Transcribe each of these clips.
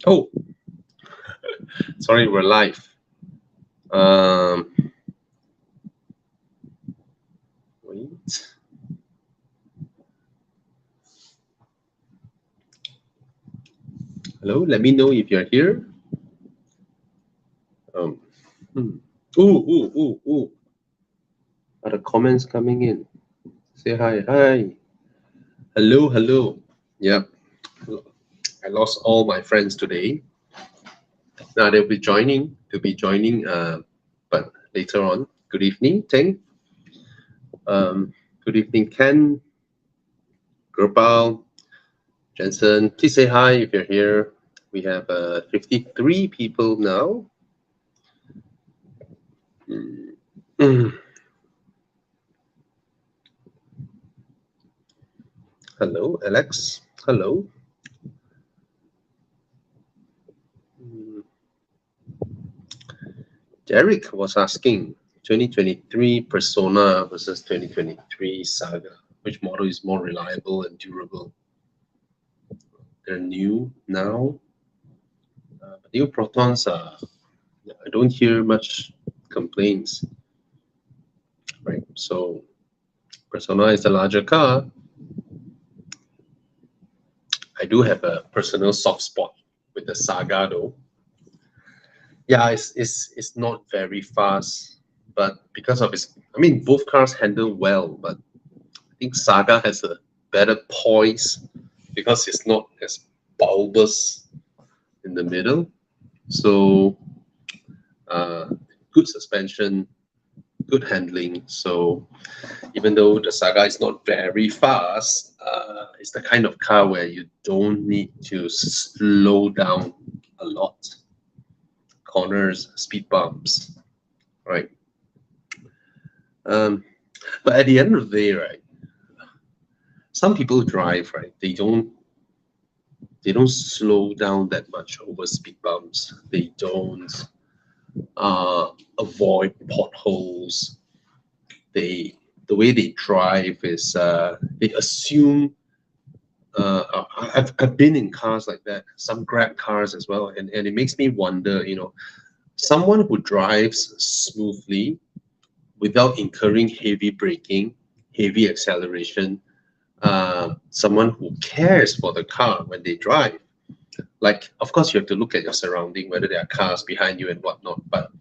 Oh, sorry, we're live. Wait. Hello, let me know if you're here. Um, hmm. Ooh. Are the comments coming in? Say hi. Hello. Yep. I lost all my friends today. Now they'll be joining. But later on. Good evening, Teng. Good evening, Ken, Gopal, Jensen. Please say hi if you're here. We have 53 people now. Hello, Alex. Hello. Derek was asking 2023 Persona versus 2023 Saga. Which model is more reliable and durable? They're new now. New Protons are, I don't hear much complaints. Right. So Persona is the larger car. I do have a personal soft spot with the Saga though. Yeah, it's not very fast, but because of its, I mean, both cars handle well, but I think Saga has a better poise because it's not as bulbous in the middle. So, uh, good suspension, good handling. So, even though the Saga is not very fast, it's the kind of car where you don't need to slow down a lot. Corners, speed bumps, right? But at the end of the day, right? Some people drive, right? They don't slow down that much over speed bumps. They don't avoid potholes. They the way they drive is they assume. I've been in cars like that, some Grab cars as well, and it makes me wonder. Someone who drives smoothly without incurring heavy braking, heavy acceleration, someone who cares for the car when they drive. Like, of course, you have to look at your surrounding, whether there are cars behind you and whatnot. But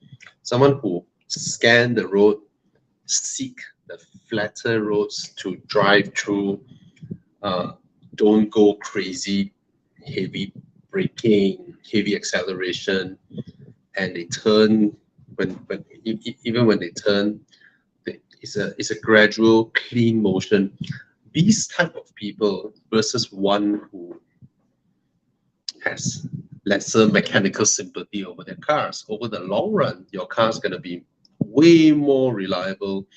someone who scan the road, seek the flatter roads to drive through, uh, don't go crazy, heavy braking, heavy acceleration, and they turn even when they turn, it's a gradual, clean motion. These type of people versus one who has lesser mechanical sympathy over their cars. Over the long run, your car's going to be way more reliable,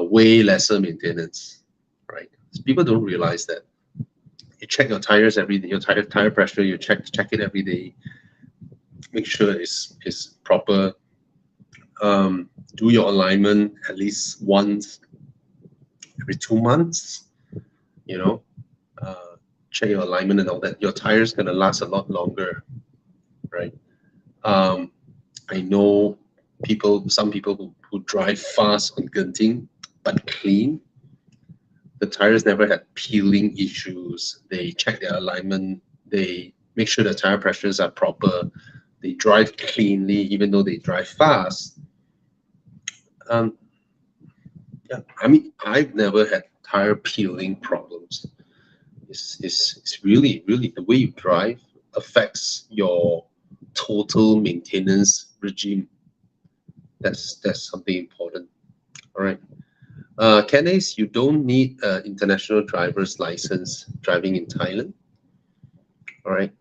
way lesser maintenance, right? People don't realize that. You check your tires every day, your tire pressure, you check it every day, make sure it's proper. Do your alignment at least once every 2 months, you know, uh, check your alignment and all that. Your tire's going to last a lot longer, right? Um, I know some people who drive fast on Genting, but clean. The tires never had peeling issues. They check their alignment. They make sure the tire pressures are proper. They drive cleanly, even though they drive fast. Um, yeah, I mean, I've never had tire peeling problems. It's really the way you drive affects your total maintenance regime. That's something important. All right. Kenneth, you don't need an international driver's license driving in Thailand. All right.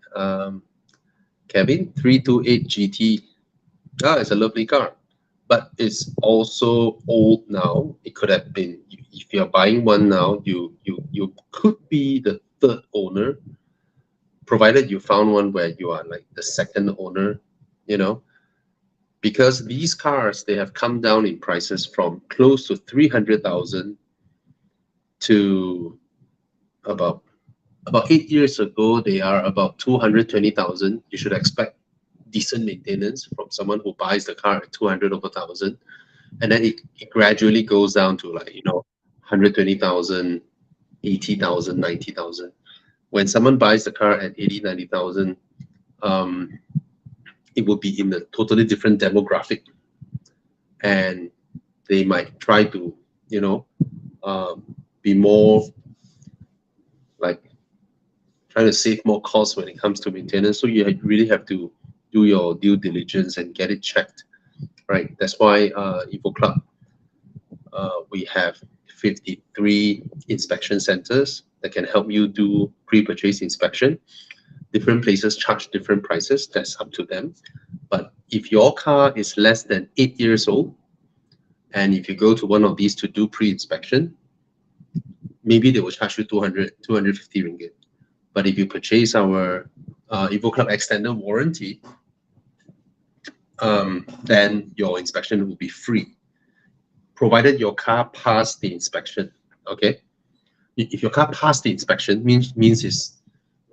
Kevin, 328 GT. It's a lovely car, but it's also old now. It could have been, if you're buying one now, you could be the third owner, provided you found one where you are like the second owner, you know, because these cars, they have come down in prices from close to 300,000 to about About 8 years ago, they are about 220,000. You should expect decent maintenance from someone who buys the car at 200 over thousand, and then it gradually goes down to, like, 120,000, 80,000, 90,000. When someone buys the car at 80, 90,000, um, it will be in a totally different demographic, and they might try to, um, be more like trying to save more costs when it comes to maintenance. So you really have to do your due diligence and get it checked, right? That's why Evo Club, we have 53 inspection centers that can help you do pre-purchase inspection. Different places charge different prices. That's up to them. But if your car is less than 8 years old, and if you go to one of these to do pre-inspection, maybe they will charge you 200, 250 ringgit. But if you purchase our Evo Club extended warranty, then your inspection will be free, provided your car passed the inspection. Okay, if your car passed the inspection, means it's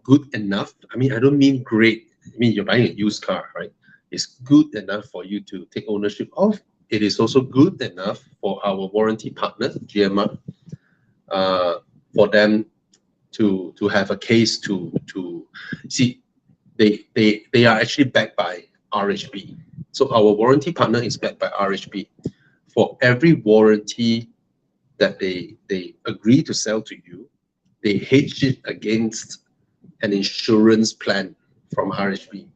good enough. I mean, I don't mean great. I mean, you're buying a used car, right? It's good enough for you to take ownership of. It is also good enough for our warranty partner, GMR, for them to have a case to see. They are actually backed by RHB. So our warranty partner is backed by RHB. For every warranty that they agree to sell to you, they hedge it against an insurance plan from RHB.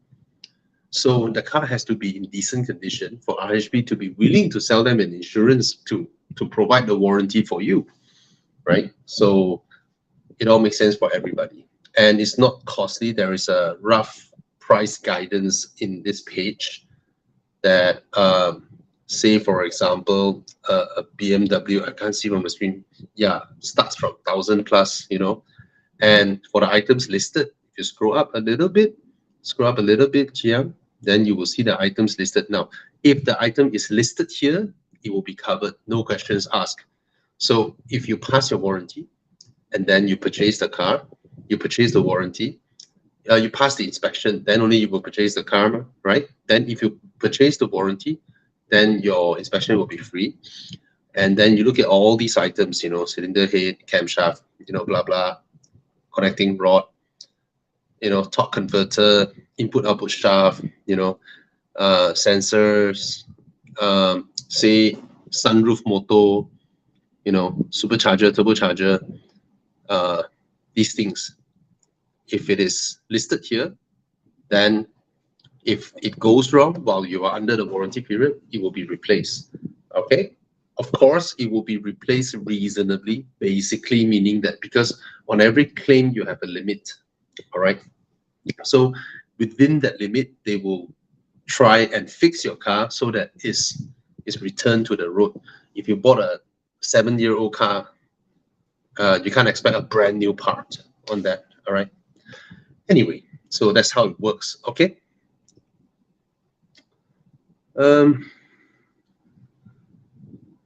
So the car has to be in decent condition for RHB to be willing to sell them an insurance to provide the warranty for you, right? So it all makes sense for everybody, and it's not costly. There is a rough price guidance in this page that, say for example, a BMW, I can't see from the screen, yeah, starts from 1,000 plus, and for the items listed, if you scroll up a little bit, Jiang, then you will see the items listed. Now, if the item is listed here, it will be covered, no questions asked. So if you pass your warranty, and then you purchase the car, you purchase the warranty, you pass the inspection, then only you will purchase the car, right? Then if you purchase the warranty, then your inspection will be free. And then you look at all these items, cylinder head, camshaft, blah, blah, connecting rod, torque converter, input output shaft, sensors, say sunroof motor, supercharger, turbocharger, these things. If it is listed here, then if it goes wrong while you are under the warranty period, it will be replaced. Okay. Of course, it will be replaced reasonably, basically meaning that because on every claim you have a limit. All right. So within that limit, they will try and fix your car so that it's returned to the road. If you bought a 7-year-old car, you can't expect a brand new part on that. All right. Anyway, so that's how it works. Okay.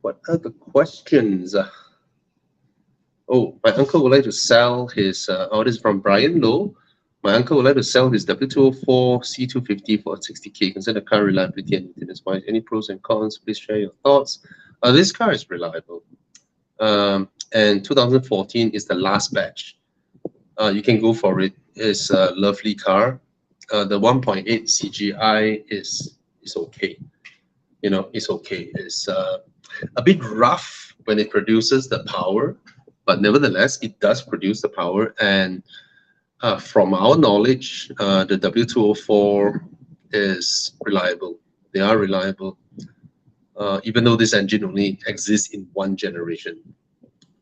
What are the questions? Oh, my uncle would like to sell his. This is from Brian Low. My uncle would like to sell his W204 C250 for 60K. Consider car reliability and maintenance wise. Any pros and cons? Please share your thoughts. This car is reliable. And 2014 is the last batch. You can go for it. It's a lovely car. The 1.8 CGI is okay. It's okay. It's a bit rough when it produces the power, but nevertheless, it does produce the power. And from our knowledge, the W204 is reliable. They are reliable, even though this engine only exists in one generation.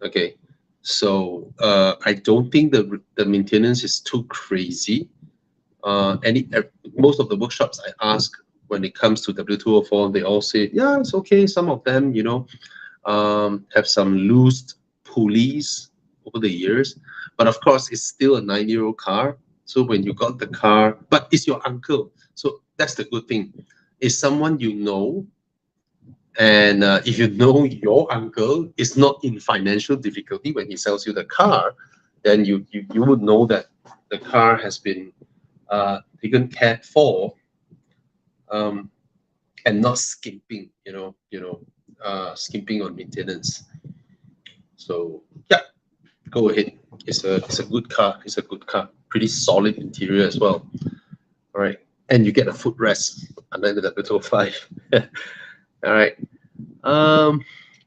Okay, so I don't think the maintenance is too crazy. Most of the workshops I ask when it comes to W204, they all say, yeah, it's okay. Some of them, have some loose pulleys over the years. But of course, it's still a 9-year-old car. So when you got the car, but it's your uncle. So that's the good thing. It's someone you know. And if you know your uncle is not in financial difficulty when he sells you the car, then you would know that the car has been taken care for, and not skimping, skimping on maintenance. So yeah, go ahead. It's a good car. It's a good car. Pretty solid interior as well. All right, and you get a footrest under the Beetle 5. All right.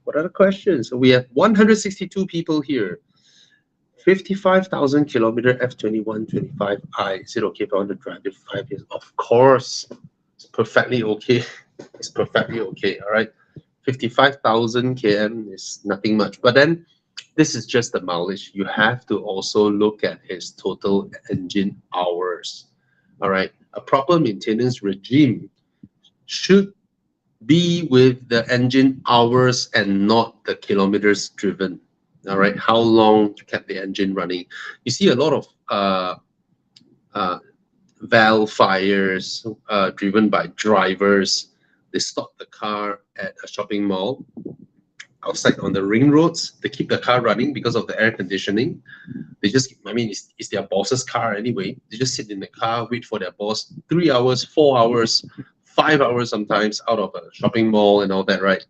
What other questions? So we have 162 people here. 55,000 kilometer F21 25i. Is it okay if I want to drive it for 5 years? Of course. It's perfectly okay. It's perfectly okay. All right. 55,000 km is nothing much. But then this is just the mileage. You have to also look at his total engine hours. All right. A proper maintenance regime should be with the engine hours and not the kilometers driven. All right, how long you kept the engine running. You see a lot of valve fires driven by drivers. They stop the car at a shopping mall outside on the ring roads. They keep the car running because of the air conditioning. They just, I mean, it's their boss's car anyway. They just sit in the car, wait for their boss 3 hours, 4 hours, 5 hours sometimes out of a shopping mall and all that, right?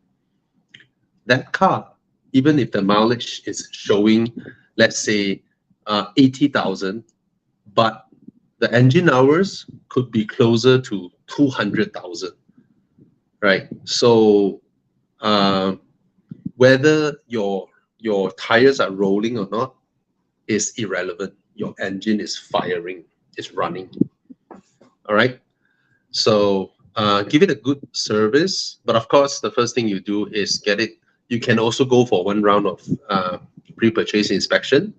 That car, even if the mileage is showing, let's say, 80,000, but the engine hours could be closer to 200,000, right? So whether your tires are rolling or not is irrelevant. Your engine is firing, is running. All right. So give it a good service. But of course, the first thing you do is get it. You can also go for one round of pre-purchase inspection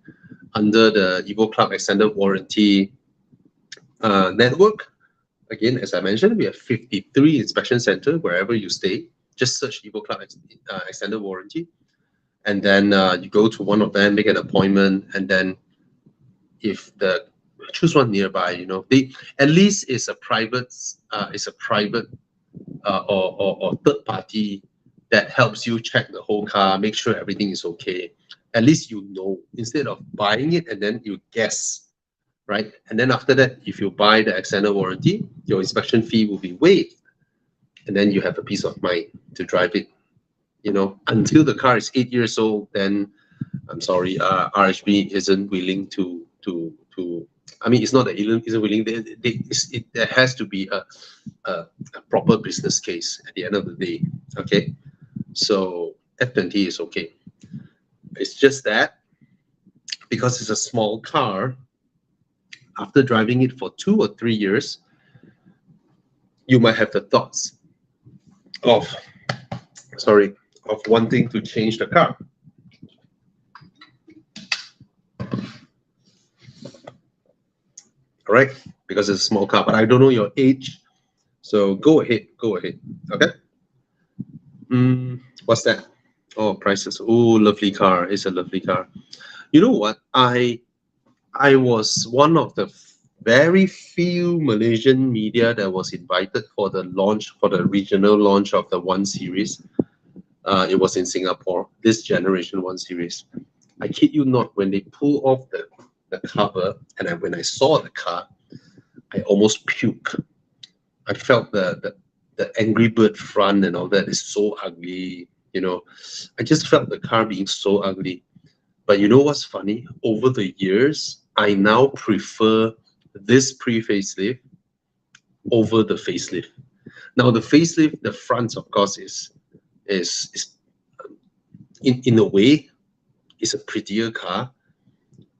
under the Evo Club Extended Warranty network. Again, as I mentioned, we have 53 inspection centers wherever you stay. Just search Evo Club Extended Warranty. And then you go to one of them, make an appointment, and then if the choose one nearby, they at least it's a private or third party that helps you check the whole car, make sure everything is okay. At least instead of buying it and then you guess, right? And then after that, if you buy the extended warranty, your inspection fee will be waived, and then you have a peace of mind to drive it. Until the car is 8 years old, then I'm sorry, RHB isn't willing to. I mean, it's not that it isn't willing. There has to be a proper business case at the end of the day. Okay, so F20 is okay. It's just that because it's a small car, after driving it for 2 or 3 years, you might have the thoughts of wanting to change the car. All right, because it's a small car, but I don't know your age, so go ahead. Okay. What's that? Oh, prices. Oh, lovely car. It's a lovely car. You know what? I was one of the very few Malaysian media that was invited for the regional launch of the 1 Series. It was in Singapore, this generation 1 Series. I kid you not, when they pull off the cover, and when I saw the car, I almost puked. I felt the Angry Bird front and all that is so ugly. I just felt the car being so ugly. But you know what's funny? Over the years, I now prefer this pre-facelift over the facelift. Now the facelift, the front, of course, is in a way, is a prettier car.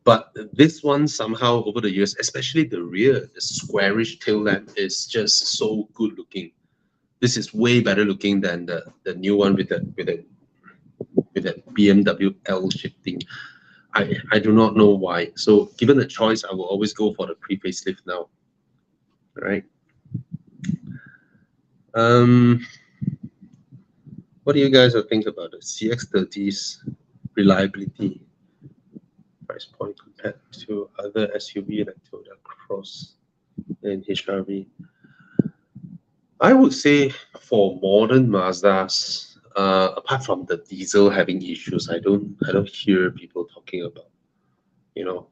But this one somehow over the years, especially the rear, the squarish tail lamp is just so good looking. This is way better looking than the new one with the BMW L shifting. I do not know why. So given the choice, I will always go for the pre-facelift now. All right. What do you guys think about the CX-30's reliability? Price point compared to other SUV like Toyota Cross and HRV. I would say for modern Mazdas, apart from the diesel having issues, I don't hear people talking about you know.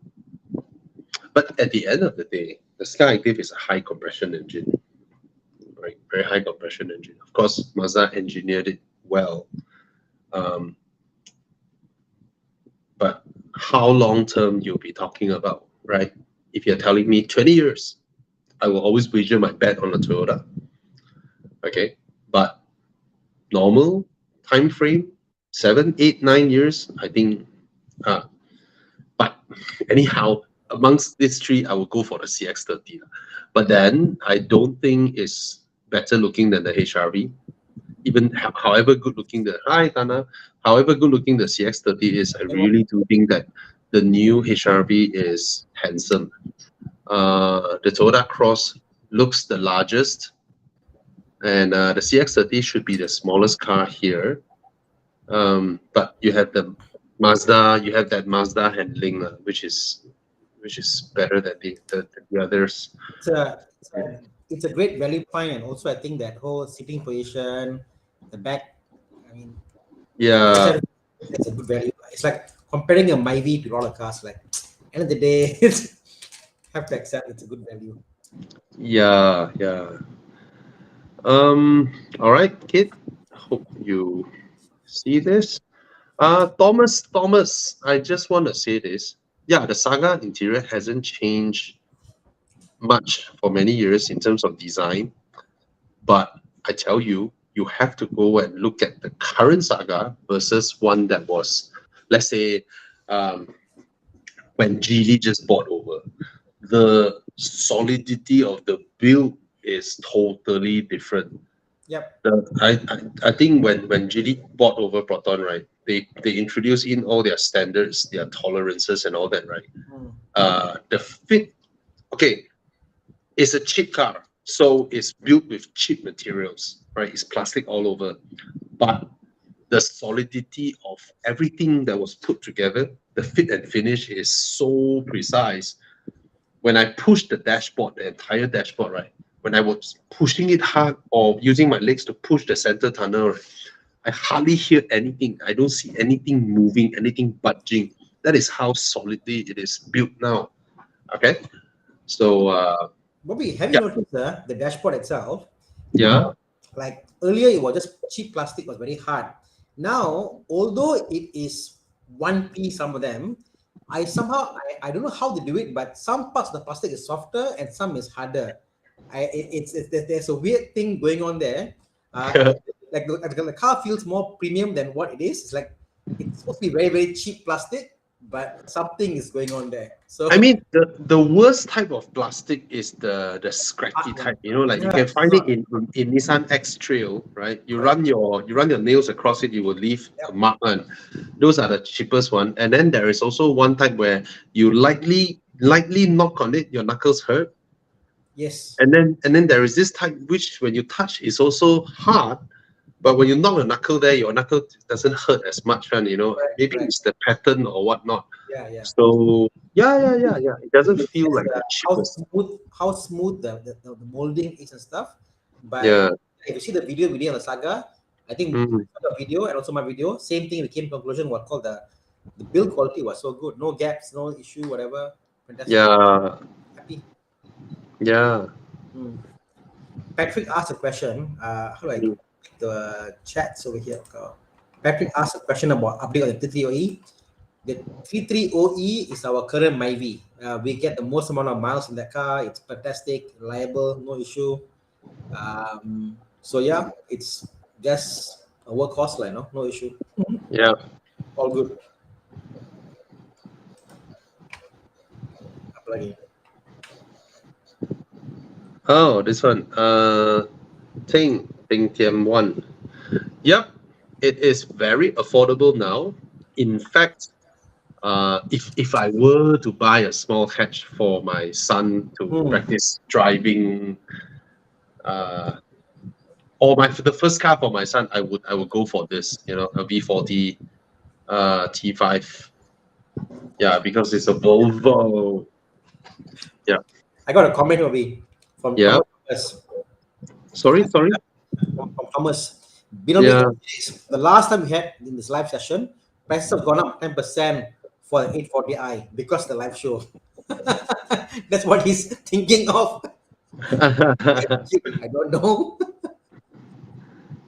But at the end of the day, the Sky Active is a high compression engine, right? Very high compression engine. Of course, Mazda engineered it well. Um, but how long term you'll be talking about, right? If you're telling me 20 years, I will always wager my bet on a Toyota. Okay. But normal time frame, 7, 8, 9 years, I think. But anyhow, amongst these three, I will go for the CX-30. But then I don't think it's better looking than the HRV. Even however good looking the Thana, however good looking the CX-30 is, I really do think that the new HRV is handsome. The Toyota Cross looks the largest, and the CX-30 should be the smallest car here. But you have the Mazda, you have that Mazda handling, which is better than the others. It's a great value point, and also I think that whole sitting position, the back, I mean, Yeah, it's a good value. It's like comparing a Myvi to all the cars. Like, end of the day, it's have to accept it's a good value. yeah, yeah. All right, kid. Hope you see this. Thomas, I just want to say this. Yeah, the Saga interior hasn't changed much for many years in terms of design, but I tell you, you have to go and look at the current Saga versus one that was, let's say, um, when Geely just bought over. The solidity of the build is totally different. Yep. I think when Geely bought over Proton, right, they introduced in all their standards, their tolerances, and all that, right. The fit, okay, it's a cheap car, so it's built with cheap materials, right? It's plastic all over, but the solidity of everything that was put together, the fit and finish is so precise. When I pushed the dashboard, the entire dashboard, right? When I was pushing it hard or using my legs to push the center tunnel, right, I hardly hear anything. I don't see anything moving, anything budging. That is how solidly it is built now. Okay, so Bobby, have you noticed the dashboard itself? yeah, Like earlier, it was just cheap plastic, was very hard. Now, although it is one piece, some of them, I don't know how they do it, but some parts of the plastic is softer and some is harder. There's a weird thing going on there. Like the car feels more premium than what it is. It's like it's supposed to be very, very cheap plastic, but something is going on there. So I mean, the worst type of plastic is the scratchy type. You know, like you can find it in Nissan X Trail, right? You run your nails across it, you will leave a mark. And those are the cheapest one. And then there is also one type where you lightly knock on it, your knuckles hurt. yes. And then there is this type which when you touch is also hard, but when you knock the knuckle there, your knuckle doesn't hurt as much, and you know, maybe it's the pattern or whatnot. Yeah. So yeah. It doesn't feel like the how cheapest. smooth the molding is and stuff. But Yeah. if you see the video on the Saga, I think the video and also my video, same thing. We came to conclusion what called the build quality was so good, no gaps, no issue, whatever. Fantastic. Yeah. Happy. Yeah. Patrick asked a question. How do I do the chats over here? Patrick asked a question about update on the 33OE. The 33OE is our current Myvi. We get the most amount of miles in that car. It's fantastic, reliable, no issue. So yeah, it's just a workhorse line, no issue. Yeah. All good. Plug-in. Oh, this one. Ting Tian 1. Yep. It is very affordable now. In fact, if I were to buy a small hatch for my son to practice driving, or the first car for my son, I would go for this. You know, a V40 T5. Yeah, because it's a Volvo. Yeah. I got a comment from Thomas. Sorry. From Thomas. The last time we had in this live session, prices have gone up 10% for the 840i because the live show. That's what he's thinking of. I don't know.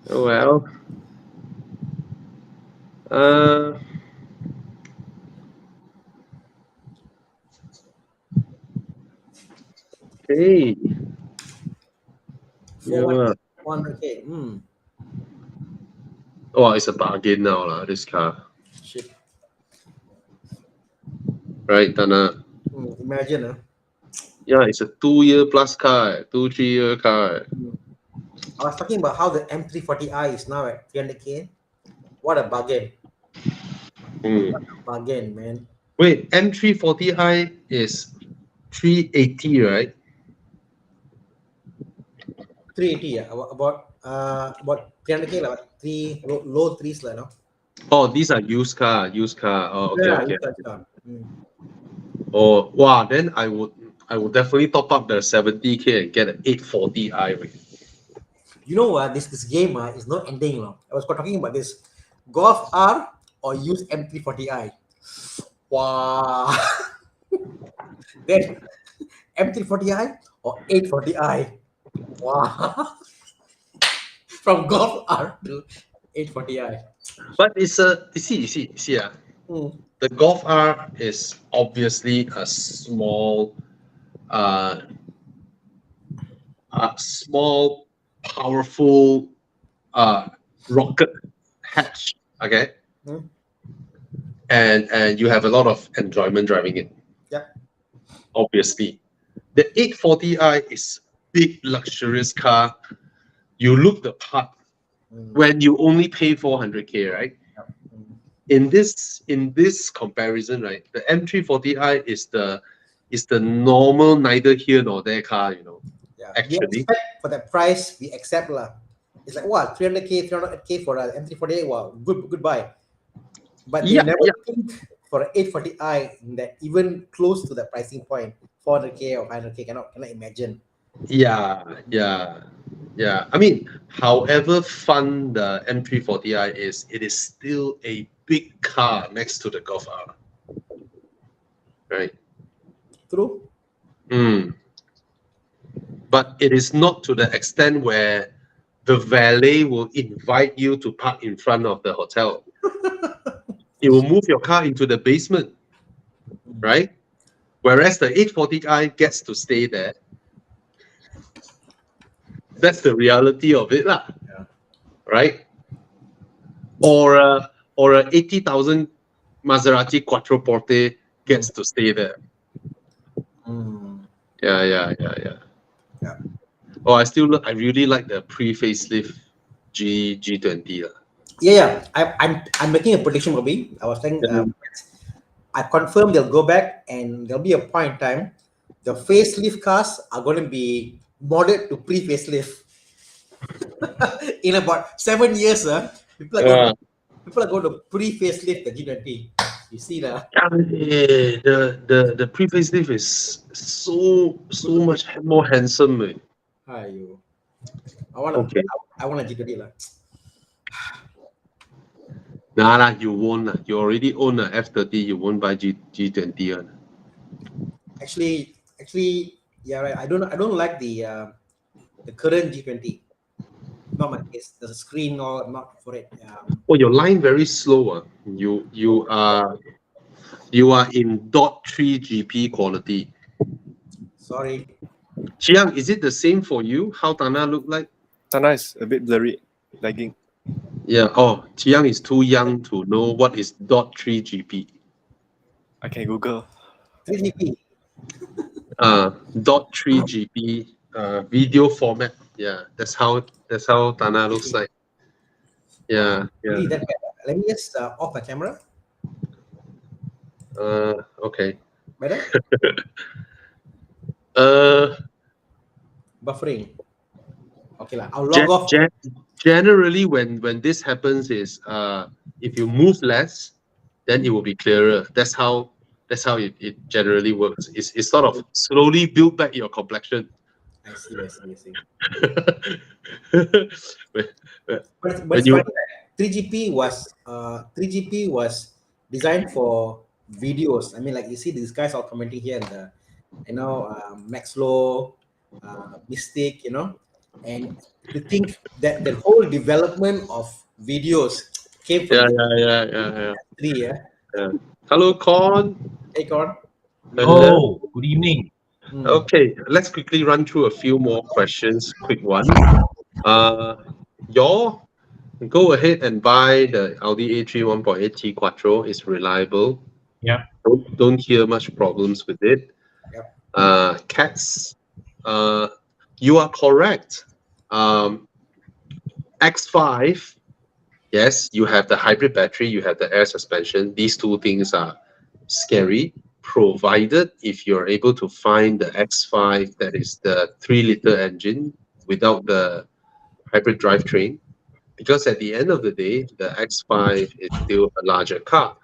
Well, uh, hey, yeah. 400k. Oh, it's a bargain now, lah, this car. Shit. Right, Thana? Imagine, Yeah, it's a 2 year plus car, 2, 3 year car. I was talking about how the M340i is now at 300k. What a bargain. Hmm. What a bargain, man. Wait, M340i is 380, right? 380, yeah. About 300k, like low threes, like, no? Oh, these are used car, used car. Oh, okay, Yeah, okay. you touched on. Oh, wow, then I would definitely top up the 70k and get an 840i. Right? You know what? This game is not ending, no? I was talking about this. Golf R or use M340i. Wow. Then M340i or 840i. Wow. From Golf R to 840i. But it's you see, the Golf R is obviously uh, a small, powerful rocket hatch. Okay, Hmm. and you have a lot of enjoyment driving it. Yeah. Obviously, the 840i is big, luxurious car. You look the part when you only pay 400k, right? In this comparison, right, the M340i is the normal neither here nor there car, Yeah. We actually. expect for that price, we accept lah. It's like what 300k, 300k for an M340i. Wow, goodbye. But they Yeah, never yeah, think for an 840i that even close to the pricing point, 400k or 500k, cannot imagine. yeah. I mean, however fun the M340i is, it is still a big car next to the Golf R, right? True. But it is not to the extent where the valet will invite you to park in front of the hotel. It will move your car into the basement, right? Whereas the 840i gets to stay there. That's the reality of it, lah. Yeah. Right? Or a 80,000 Maserati Quattroporte gets to stay there. Yeah. Yeah. Oh, I really like the pre-facelift G20 lah. Yeah. I'm making a prediction, Bobby. I was saying, I confirm they'll go back, and there'll be a point in time the facelift cars are going to be modded to pre-facelift. In about 7 years, people are going to pre-facelift the G20. You see that? The pre-facelift is so much more handsome. Eh. Aiyo. I want a G20 lah. Nah lah, you won't lah. You already own a F30. You won't buy G20 one. Actually, yeah, right. I don't like the current G20. Not my case. The screen or not for it. Oh, your line very slow. You are in .3 GP quality. Sorry. Chiang, is it the same for you? How Thana look like? Thana is a bit blurry, lagging. Yeah. Oh, Chiang is too young to know what is .3 GP. I can Google. 3GP. .3 GP video format. Yeah, that's how Thana looks like. Yeah. Really that bad. Let me just off my camera. Okay. Better? Buffering. Okay lah. I'll log off. Generally, when this happens is if you move less, then it will be clearer. That's how it generally works. It's sort of slowly build back your complexion. I see. When But it's funny that 3GP was designed for videos. I mean, like you see these guys all commenting here in the, Maxlow, Mystic, and to think that the whole development of videos came from Yeah, the yeah. three, yeah. Yeah. Hello, Con. Hey, God. Oh, good evening. Okay, let's quickly run through a few more questions. Quick one. Your go ahead and buy the Audi A3 1.8T Quattro. It's reliable. Yeah. Don't hear much problems with it. Yep. Cats, you are correct. X5, yes, you have the hybrid battery, you have the air suspension. These two things are scary, provided if you're able to find the X5 that is the 3-liter engine without the hybrid drivetrain. Because at the end of the day, the X5 is still a larger car.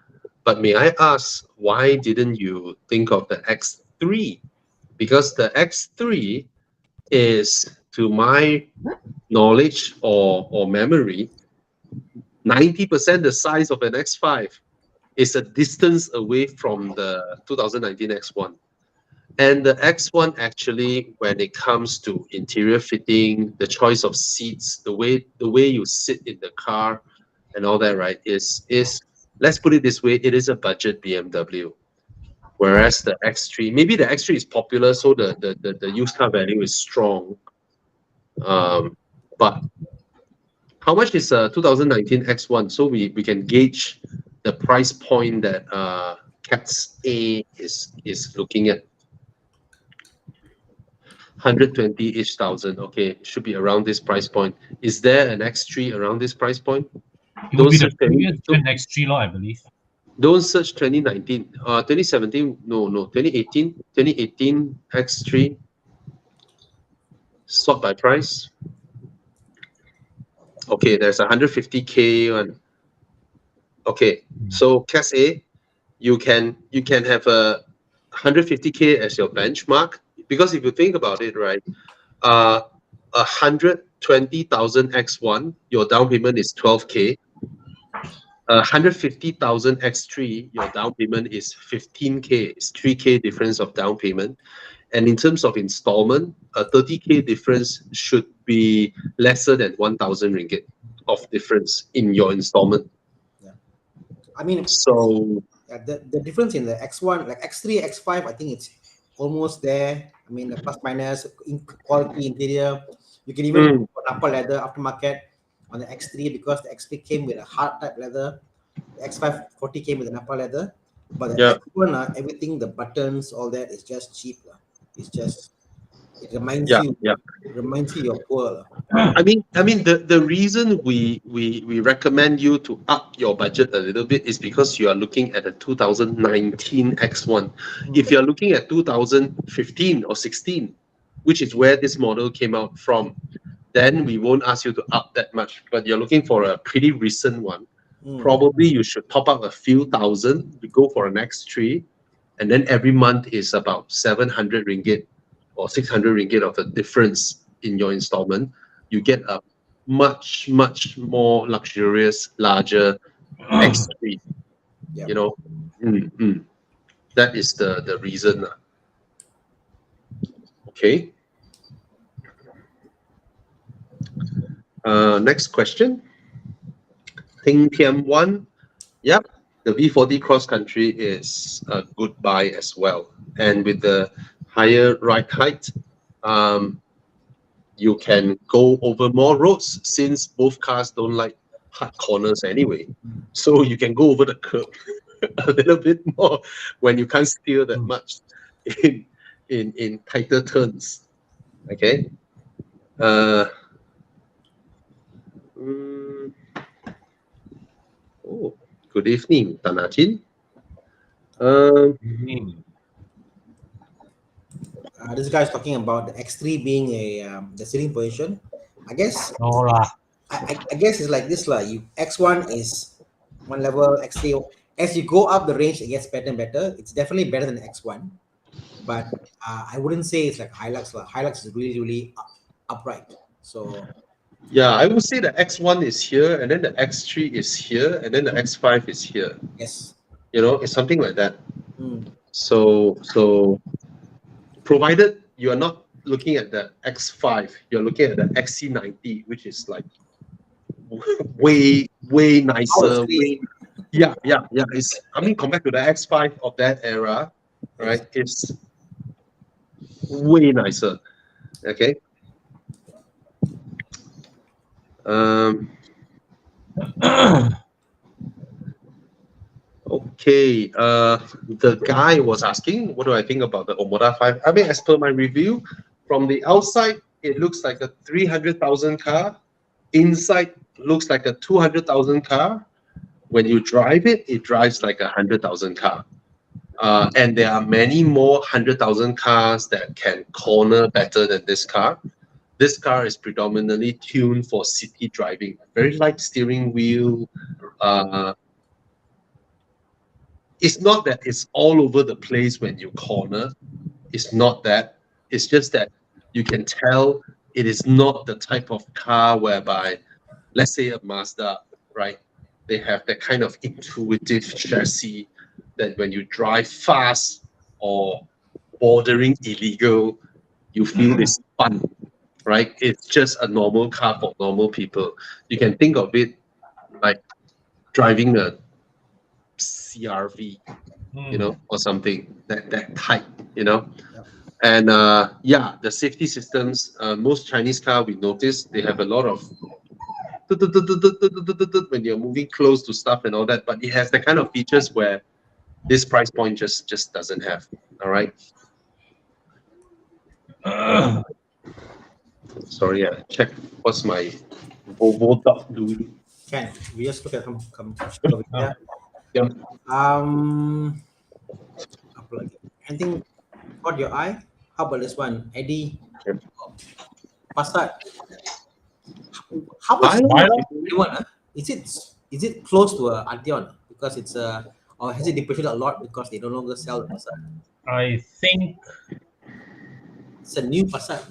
But may I ask, why didn't you think of the X3? Because the X3 is, to my knowledge or memory, 90% the size of an X5. Is a distance away from the 2019 X1. And the X1 actually, when it comes to interior fitting, the choice of seats, the way you sit in the car and all that, right, is let's put it this way, it is a budget BMW. Whereas the X3, maybe the X3 is popular, so the used car value is strong. But how much is a 2019 X1? So we can gauge the price point that Cats A is looking at. 120-ish thousand. Okay, should be around this price point. Is there an X3 around this price point? It would be the search any- previous Gen X3 law, I believe. Don't search 2019. 2017. No. 2018. 2018 X3. Sort by price. Okay, there's a 150K one. Okay, so Cats A, you can have a 150K as your benchmark, because if you think about it, right, 120,000 X1, your down payment is 12K. 150,000 X3, your down payment is 15K. It's 3K difference of down payment. And in terms of installment, a 30K difference should be lesser than 1,000 ringgit of difference in your installment. I mean, So the difference in the X1, like X3, X5, I think it's almost there. I mean, the plus minus in quality interior. You can even put upper leather aftermarket on the X3 because the X3 came with a hard type leather. The X540 came with an upper leather. But the X1, everything, the buttons, all that is just cheap. It's just, it reminds you you're poor. I mean, the reason we recommend you to up your budget a little bit is because you are looking at a 2019 X1. If you're looking at 2015 or 16, which is where this model came out from, then we won't ask you to up that much. But you're looking for a pretty recent one. Probably you should top up a few thousand to go for an X3, and then every month is about 700 ringgit or 600 ringgit of a difference in your installment. You get a much more luxurious, larger X3. You know, that is the reason. Okay. Next question. Ting Tian 1. Yep, the V40 cross country is a good buy as well. And with the higher ride height, you can go over more roads since both cars don't like hard corners anyway. So you can go over the curb a little bit more when you can't steer that much in tighter turns. Okay. Oh, good evening, Tanajin. This guy is talking about the X3 being the sitting position. I guess. No lah. I guess it's like this lah. X1 is one level, X3. As you go up the range, it gets better and better. It's definitely better than X1, but I wouldn't say it's like Hilux lah. Hilux is really upright. So yeah, I would say the X1 is here, and then the X3 is here, and then the X5 is here. Yes. It's something like that. Mm. So provided you are not looking at the X5, you're looking at the XC90, which is like way nicer. Yeah. Compared to the X5 of that era, right? It's way nicer. Okay. Okay. The guy was asking, what do I think about the Omoda 5? I mean, as per my review, from the outside, it looks like a 300,000 car. Inside looks like a 200,000 car. When you drive it, it drives like 100,000 car. And there are many more 100,000 cars that can corner better than this car. This car is predominantly tuned for city driving. Very light steering wheel. It's not that it's all over the place when you corner. It's not that. It's just that you can tell it is not the type of car whereby, let's say a Mazda, right? They have that kind of intuitive chassis that when you drive fast or bordering illegal, you feel it's fun, right? It's just a normal car for normal people. You can think of it like driving a CRV, or something that type, And the safety systems. Most Chinese car we notice they have a lot of when you're moving close to stuff and all that, but it has the kind of features where this price point just doesn't have. All right. Sorry, check what's my Volvo dot doing. Can we just look at come yeah. Yeah. Anything caught your eye? How about this one, Eddie? Yeah. Passat. How much is it close to a Arteon? Because it's or has it depreciated a lot because they no longer sell the Passat? I think, It's a new Passat.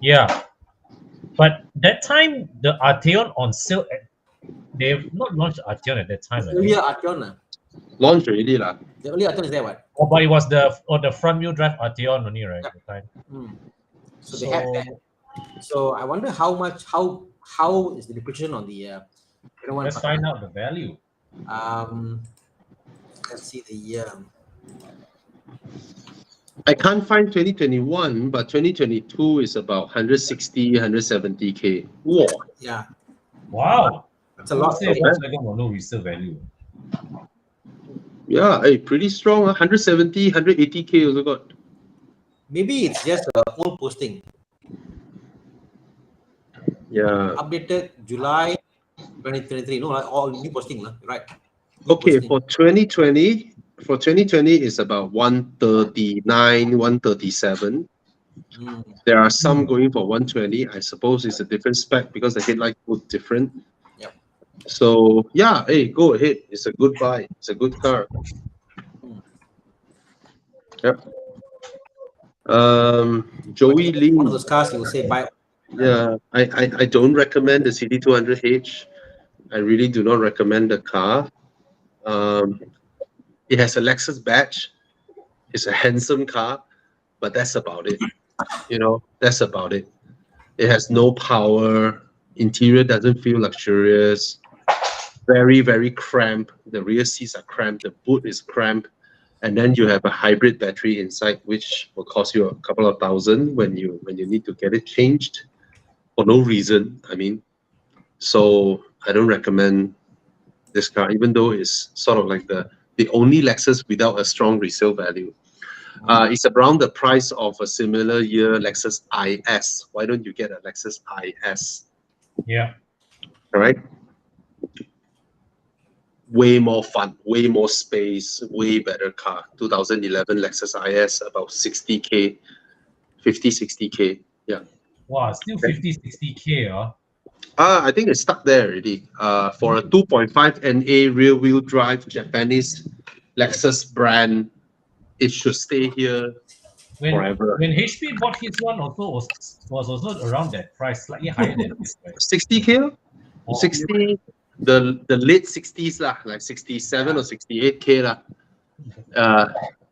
yeah. But that time, the Arteon on sale, they've not launched Arteon at that time. I think. Earlier Arteon. Launched already lah. The earlier Arteon is there, what? Oh, but it was the front wheel drive Arteon only, right? At the time. So they have that. So I wonder how is the depreciation on the Let's find out the value. Let's see the year. I can't find 2021, but 2022 is about 160, 170K. Whoa. Yeah. Wow. That's a lot. Say Volkswagen will no resale value. Yeah, pretty strong. 170, 180K also got. Maybe it's just a old posting. Yeah. Updated July 2023. No, like all new posting, right? New Okay, posting. for 2020 is about 139, 137. There are some going for 120. I suppose it's a different spec because the headlight was different. Yep. So yeah, go ahead. It's a good buy. It's a good car. Yep. Joey Lee. One of those cars you will say buy. Yeah, I don't recommend the CD200H. I really do not recommend the car. It has a Lexus badge. It's a handsome car, but that's about it. That's about it. It has no power. Interior doesn't feel luxurious. Very, very cramped. The rear seats are cramped. The boot is cramped. And then you have a hybrid battery inside, which will cost you a couple of thousand when you need to get it changed for no reason. So I don't recommend this car, even though it's sort of like the only Lexus without a strong resale value. It's around the price of a similar year Lexus IS. Why don't you get a Lexus IS? Yeah. All right. Way more fun, way more space, way better car. 2011 Lexus IS, about 60K, 50, 60K. Yeah. Wow, still 50, 60K, huh? I think it's stuck there already. For a 2.5 NA rear-wheel drive Japanese Lexus brand, it should stay here forever. When HP bought his one, also was also around that price, slightly higher than this, right? 60K? 60, the late 60s lah, like 67 or 68K lah.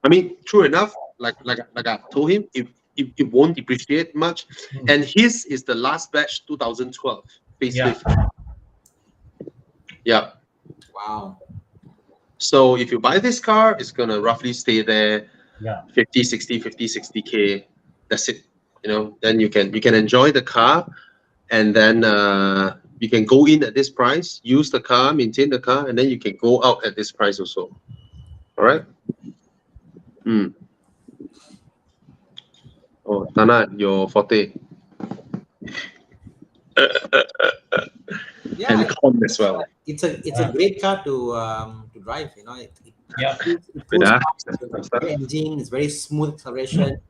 I mean, true enough, like I told him, it won't depreciate much. And his is the last batch 2012 facelift. Yeah. Wow. So if you buy this car, it's gonna roughly stay there. Yeah. 50, 60K. That's it. You know, then you can enjoy the car, and then you can go in at this price, use the car, maintain the car, and then you can go out at this price also. All right. Oh, Thana, your forte. Yeah, And con as well. it's a great car to drive. You know, it Wait, pulls ah. fast, it's very engine, it's very smooth acceleration.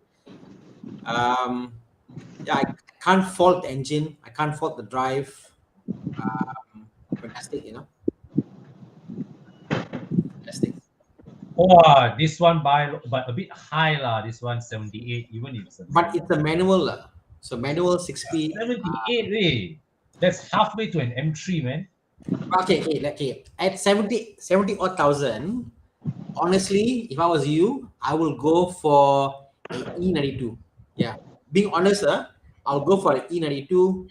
Yeah, I can't fault the engine. I can't fault the drive. Fantastic, you know. Fantastic. Oh, this one but a bit high lah. This one 78, even if it's a But it's a manual, so manual 6 speed. 78, way. That's halfway to an M3, man. Okay. At 70 odd thousand, honestly, if I was you, I will go for an E92. Yeah, being honest, I'll go for an E92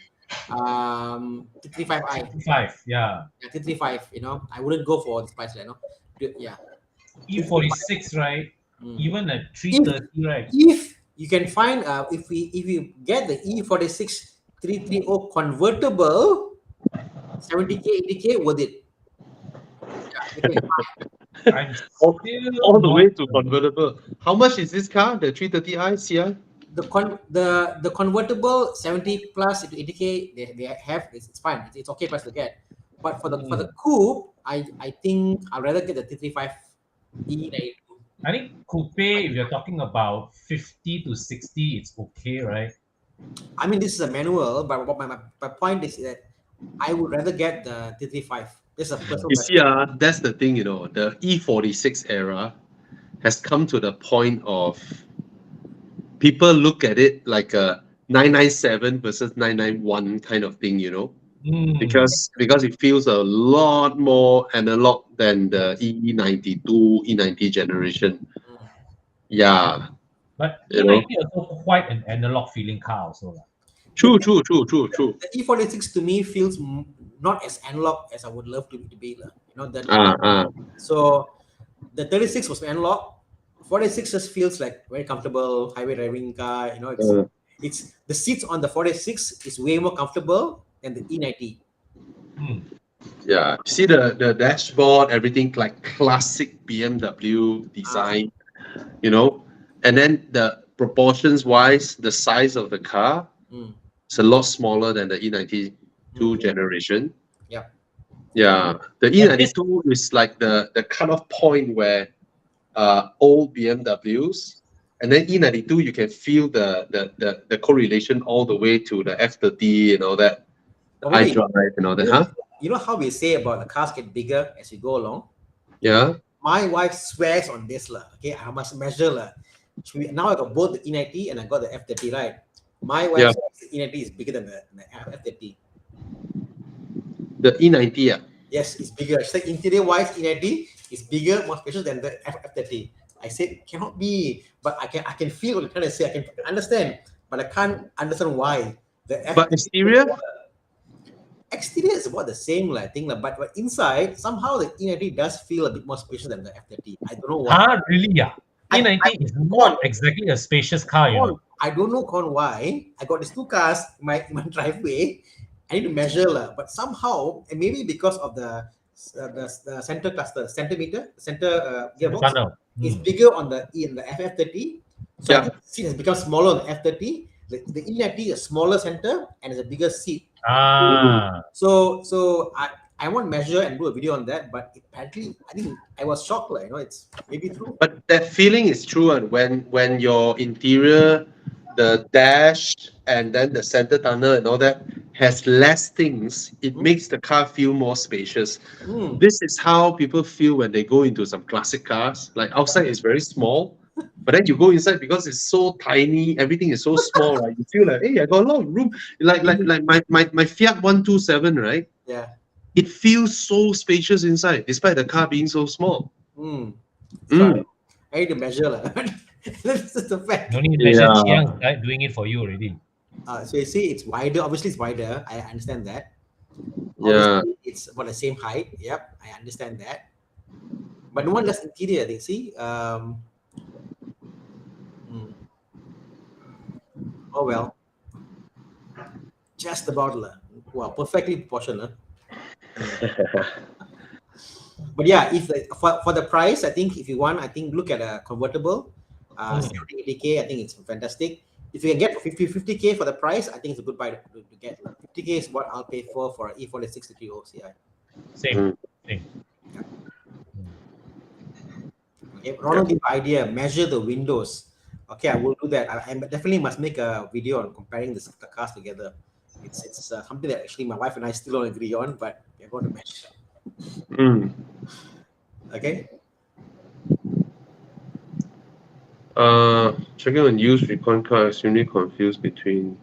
T35i. 5, yeah. Yeah, T35, you know, I wouldn't go for this price, you know. Yeah. E46, right? Even a 330, right? If you can find, if you get the E46 330 convertible, 70K, 80K, worth it. Yeah, I'm all the way to convertible. How much is this car? The 330i CI? The convertible 70 plus into 80K they have, it's fine. It's okay price to get. But for the coupe, I think I'd rather get the 335 E92. I think coupe, if you're talking about 50 to 60, it's okay, right? I mean, this is a manual, but my point is that I would rather get the 335. This is a personal. You see, that's the thing, you know, the E46 era has come to the point of people look at it like a 997 versus 991 kind of thing, you know, because it feels a lot more analog than the E92, E90 generation. Yeah. But You know? E90 is also quite an analog feeling car also. True. The E46 to me feels not as analog as I would love to be. You know that. So the 36 was analog. 46 just feels like very comfortable highway driving car. You know, it's the seats on the 46 is way more comfortable than the E90. Yeah, see the dashboard, everything like classic BMW design, you know, and then the proportions wise, the size of the car, it's a lot smaller than the E92 generation. Yeah, the E92 is like the cutoff point where old BMWs, and then E92 you can feel the correlation all the way to the F30 and all that, iDrive and all that. You know how we say about the cars get bigger as you go along? Yeah. My wife swears on this okay, I must measure now I got both the E90 and I got the F30, right? My wife says the E90 is bigger than the F30. The E90, yeah. Yes, it's bigger. She said interior wise, E90 is bigger, more spacious than the F30. I said cannot be, but I can feel what you're trying to say. I can understand, but I can't understand why. But exterior is about the same, I think. But inside, somehow the E90 does feel a bit more spacious than the F30. I don't know why. Really? Yeah. E90 is not exactly a spacious car, you know. I don't know why. I got these two cars in my driveway. I need to measure, but somehow, and maybe because of the center cluster, center gearbox, is bigger on the FF30. So I think the seat has become smaller on the F30. The E90 is a smaller center and it's a bigger seat. So I won't measure and do a video on that, but apparently I think I was shocked, you know, it's maybe true. But that feeling is true, and when your interior, the dash and then the center tunnel and all that has less things, it makes the car feel more spacious. This is how people feel when they go into some classic cars. Like outside is very small, but then you go inside because it's so tiny, everything is so small, right? You feel like, hey, I got a lot of room. Like my Fiat 127, right? Yeah. it feels so spacious inside, despite the car being so small. So Mm. I need to measure lah. This is the fact. No need to measure. Yeah. Chiang's doing it for you already. So you see, it's wider. Obviously, it's wider. I understand that. Yeah. Obviously, it's about the same height. Yep, I understand that. But no one does interior. They see. Oh well, just about lah. Well, perfectly proportional. But yeah, if for the price, I think if you want, I think look at a convertible, 70-80K. I think it's fantastic. If you can get 50K for the price, I think it's a good buy to get. 50K is what I'll pay for an E46 63 OCI. Same. Okay, Ronald, give idea, measure the windows. Okay, I will do that. I definitely must make a video on comparing the cars together. It's something that actually my wife and I still don't agree on, but we're going to measure. Mm. Okay. Checking on used recon car, extremely confused between.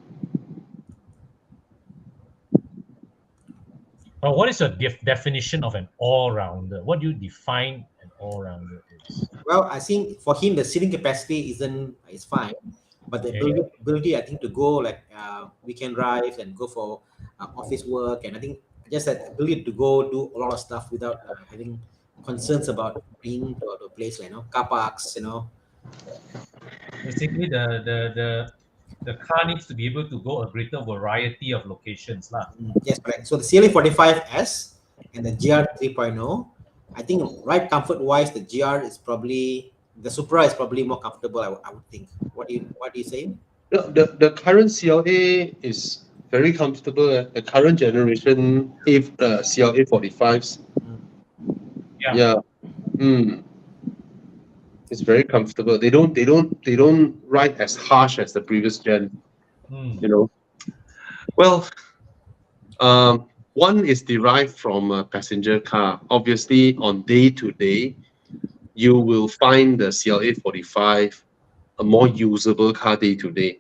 What is your definition of an all-rounder? What do you define an all-rounder is? Well, I think for him the seating capacity is fine, but the ability I think to go like weekend drives and go for office work, and I think just that ability to go do a lot of stuff without having concerns about being to a place like car parks, Basically, the car needs to be able to go a greater variety of locations, lah. Yes, correct. So the CLA 45S and the GR 3.0, I think right comfort wise, the Supra is probably more comfortable. I would think. What do you say? The current CLA is very comfortable. The current generation CLA 45s. Yeah. It's very comfortable. They don't ride as harsh as the previous gen. Well, one is derived from a passenger car. Obviously, on day to day, you will find the CLA 45 a more usable car day to day.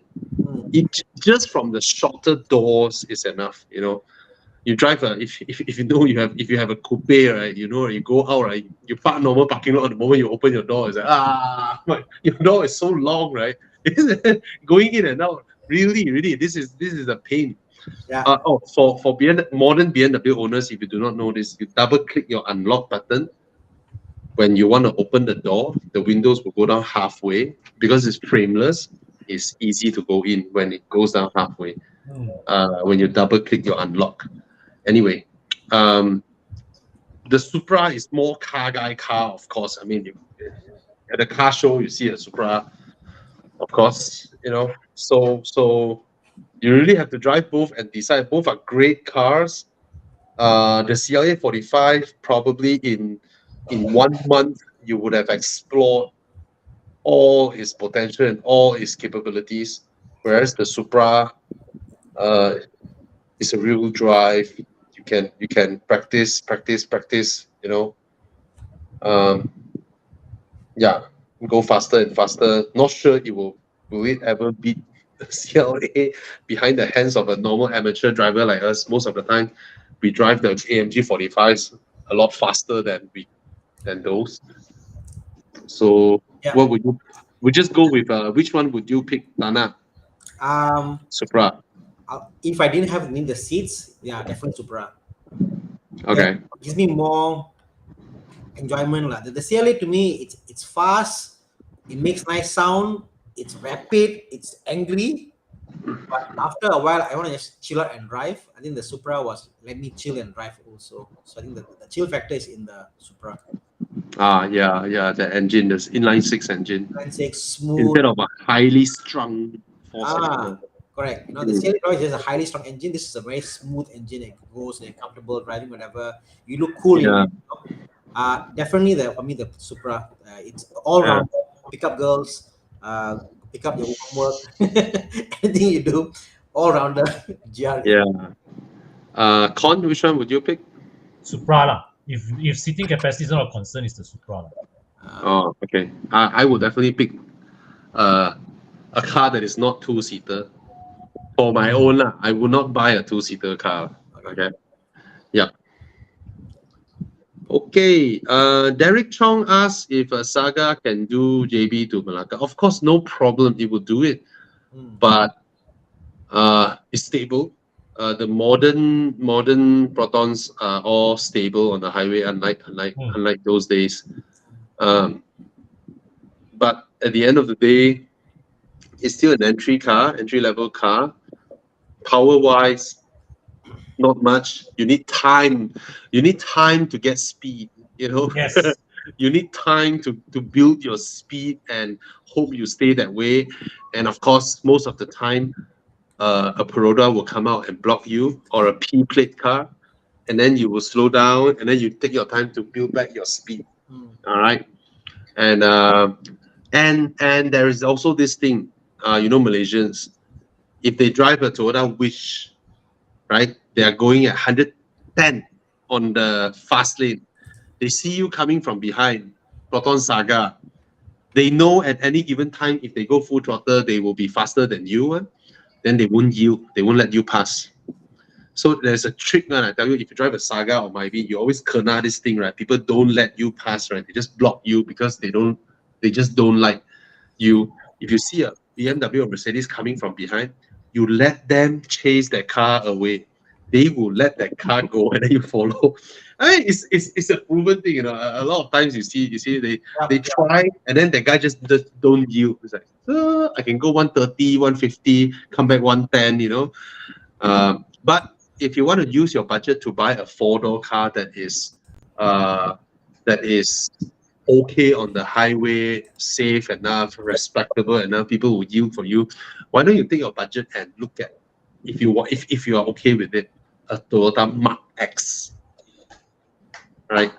It just from the shorter doors is enough. You drive if you have a coupe, right? You go out, right? You park normal parking lot. The moment you open your door, it's like your door is so long, right? Going in and out, really, this is a pain. Yeah. For modern BMW owners, if you do not know this, you double click your unlock button. When you want to open the door, the windows will go down halfway because it's frameless. It's easy to go in when it goes down halfway. When you double click your unlock. Anyway, the Supra is more car, of course. I mean, at the car show, you see a Supra, of course. So you really have to drive both and decide. Both are great cars. The CLA 45 probably in 1 month you would have explored all its potential and all its capabilities, whereas the Supra is a real drive. You can practice. Go faster and faster. Not sure will it ever beat the CLA behind the hands of a normal amateur driver like us. Most of the time, we drive the AMG 45s a lot faster than those. So, what would you? We just go with which one would you pick, Thana? Supra. If I didn't need the seats, definitely Supra. Okay. It gives me more enjoyment lah. The CLA to me, it's fast, it makes nice sound, it's rapid, it's angry. But after a while, I want to just chill out and drive. I think the Supra was let me chill and drive also. So I think the chill factor is in the Supra. The engine, the inline-six engine. Inline-six, smooth. Instead of a highly strung four-cylinder. Correct. The CLA is a highly strong engine. This is a very smooth engine. It goes and comfortable driving, whatever. You look cool. Definitely the Supra. It's all round. Pick up girls. Pick up your homework. Anything you do, all rounder. Con, which one would you pick? Supra lah. If seating capacity is not a concern, it's the Supra lah. Okay. I would definitely pick a car that is not two-seater. For my own, I would not buy a two-seater car. Okay. Yeah. Okay, Derek Chong asks if a Saga can do JB to Malacca. Of course, no problem. It will do it, Mm. but it's stable. The modern protons are all stable on the highway, unlike those days. But at the end of the day, it's still an entry level car. Power wise, not much. You need time. You need time to get speed. You know, Yes. you need time to build your speed and hope you stay that way. And of course, most of the time, a Peroda will come out and block you, or a P plate car, and then you will slow down, and then you take your time to build back your speed. Mm. All right, and there is also this thing, Malaysians, if they drive a Toyota Wish, right, they are going at 110 on the fast lane. They see you coming from behind, Proton Saga. They know at any given time, if they go full throttle, they will be faster than you. Then they won't yield. They won't let you pass. So there's a trick, man. I tell you, if you drive a Saga or Myvi, you always kena this thing, right? People don't let you pass, right? They just block you because they just don't like you. If you see a BMW or Mercedes coming from behind, you let them chase that car away. They will let that car go and then you follow. I mean, it's a proven thing, A lot of times you see they try and then the guy just don't yield. It's like, I can go 130, 150, come back 110, But if you want to use your budget to buy a four-door car that is okay on the highway, safe enough, respectable enough, people will yield for you. Why don't you take your budget and look at, if you are okay with it, a Toyota Mark X, right?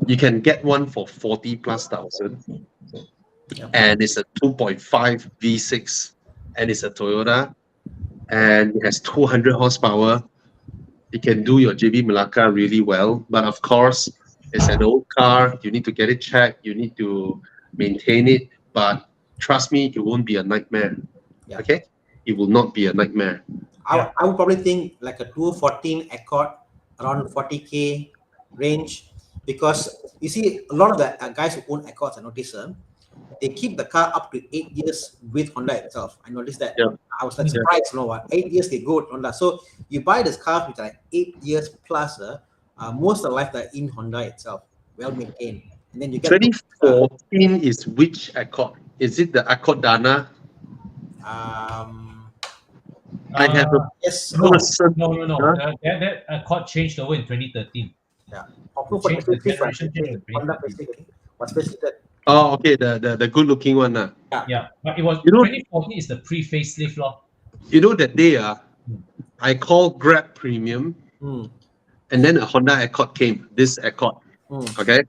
You can get one for 40 plus thousand, and it's a 2.5 V6, and it's a Toyota, and it has 200 horsepower. It can do your JB Malacca really well, but of course, it's an old car. You need to get it checked. You need to maintain it. But trust me, it won't be a nightmare. Yeah. Okay? It will not be a nightmare. I would probably think like a 214 Accord around 40K range, because you see a lot of the guys who own Accords, I notice they keep the car up to 8 years with Honda itself. I noticed that. Yeah. I was like surprised, 8 years they go with Honda. So you buy this car with like 8 years plus, most of the life they're in Honda itself, well maintained. And then you get 2014 is which Accord? Is it the Accord Dana? I have a yes. No. person. Huh? That Accord changed over in 2013. Yeah. The generation changed in 2013. Was facelift. Oh, okay, the good looking one. Yeah, but it was 2014 is the pre-facelift law. You know that day, I called Grab Premium, and then a Honda Accord came, this Accord, okay?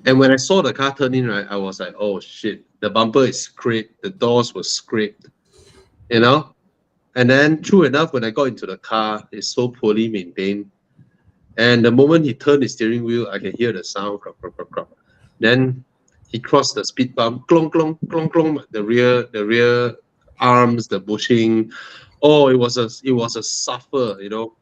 And when I saw the car turn in, right, I was like, oh shit, the bumper is scraped, the doors were scraped, And then, true enough, when I got into the car, it's so poorly maintained. And the moment he turned his steering wheel, I can hear the sound, crop, crop, crop, crop. Then he crossed the speed bump, clong, clong, clong, clong, the rear arms, the bushing. Oh, it was a suffer,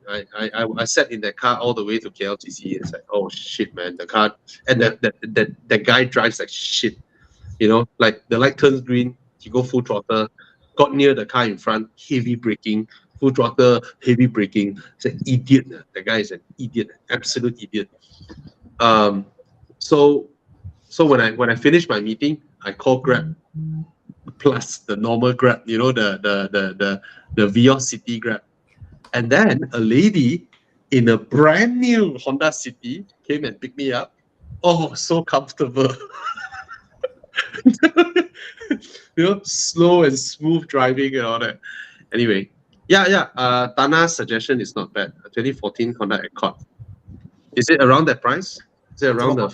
I sat in that car all the way to KLCC. It's like, oh shit, man, the car, and the guy drives like shit, like the light turns green, he go full throttle, got near the car in front, heavy braking, full throttle, heavy braking. It's an idiot. The guy is an idiot, absolute idiot. So when I finished my meeting, I called Grab plus the normal Grab, the Vios City Grab. And then a lady in a brand new Honda City came and picked me up. Oh, so comfortable. Slow and smooth driving and all that. Anyway, Thana's suggestion is not bad. A 2014 Honda Accord. Is it around that price? Is it around the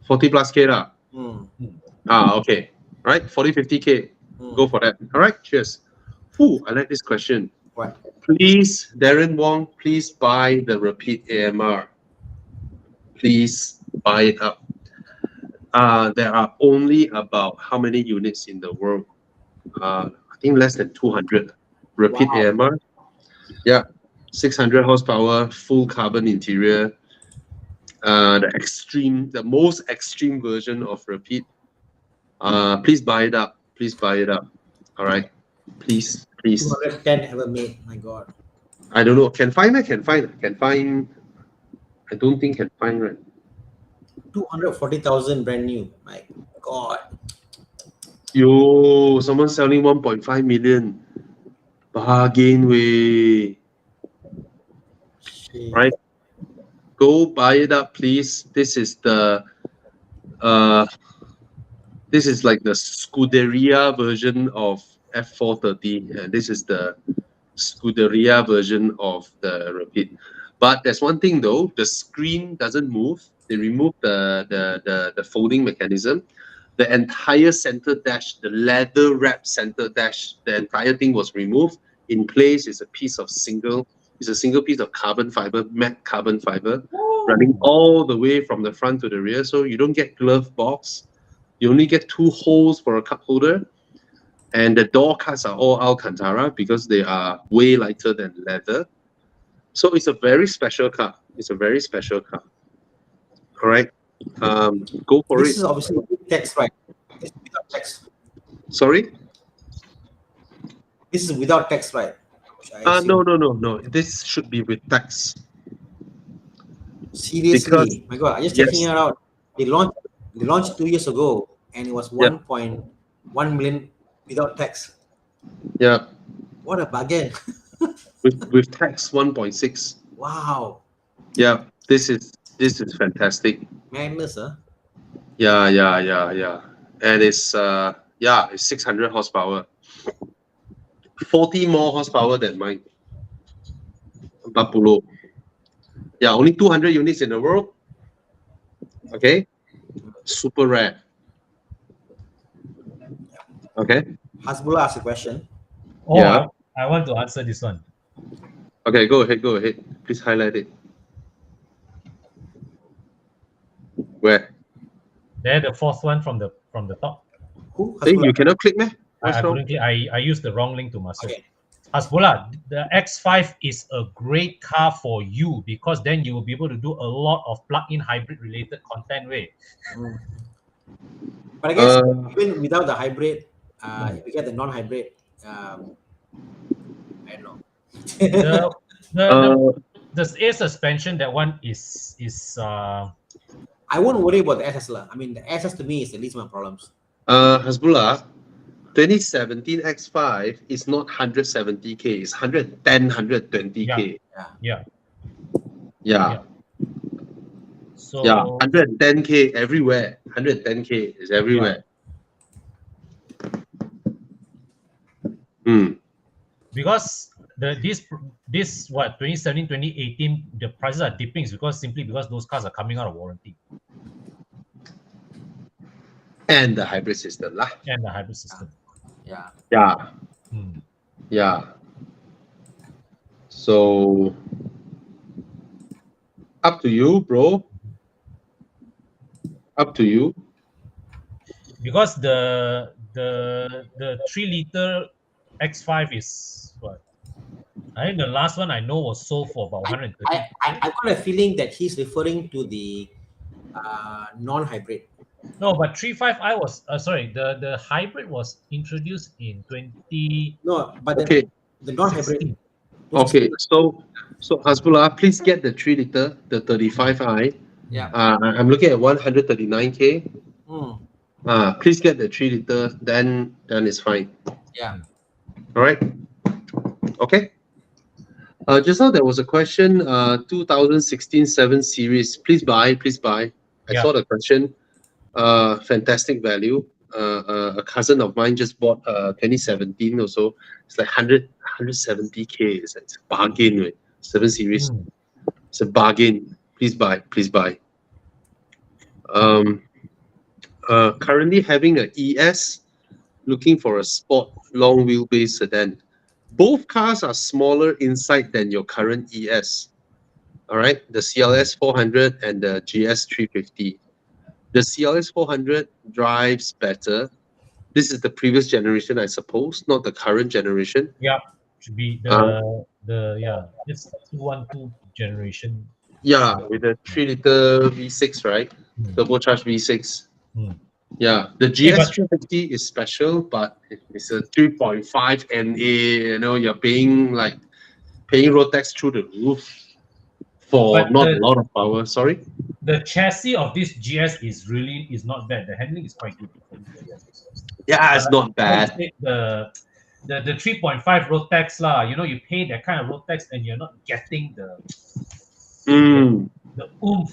40 plus K lah? Okay. Right, 40, 50K. Go for that. All right, cheers. I like this question. What? Please, Darren Wong, please buy the repeat AMR. Please buy it up. There are only about how many units in the world? I think less than 200 repeat AMR. Yeah. 600 horsepower, full carbon interior. The most extreme version of Rapid. Please buy it up. Please buy it up. All right. Please. 210 ever made. My God. I don't know. Can find. I don't think can find, right? 240,000 brand new. My God. Yo, someone selling 1.5 million. Bargain way. Shit. Right? Go buy it up, please. This is like the Scuderia version of F430, and this is the Scuderia version of the Rapid. But there's one thing though, the screen doesn't move. They removed the folding mechanism. The entire center dash, the leather wrapped center dash, the entire thing was removed. In place is a single piece of carbon fiber, matte carbon fiber, running all the way from the front to the rear. So you don't get glove box. You only get 2 holes for a cup holder. And the door cuts are all Alcantara because they are way lighter than leather. So it's a very special car. All right. Go for This it. is obviously with text, right? This is without text. Sorry? This is without text, right? I assume. No. This should be with text. Seriously, Because- my God, I just yes. checking it out. They launched 2 years ago, and it was 1.1 million without tax. Yeah. What a bargain! With tax 1.6. Wow, Yeah. This is fantastic. madness, huh? Yeah. And it's it's 600 horsepower. 40 more horsepower than mine. Bapulo. Yeah, only 200 units in the world. Okay. Super rare. Okay. Hasbullah asked a question. Oh, Yeah. I want to answer this one. Okay, go ahead. Please highlight it. Where? There, the fourth one from the top. Who? Hey, you Hasbullah. cannot click, man. I What's wrong? couldn't click. I used the wrong link to Marcel. Okay. Hasbullah, the X5 is a great car for you because then you will be able to do a lot of plug-in hybrid related content way. Mm. But I guess Uh, even without the hybrid, if you get the non-hybrid, I don't know. The air suspension, that one is I won't worry about the SS. I mean, the SS to me is the least of my problems. Hasbullah, 2017 X5 is not 170k, it's 110, 120k. yeah. Yeah. So 110k everywhere. 110k is everywhere. because this what 2017 2018 the prices are dipping is simply because those cars are coming out of warranty And the hybrid system lah. and the hybrid system. Yeah. Yeah. Hmm. Yeah. So up to you, bro. Up to you. Because the 3-liter X5 is what? I think the last one I know was sold for about 130. I got a feeling that he's referring to the non-hybrid. No, but 3.5i was sorry, the hybrid was introduced in 2016. No, but Okay. the non-hybrid. Okay. So Hasbullah, please get the 3-liter, the 35i. Yeah. I'm looking at 139k. Mm. Please get the 3-liter, then it's fine. Yeah. All right. Okay. Just now there was a question. 2016 7 Series. Please buy. I saw the question. Fantastic value. A cousin of mine just bought 2017 or so. It's like 170k. It's a bargain, right? 7 Series. It's a bargain. Please buy. Currently having an ES, looking for a sport long wheelbase sedan. Both cars are smaller inside than your current ES. All right, the CLS 400 and the GS 350. The CLS 400 drives better. This is the previous generation, I suppose, not the current generation. Yeah, should be the It's 212 generation. Yeah, with the 3-liter V6, right? Hmm. Turbocharged V6. Hmm. Yeah, the Okay, GS but 350 is special, but it's a 3.5 NA. You know, you're paying road tax through the roof for but not a lot of power. Sorry. the chassis of this GS is not bad. The handling is quite good for this GS also. Yeah, But it's not like you bad. said, the 3.5 road tax lah, you pay that kind of road tax and you're not getting Mm, the oomph.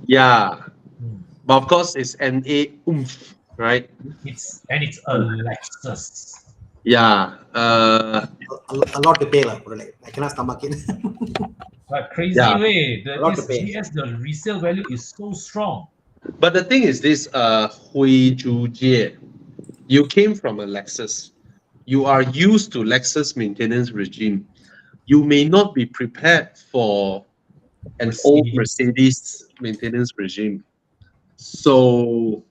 yeah, Hmm. but of course it's NA oomph, right? It's a Lexus. Yeah. A lot to pay lah. Like I cannot stomach it. But crazy Yeah. way, A lot to this pay. GS, the resale value is so strong. But the thing is this, Hui Zhujie, you came from a Lexus. You are used to Lexus maintenance regime. You may not be prepared for an old Mercedes maintenance regime. So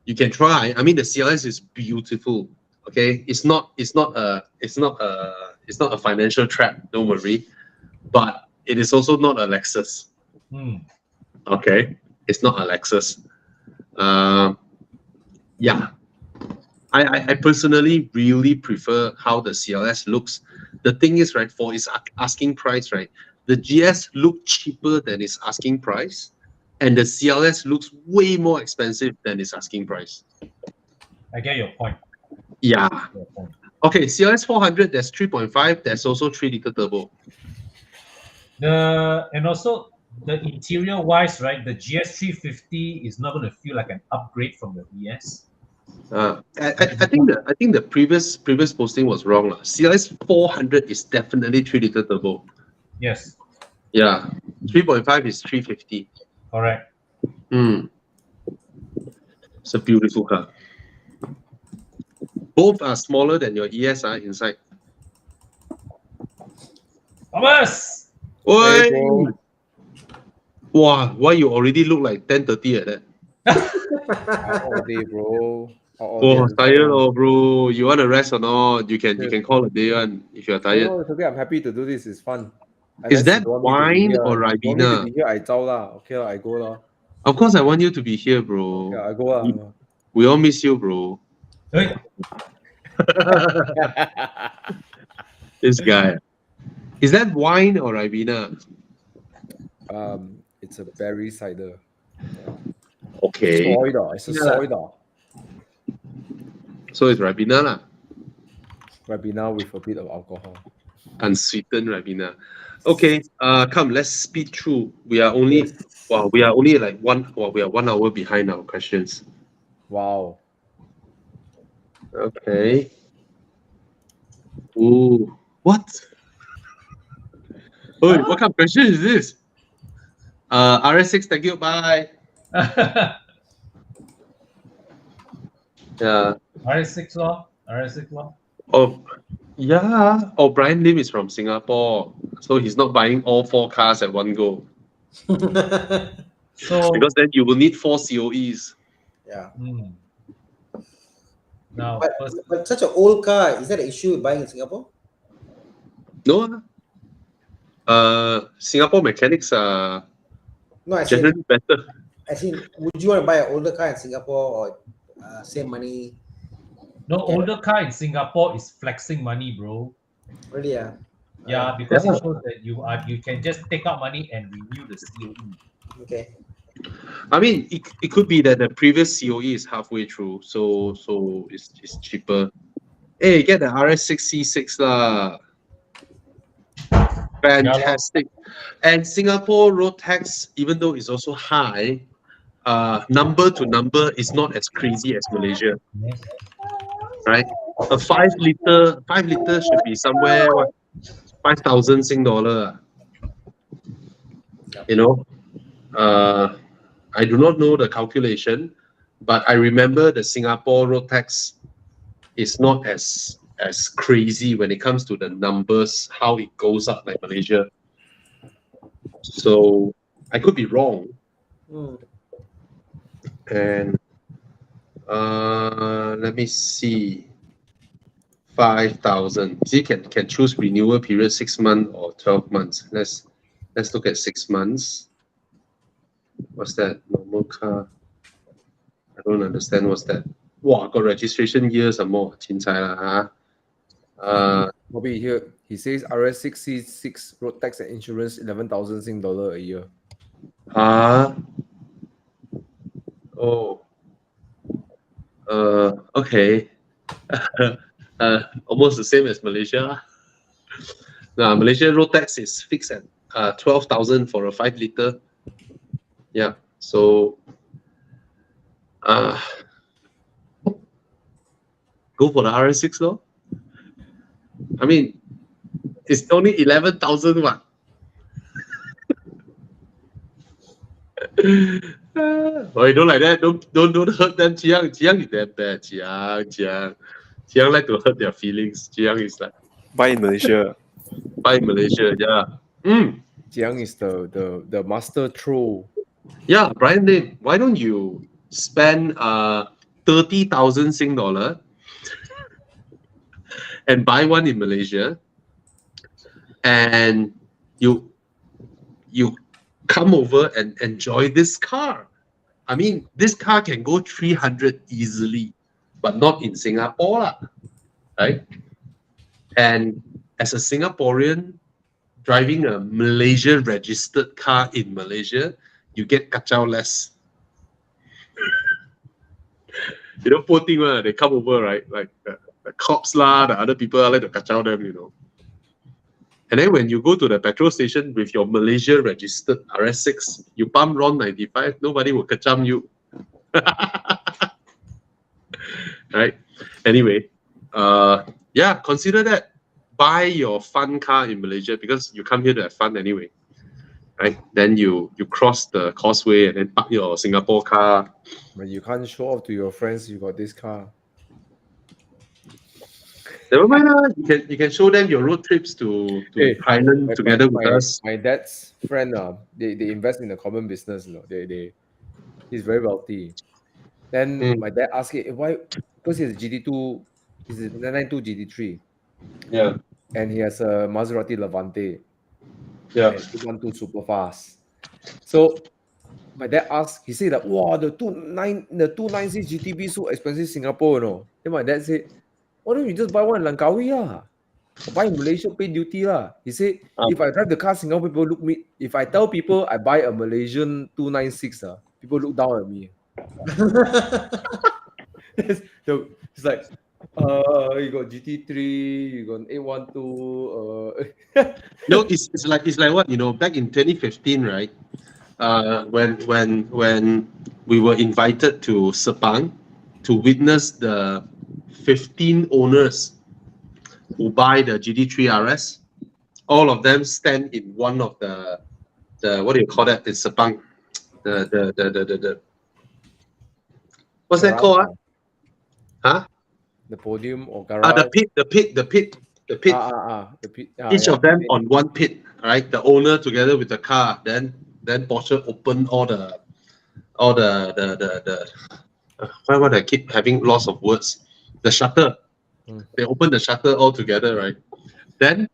you can try. I mean, the CLS is beautiful. Okay, it's not a financial trap. Don't worry, but it is also not a Lexus. Hmm. Okay, it's not a Lexus. Yeah, I personally really prefer how the CLS looks. The thing is, right, for its asking price, right, the GS look cheaper than its asking price, and the CLS looks way more expensive than its asking price. I get your point. Yeah. Your point. Okay, CLS 400, there's 3.5, there's also 3-liter turbo. And also the interior wise, right? The GS 350 is not going to feel like an upgrade from the VS. I think the previous posting was wrong. CLS 400 is definitely 3-liter turbo. Yes, Yeah, 3.5 is 350. correct. It's a beautiful car. Both are smaller than your ES inside. Thomas! Oi! Hey, bro. Wow, why you already look like 10:30 at that? Out all day, bro. Out all day. Oh, at this tired time. oh bro. You want to rest or not? You Yes. can call a day one if you're No, tired. no, it's okay. I'm happy to do this. It's fun. Is Unless you that don't want me to be wine here. or You want me to Ribena? be here, I zao lah. Okay, lah, I go lah. Of course, I want you to be here, Okay, bro. I go lah. We all miss you, bro. Hey, This guy. Is that wine or Ribena? It's a berry cider. Okay. Soy da. It's a Yeah. soy da. So it's Ribena lah. Ribena with a bit of alcohol. Unsweetened Ribena. Okay. Come, let's speed through. We are only like we are 1 hour behind our questions. Wow. Okay. Ooh, what? Oh, what kind of question is this? RS6, thank you, bye. Yeah. RS6 law. RS6 law. Oh, yeah. Oh, Brian Lim is from Singapore, so he's not buying all 4 cars at one go So because then you will need 4 COEs. Yeah. Now, But such an old car, is that an issue with buying in Singapore? No. Singapore mechanics are No, generally better. would you want to buy an older car in Singapore or same money? no older car in Singapore is flexing money, bro. Really? Yeah. Yeah, because it shows that you can just take out money and renew the COE. Okay. I mean, it could be that the previous COE is halfway through, so it's cheaper. Hey, get the RS6 C6 lah. Fantastic. And Singapore road tax, even though it's also high, number to number is not as crazy as Malaysia, Yes. right? A 5 liter should be somewhere 5,000 Sing dollar. You know, I do not know the calculation, but I remember the Singapore road tax is not as crazy when it comes to the numbers, how it goes up like Malaysia. So I could be wrong. And let me see. 5,000. See, can choose renewal period 6 months or 12 months. Let's look at 6 months. What's that? Normal car. I don't understand what's that. Wow, got registration years and more. Chincai lah, huh? Bobby here, he says RS6C6 road tax and insurance 11,000 Sing dollar a year. Oh. Okay. Almost the same as Malaysia. Now, Malaysia road tax is fixed at 12,000 for a 5 liter. Yeah. So go for the RS6 though. I mean, it's only 11,000 what? Oh, don't like that. Don't hurt them. Jiang is that bad. Jiang like to hurt their feelings. Jiang is like Buy in Malaysia. buy in Malaysia. Yeah. Jiang is the master troll. Yeah, Brian Lim, why don't you spend 30,000 Sing dollar and buy one in Malaysia, and you come over and enjoy this car. I mean, this car can go 300 easily, but not in Singapore, lah, right? And as a Singaporean driving a Malaysia registered car in Malaysia, you get kacau less. You know, poor thing, they come over, right? Like the cops lah, the other people like to kacau them, you know. And then when you go to the petrol station with your Malaysia registered RS6, you pump RON 95, nobody will kacam you. Right? Anyway, yeah, consider that. Buy your fun car in Malaysia because you come here to have fun anyway. Right? Then you cross the causeway and then park your Singapore car. But you can't show off to your friends you got this car. Never mind, you can show them your road trips to Thailand together with us. My dad's friend, they invest in a common business. You know, he's very wealthy. Then my dad asked him why, because he has a GT2, he's a 992 GT3. Yeah. And he has a Maserati Levante. Yeah. And 212 super fast. So my dad asked, he said that, wow, the 296 GTB so expensive in Singapore, you know. Then my dad said, why don't you just buy one in Langkawi lah? Or buy in Malaysia, pay duty lah. He said, if I drive the car Singapore, people look me. If I tell people I buy a Malaysian 296, people look down at me. So it's like, you got GT3, you got 812. No, it's like what, you know, back in 2015, right? When we were invited to Sepang to witness the 15 owners who buy the GT3 RS, all of them stand in one of the what do you call that in Sepang? The what's that called? Huh? The podium or garage? The pit. The pit. Each of them on one pit, right? The owner together with the car. Then Porsche opened all the why would I keep having loss of words? The shutter. They opened the shutter all together, right? Then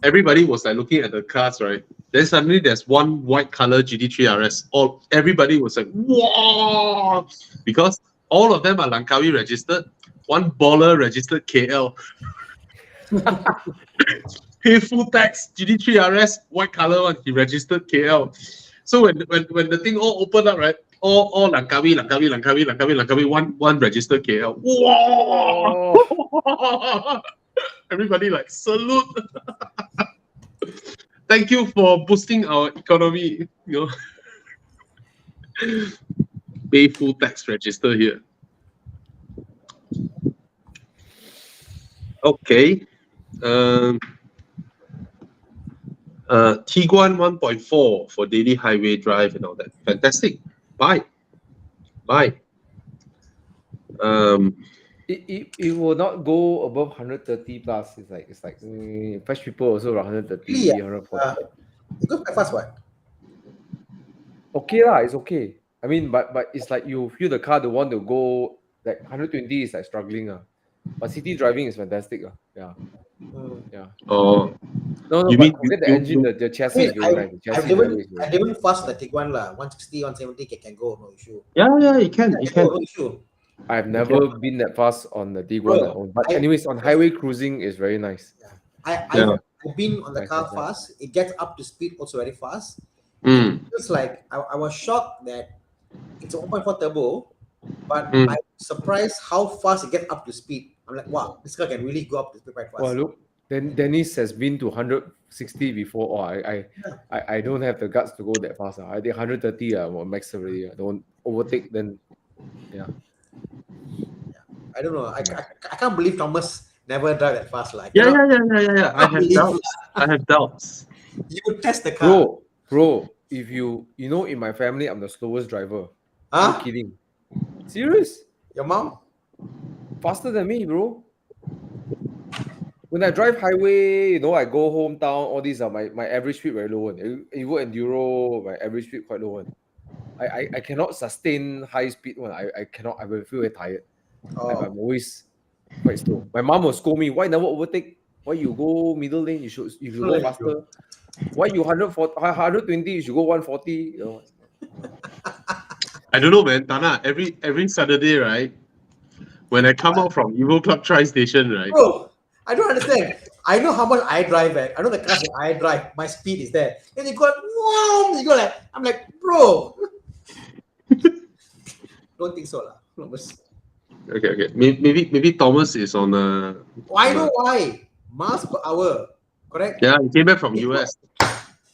everybody was like looking at the cars, right? Then suddenly there's one white color GT3 RS. Everybody was like, wow! Because all of them are Langkawi registered. One baller registered KL. Pay full tax, GT3 RS, white color one, he registered KL. So when the thing all opened up, right? All Langkawi, one registered KL. Wow! Everybody like salute. Thank you for boosting our economy. You know, pay full tax, register here. Okay. Tiguan 1.4 for daily highway drive and all that. Fantastic. Bye. It will not go above 130 plus. It's like fresh people also around 130, Yeah. 140. It goes quite fast, what? Okay lah, it's okay. I mean, but it's like you feel the car, the one to go like 120 is like struggling. But city driving is fantastic. Yeah. Mm. Yeah. Oh, No, you but mean forget the engine, the I chassis mean, is very nice. The I've chassis driven, level is very I've nice. driven fast the Tiguan lah. 160, 170 can go, no issue. Yeah, it can, Yeah, it can. no issue. I've never been that fast on the Tiguan. Bro, But anyways, on highway cruising is very nice. Yeah. I've been on the Nice, car nice, nice. fast. It gets up to speed also very fast. Mm. It's like I was shocked that it's a 1.4 turbo, but Mm. I'm surprised how fast it gets up to speed. I'm like, wow, this car can really go up to speed quite fast. Well, look, then Dennis has been to 160 before. Oh, I don't have the guts to go that fast. I think 130 max already. I don't overtake, then yeah. I don't know. I can't believe Thomas never drive that fast. Like, Yeah. I have believe doubts. I have doubts. you would test the car. Bro, if you know in my family, I'm the slowest driver. Huh? No kidding. Serious? Your mom? Faster than me, bro. When I drive highway, I go hometown, all these are my average speed very low. You go enduro, my average speed quite low. I cannot sustain high speed one. I cannot, I will feel very tired. I'm always quite slow. My mom will scold me, why never overtake? Why you go middle lane? You should go faster. Why you 120, you should go 140? I don't know, man. Thana, every Saturday, right? When I come out from Evo Club Tri Station, right? Bro, I don't understand. I know how much I drive at. I know the cars that I drive. My speed is there. And you go, wow, you go like, I'm like, bro. Don't think so, lah. Okay. Maybe Thomas is on a. I know why. Miles per hour. Correct? Yeah, he came back from US.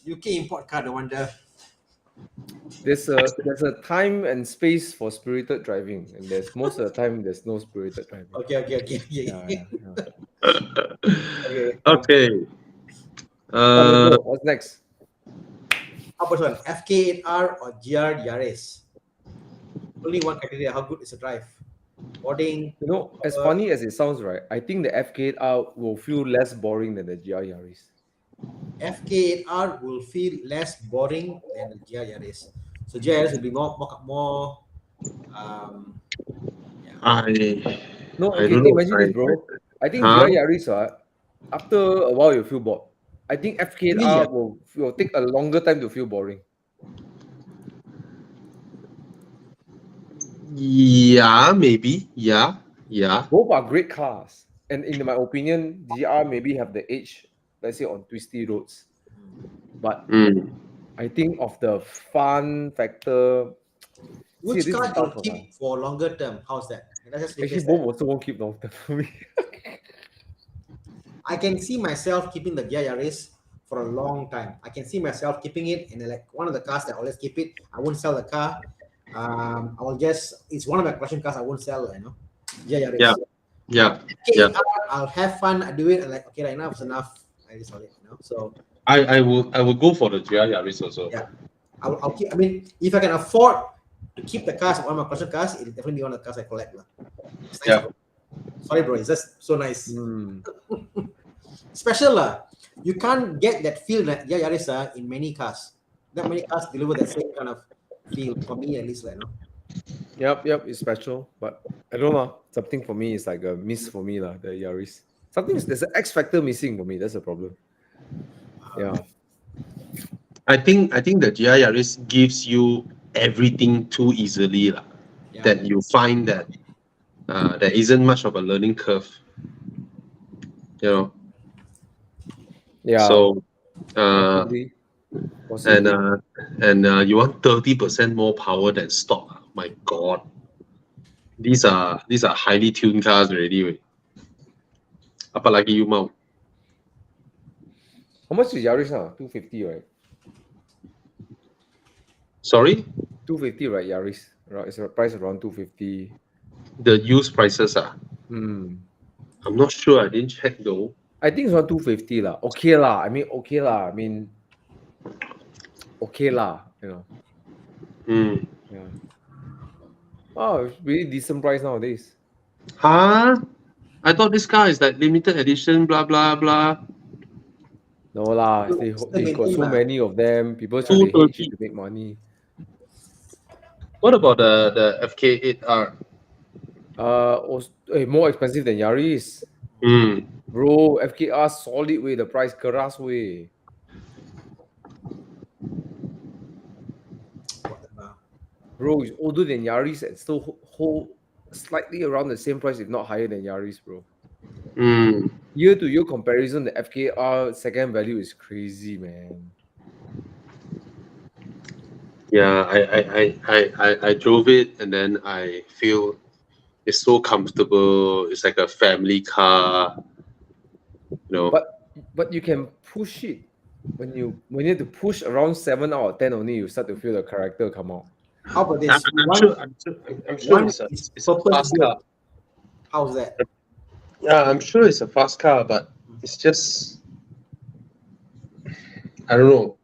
UK import car, no wonder. There's a time and space for spirited driving, and there's most of the time there's no spirited driving. Okay. Yeah. Okay. Okay. What's next? How about one? FK8R or GR Yaris? Only one criteria. How good is the drive? Boarding. As funny as it sounds, right? I think the FK8R will feel less boring than the GR Yaris. FK8R will feel less boring than the GR Yaris. So GR Yaris will be more. Imagine this, bro. I think GR Yaris, after a while you feel bored. I think FK8R will take a longer time to feel boring. Yeah, maybe. Yeah. Both are great cars, and in my opinion, GR maybe have the edge, let's say on twisty roads. But I think of the fun factor. Which car can keep for longer term? How's that? Actually, both also won't keep long term for me. I can see myself keeping the GR Yaris for a long time. I can see myself keeping it, and like one of the cars that I always keep it. I won't sell the car. It's one of my collection cars. I won't sell, GR Yaris. Yeah. I'll have fun. I do it. And like, okay, right, enough is enough. I just sell it. So I will go for the GR Yaris also. Yeah, I'll keep. I mean, if I can afford to keep the cars, one of my collection cars, it'll definitely be one of the cars I collect. Nice, yeah. Sorry, bro. It's just so nice. Special You can't get that feel that GR Yaris in many cars. Not many cars deliver that same kind of feel for me, at least, Yep, it's special, but I don't know. Something for me is like a miss for me, the Yaris. There's an X factor missing for me. That's a problem. Yeah. I think the GR Yaris gives you everything too easily, that you find that there isn't much of a learning curve. Yeah. So possibly. And you want 30% more power than stock. My God, these are highly tuned cars already. Apalagi you mau. How much is Yaris now? 250, right? Sorry? 250, right? Yaris. It's a price around 250. The used prices I'm not sure. I didn't check though. I think it's around 250 lah. Okay lah. Okay lah. Yeah. Oh, it's really decent price nowadays. Huh? I thought this car is like limited edition, blah blah blah. No lah. They got so many of them. People say they hate to make money. What about the FK8R? More expensive than Yaris. Bro, FKR solid way, the price keras way. Bro, it's older than Yaris and still hold slightly around the same price, if not higher than Yaris, bro. Year-to-year comparison, the FKR second value is crazy, man. Yeah, I drove it and then I feel it's so comfortable. It's like a family car. You know. But you can push it. When you have to push around 7 out of 10 only, you start to feel the character come out. How about this? I'm sure One it's a is fast car. purpose-built. How's that? Yeah, I'm sure it's a fast car, but it's just I don't know.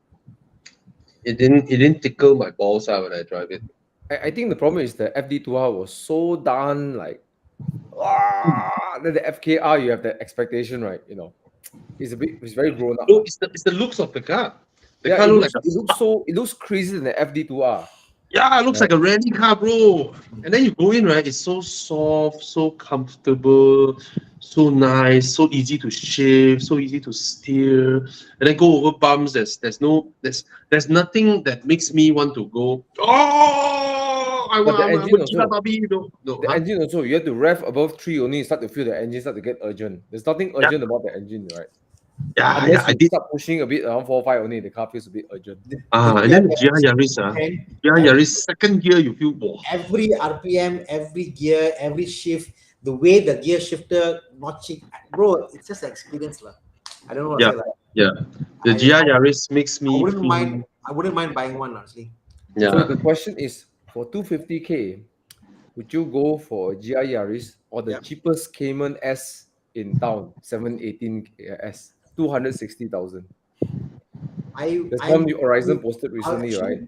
It didn't tickle my balls out when I drive it. I think the problem is the FD2R was so done like then the FKR you have the expectation, right? You know, it's very grown up. No, it's the looks of the car. The car it looks crazy than the FD2R. Yeah, it looks like a rally car, bro. And then you go in, right? It's so soft, so comfortable, so nice, so easy to shift, so easy to steer. And then go over bumps. There's nothing that makes me want to go. Oh, The engine also, you have to rev above 3 only, start to feel the engine start to get urgent. There's nothing urgent about the engine, right? Unless you start pushing a bit around 4-5 only, the car feels a bit urgent. And then the GR Yaris, second gear, you feel every RPM, every gear, every shift, the way the gear shifter notching, bro, it's just an experience, lah. I don't know what to say. Like. Yeah, the GR Yaris makes me. I wouldn't mind buying one, honestly. Yeah. So the question is, for 250k, would you go for a GR Yaris or the cheapest Cayman S in town, 718 S? 260,000. There's one new Horizon posted recently, right?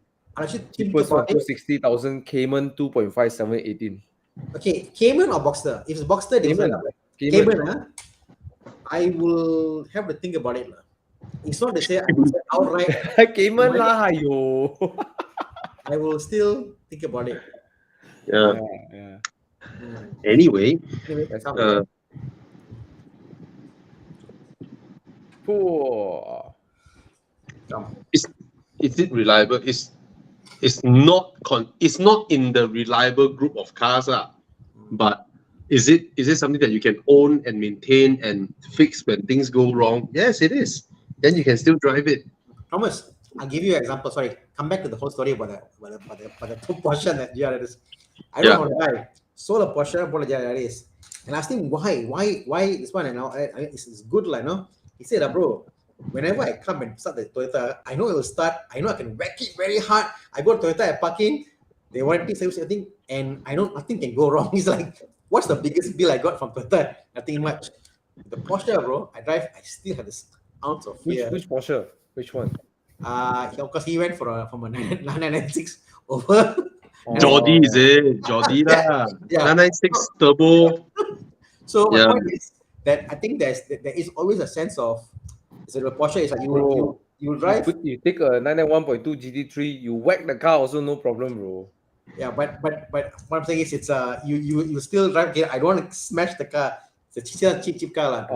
Cheapest one, 260,000. Cayman 2.5, 718. Okay, Cayman or Boxster? If it's Boxster, different. Cayman, I will have to think about it. It's not to say outright. Cayman lah, yo. I will still think about it. Yeah. Anyway, is it reliable? It's not in the reliable group of cars, but is it something that you can own and maintain and fix when things go wrong? Yes, it is. Then you can still drive it. Thomas, I'll give you an example. Sorry, come back to the whole story about the Porsche that GRS. I don't know why. Sold a Porsche, bought a GRS, and I asked him why this one, and now it's good, like no. He said, bro, whenever I come and start the Toyota, I know it will start. I know I can whack it very hard. I go to Toyota, I park in, they warranty service everything, and I know nothing can go wrong. He's like, what's the biggest bill I got from Toyota? Nothing much. The Porsche, bro, I drive, I still have this ounce of fear. Which Porsche? Which one? Because he went from a 996 over. Jordi, is it? Jordi lah. 996 turbo. So my point is that I think there is always a sense of, so the Porsche is like you drive. You take a 991.2 GT3, you whack the car also no problem, bro. Yeah, but what I'm saying is it's you still drive. Okay, I don't want to smash the car. It's a cheap car lah.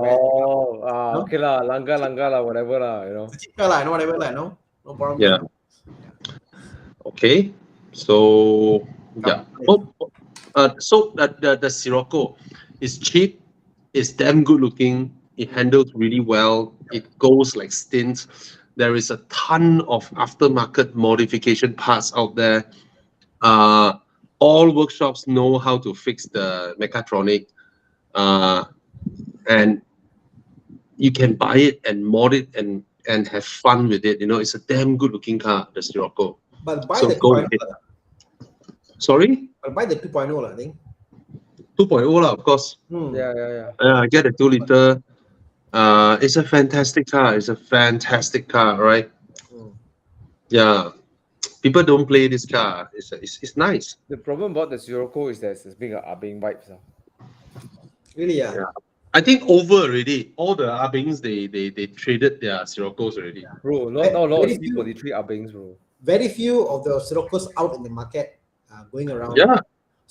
Okay lah, langgar lah, whatever lah, you know. It's a cheap car lah, whatever lah, no problem. Yeah. Okay, so so the Sirocco is cheap, it's damn good looking, it handles really well, it goes like stints. There is a ton of aftermarket modification parts out there. All workshops know how to fix the mechatronic, and you can buy it and mod it and have fun with it. You know, it's a damn good looking car, the Sirocco. But buy the 2.0. Sorry? But buy the 2.0, I think. 2.0, of course. Yeah. Get a 2 liter. It's a fantastic car. It's a fantastic car, right? Yeah. People don't play this car. It's nice. The problem about the Sirocco is that it's being a Abing vibes. Really, yeah. I think over already. All the Abings, they traded their Siroccos already. Bro, not a lot of C43 Abings, bro. Very few of the Siroccos out in the market going around. Yeah.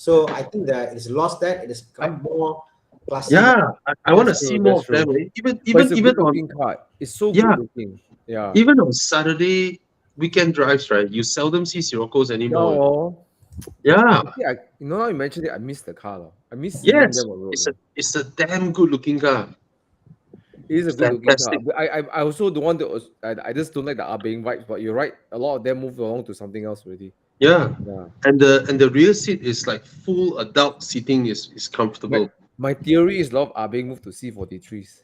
So I think that it's lost that. It has become more classy. Yeah, I want to That's true, see more that's of them. true. Eh. Even But it's a even good on looking car. It's so Yeah. good looking. Yeah. even on Saturday weekend drives, right? You seldom see Siroccos Yeah. anymore. Oh. Yeah. Yeah, now you mentioned it, I miss the car. I miss seeing Yes, them on road. it's a damn good looking car. It is a good looking car. Fantastic. But I also don't want to. I just don't like the Being vibes. But you're right. A lot of them moved along to something else already. Yeah. Yeah. And the rear seat is like full adult seating is comfortable. My theory is a lot of Being moved to C43s.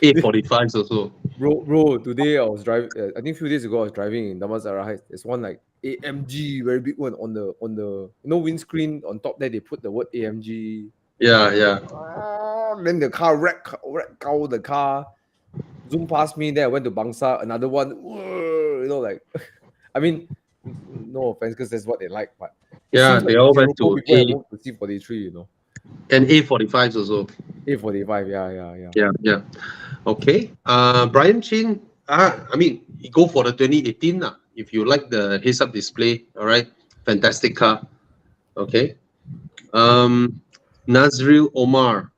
A45s also. Bro, today I was driving. I think a few days ago I was driving in Damansara Heights. There's one like AMG, very big one on the windscreen on top there. They put the word AMG. Yeah. Then the car wreck out the car. Zoom past me. Then I went to Bangsa. Another one. Like, I mean, no offense, because that's what they like. But it Yeah, seems they like all went Sirocco to people have A moved to C43. and A45s also. A45. Yeah. Yeah. Okay. Brian Chin. I mean, you go for the 2018 lah. If you like the heads-up display, all right, fantastic car. Okay. Nazril Omar.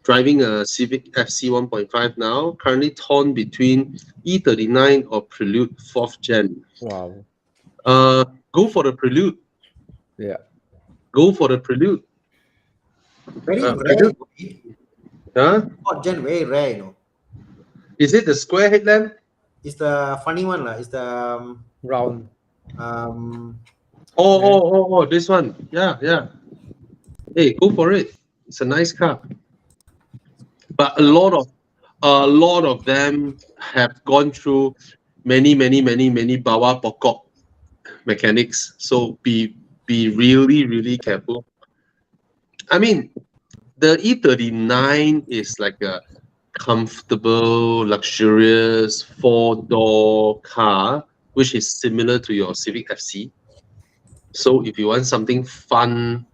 Driving a Civic FC 1.5 now. Currently torn between E39 or Prelude 4th Gen. Wow. Go for the Prelude. Yeah. Go for the Prelude. Very rare. Prelude. Huh? Not gen very rare. Is it the square headlamp? It's the funny one lah. It's the Round. Oh, this one. Yeah. Hey, go for it. It's a nice car. But a lot of them have gone through many bawa pokok mechanics. So be really careful. I mean, the E39 is like a comfortable, luxurious 4-door car, which is similar to your Civic FC. So if you want something fun,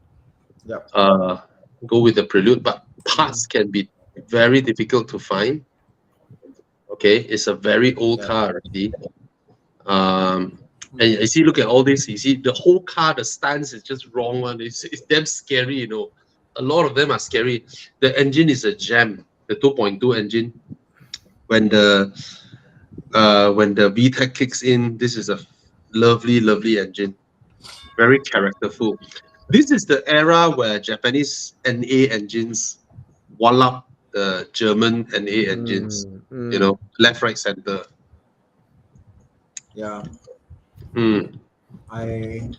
go with the Prelude. But parts can be very difficult to find. Okay, it's a very old car already. And you see, look at all this. You see, the whole car, the stance is just wrong one. It's damn scary, A lot of them are scary. The engine is a gem. The 2.2 engine. When the VTEC kicks in, this is a lovely engine. Very characterful. This is the era where Japanese NA engines wallop the German NA engines. Left, right, center. Yeah. Mm. I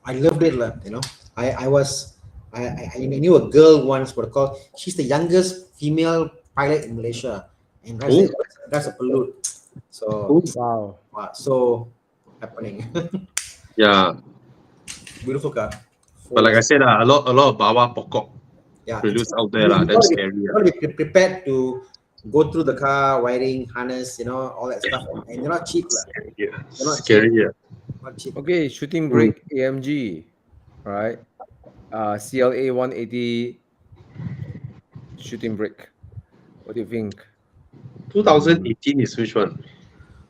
loved it, I knew a girl once, she's the youngest female pilot in Malaysia, and that's a Prelude. So wow, so happening. Yeah. Beautiful car. But like I said, a lot of bawa pokok Preludes out there, that's scary. You gotta be prepared to go through the car, wiring, harness, all that stuff, and they're not cheap. Scary. Not cheap. Okay, shooting brake AMG, right? CLA 180 shooting brake. What do you think? 2018 is which one?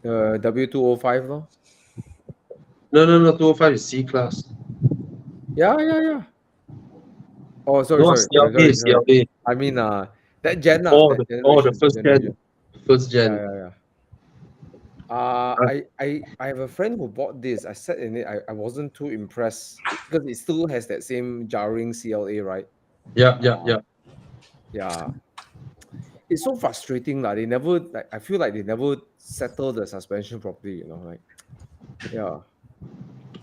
W205 no? No, 205 is C class. Yeah. Oh, sorry. CLA. I mean, that gen. The first gen. First gen. Yeah. I have a friend who bought this. I sat in it. I wasn't too impressed because it still has that same jarring CLA, right? Yeah. Yeah. It's so frustrating that they never I feel like they never settle the suspension properly, Yeah.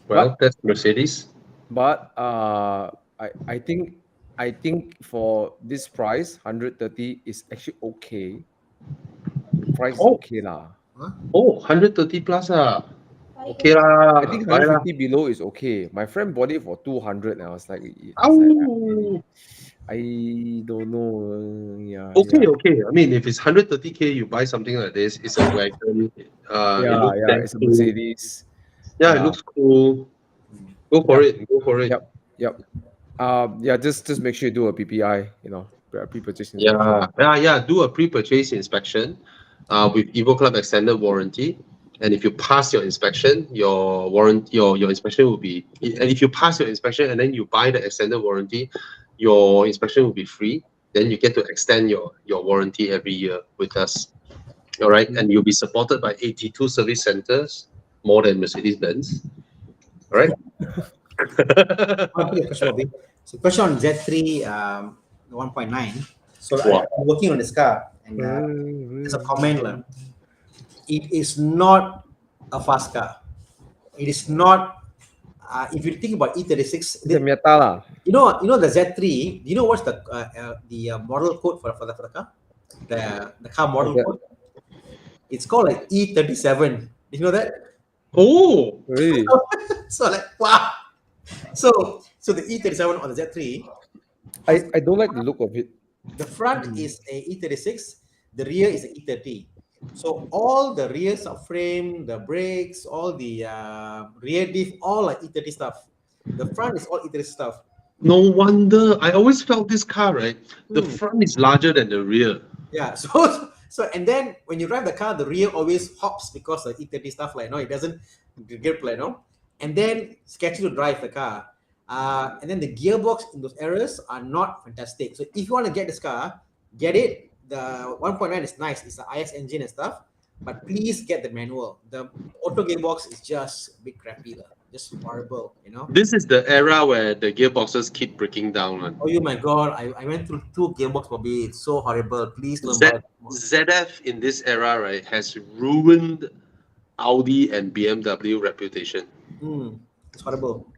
Well, that's Mercedes. But I think for this price, 130 is actually okay. The price is okay lah. 130 plus okay lah. I think 150 below is okay. My friend bought it for 200 and I was like, I don't know. Yeah. Okay. I mean, if it's 130K, you buy something like this. It's a wagon. It's a Mercedes. Yeah, it looks cool. Go for it. Yep. Just make sure you do a PPI. Pre-purchase inspection. Yeah. Do a pre-purchase inspection with Evo Club extended warranty. And if you pass your inspection, your warrant, your inspection will be. And if you pass your inspection and then you buy the extended warranty, your inspection will be free. Then you get to extend your warranty every year with us. All right, and you'll be supported by 82 service centers, more than Mercedes-Benz. All right. I'll put a question, Bobby. So, question on Z3 1.9. So, Wow. I'm working on this car, and there's a comment. It is not a fast car. It is not. If you think about E36, It's a Miata lah. you know the Z3. You know what's the model code for the car? The car model Okay. code. It's called like E37. Did you know that? Oh, Really? So like wow. So the E37 on the Z3, I don't like the look of it. the front is a E36, the rear is a E30. So all the rear subframe, the brakes, all the rear diff, all like E30 stuff. The front is all E30 stuff. no wonder. I always felt this car, right? The Hmm. front is larger than the rear. Yeah. So and then when you drive the car, the rear always hops because the E30 stuff like it doesn't grip like and then sketchy to drive the car. And then the gearbox in those areas are not fantastic. So if you want to get this car, get it. The 1.9 is nice. It's an IS engine and stuff, but please get the manual. The auto gearbox is just a bit crappy, just horrible. This is the era where the gearboxes keep breaking down. Man. Oh my god! I went through 2 gearbox, Bobby. It's so horrible. Please don't Z- buy. ZF in this era, right, has ruined Audi and BMW reputation. It's horrible.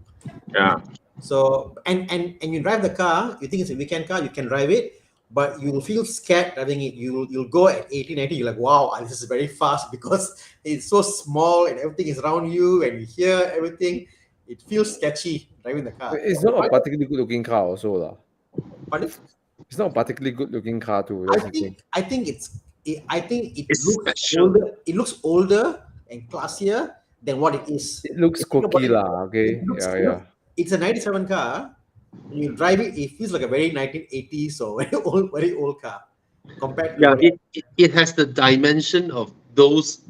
Yeah. So and you drive the car, you think it's a weekend car, you can drive it, but you will feel scared driving it. You'll go at 80, 90, you're like, wow, this is very fast because it's so small and everything is around you and you hear everything. It feels sketchy driving the car. It's not a particularly good looking car also lah. Pardon? It's not a particularly good looking car too. I That's the thing. think it It's looks special. older. It looks older and classier than what it is. It looks Think about quirky it. lah. Okay. It looks- Yeah. It's a 97 car. When you drive it, it feels like a very 1980s or very old car compared to Yeah, it has the dimension of those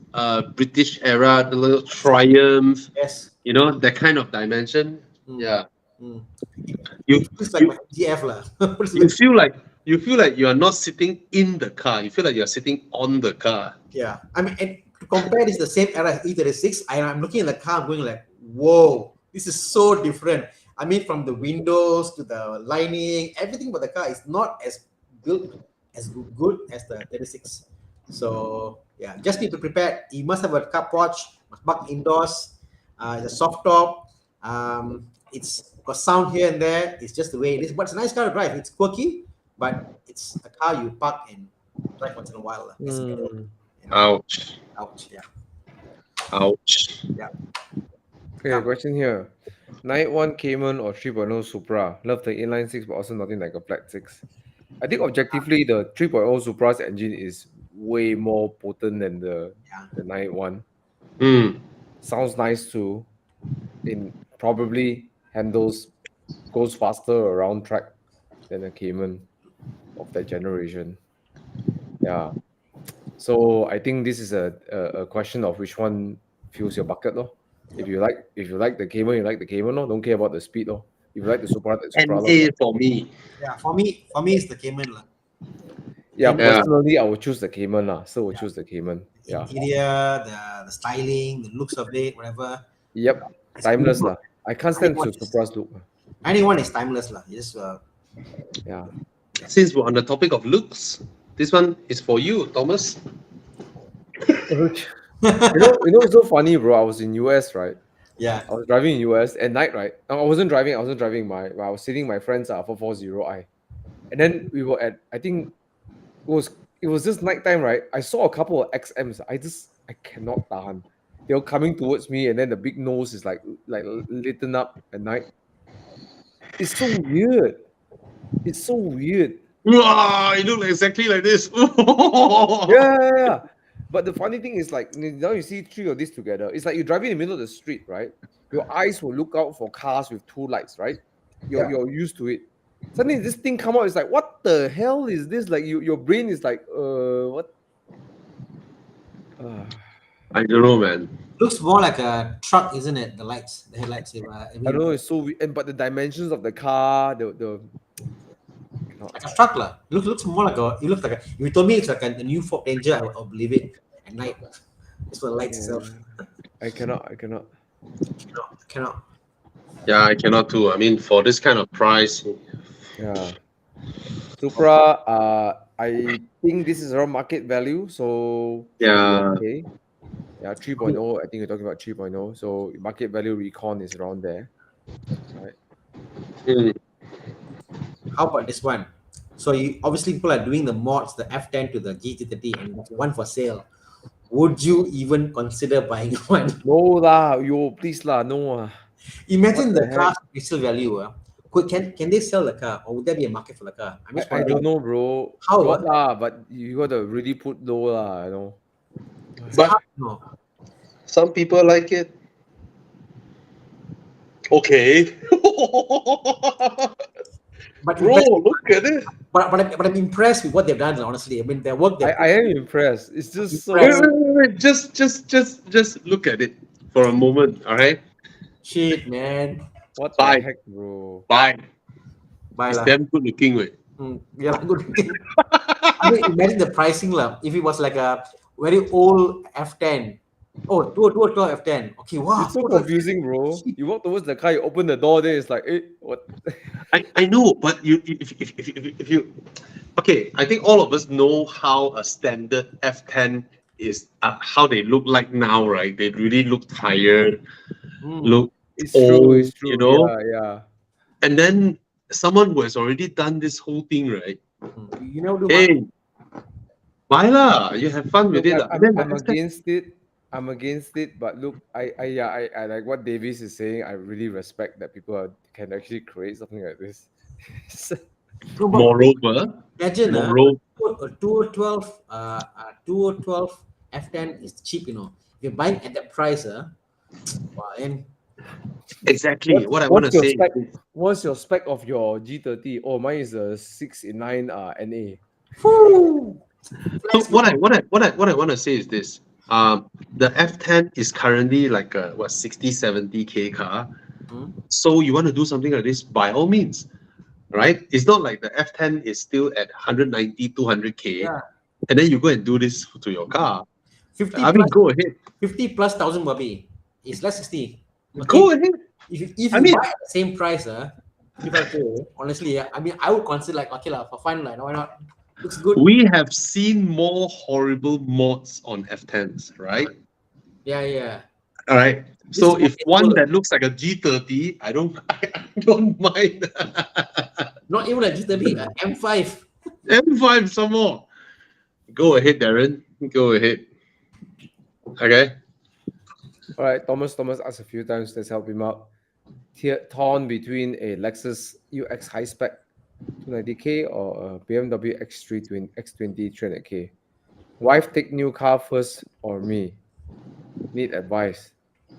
British era, the little Triumph, yes. that kind of dimension. Yeah. It feels like my GF lah. You feel like you are not sitting in the car. You feel like you are sitting on the car. Yeah, I mean, and to compare this the same era as E36, I'm looking at the car, I'm going like, whoa, this is so different. I mean, from the windows to the lining, everything about the car is not as built as good as the 36. So yeah, just need to prepare. You must have a car porch, must park indoors. It's a soft top. It's got sound here and there. It's just the way it is. But it's a nice car to drive. It's quirky, but it's a car you park and drive once in a while. Ouch. Ouch. Yeah. Ouch. Okay, question here. 9.1 Cayman or 3.0 Supra? Love the inline 6, but also nothing like a flat 6. I think objectively, the 3.0 Supra's engine is way more potent than the 9.1. Sounds nice too. It probably goes faster around track than a Cayman of that generation. Yeah. So I think this is a question of which one fills your bucket, no? If you like the Cayman, you like the Cayman, no? Don't care about the speed, no? If you like the Supra, the Supra. NA for me. Yeah, for me it's the Cayman lah. Yeah, personally, I would choose the Cayman lah. So we'll choose the Cayman. Yeah. Interior, the styling, the looks of it, whatever. Yep. Timeless lah. I can't stand Anyone Supra's look. Anyone is timeless lah. Just Yeah. Since we're on the topic of looks, this one is for you, Thomas. You know, it's so funny, bro. I was in US, right? yeah. I was driving in US at night, right? No, I wasn't driving. I was sitting my friend's 440i, and then we were at. I think it was just nighttime, right? I saw a couple of XMs. I cannot tahan. They were coming towards me, and then the big nose is like lit up at night. It's so weird. It's so weird. Wow, it looked exactly like this. Yeah. But the funny thing is, like, now you see 3 of these together. It's like you're driving in the middle of the street, right? Your eyes will look out for cars with 2 lights, right? You're used to it. Suddenly this thing come out. It's like, what the hell is this? Like your brain is like, what? I don't know, man. Looks more like a truck, isn't it? The lights, the headlights. I don't know. It's so weird, but the dimensions of the car, the cannot. Like a truck lah. Looks more like a. It looks like a. If you told me it's like a new Ford Ranger, I'll believe it. At night, it's for the lights itself. I cannot. Cannot. Yeah, I cannot too. I mean, for this kind of price, Yeah. Supra, I think this is around market value, so yeah. okay. Yeah, 3.0. I think you're talking about 3.0. So market value recon is around there. Right. Mm. How about this one? So you obviously people are doing the mods, the F10 to the GT30, and there's one for sale. Would you even consider buying one? No lah, yo, please lah, no. Imagine What the the car's resale value. Can they sell the car, or would there be a market for the car? I'm just I wondering. don't know, bro. How, Got lah, but you gotta really put low lah, you know. But No. some people like it. Okay. But Bro, look at it. but I'm impressed with what they've done. Honestly, I mean their work. I am impressed. It's just so Wait. Just look at it for a moment. All right. Shit, man. what Bye. the heck, bro. Bye. Bye It's lah. damn good looking, wait. Yeah, good. I mean, imagine the pricing lah. If it was like a very old F10, oh, 212 F10. Okay, wow. It's so confusing, bro. You walk towards the car, you open the door, then it's like, what? I know, but if you okay, I think all of us know how a standard F10 is, how they look like now, right? They really look tired, look It's old, true, it's true. you know. Yeah. And then someone who has already done this whole thing, right? You know, do Hey, why lah? You have fun with Look, it. lah. I'm And then the F10 against it. I'm against it, but look, I like what Davies is saying. I really respect that can actually create something like this. moreover, imagine moreover, a 2012 F10 is cheap, you know. If you're buying at that price, wow, and exactly what I want to What's your say. spec? What's your spec of your G30? Oh, mine is a 6 in 9 NA. whew, So what I want to say is this. The F10 is currently like a 60-70K car. So you want to do something like this, by all means, right? It's not like the F10 is still at 190, 200K, Yeah. and then you go and do this to your car. 50 I mean, plus, go ahead. 50 plus thousand, Bobby. It's less 60. Go ahead. If you I mean- buy at the same price, honestly, I mean, I would consider like, okay, for fun, like, why not? Looks good. We have seen more horrible mods on F10s, right? Yeah. All right. So This is if more one painful. that looks like a G30, I don't mind. Not even a G30, M5. M5 some more. Go ahead, Darren. Go ahead. Okay. All right, Thomas asked a few times. Let's help him out. Torn between a Lexus UX high spec 290K or a BMW X3 X20 300K. Wife take new car first or me? Need advice.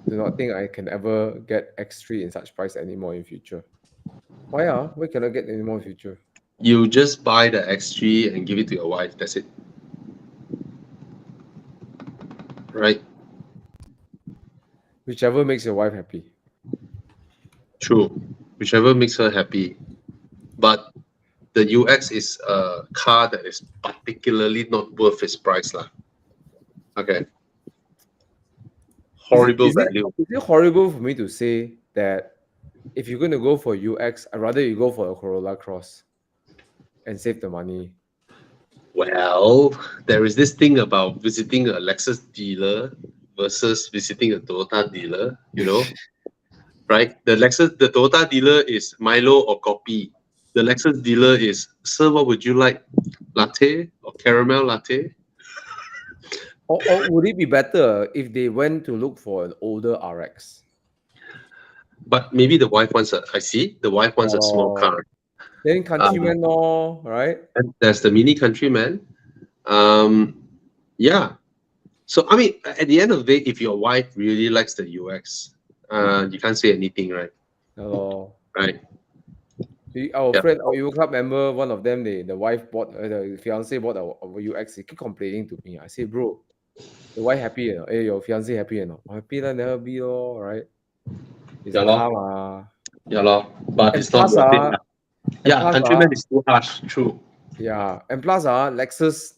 Do not think I can ever get X3 in such price anymore in future. Why Why cannot get anymore in future? You just buy the X3 and give it to your wife. That's it. Right? Whichever makes your wife happy. True. Whichever makes her happy. But the UX is a car that is particularly not worth its price. Okay. Horrible value. Is it horrible for me to say that if you're going to go for UX, I'd rather you go for a Corolla Cross and save the money? Well, there is this thing about visiting a Lexus dealer versus visiting a Toyota dealer, you know, right? The Toyota dealer is Milo or coffee. The Lexus dealer is, sir, what would you like? Latte or caramel latte? Or would it be better if they went to look for an older RX? But maybe the wife wants a small car. Then Countryman, right? And there's the Mini Countryman. Yeah. So, I mean, at the end of the day, if your wife really likes the UX, you can't say anything, right? Right. Our friend, our Euro Club member, one of them, the wife bought, the fiance bought a UX. He keep complaining to me. I say, bro, The wife happy, you know? Hey, your fiancé happy, you know? Happy lah, never be all right. It's Yeah a lor. car, ma. Yeah, lor. But And it's not plus, worth it. Lah. Yeah, plus, Countryman is too harsh. True. yeah, and plus, Lexus,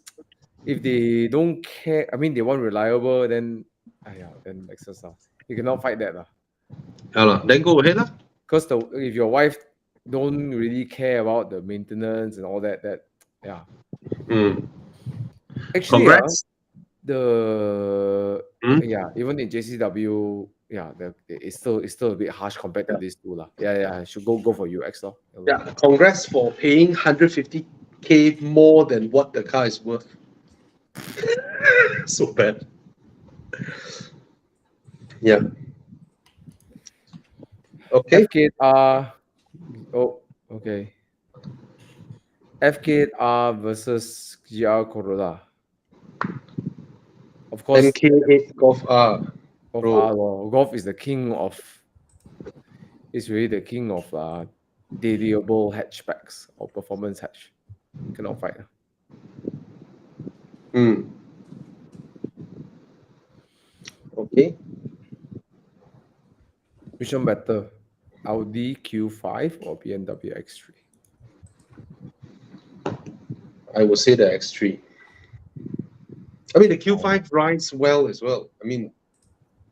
if they don't care, I mean, they want reliable, then, then Lexus, you cannot fight that, Yeah, lah. Then go ahead, lah. because if your wife don't really care about the maintenance and all that, yeah. Mm. Actually, Congrats. even in JCW, it's still a bit harsh compared to these two, lah. Yeah, I should go for UX, lor. Yeah, congrats for paying 150K more than what the car is worth. So bad. Yeah. Okay. FK8R. Oh, okay. FK8R versus GR Corolla. Of course, MK8 Golf R. Golf Bro. R, Golf is the king of. It's really the king of dailyable hatchbacks or performance hatch. Cannot fight. Okay. Which one better? Audi Q5 or BMW X3? I would say the X3. I mean, the Q5 rides well as well. I mean,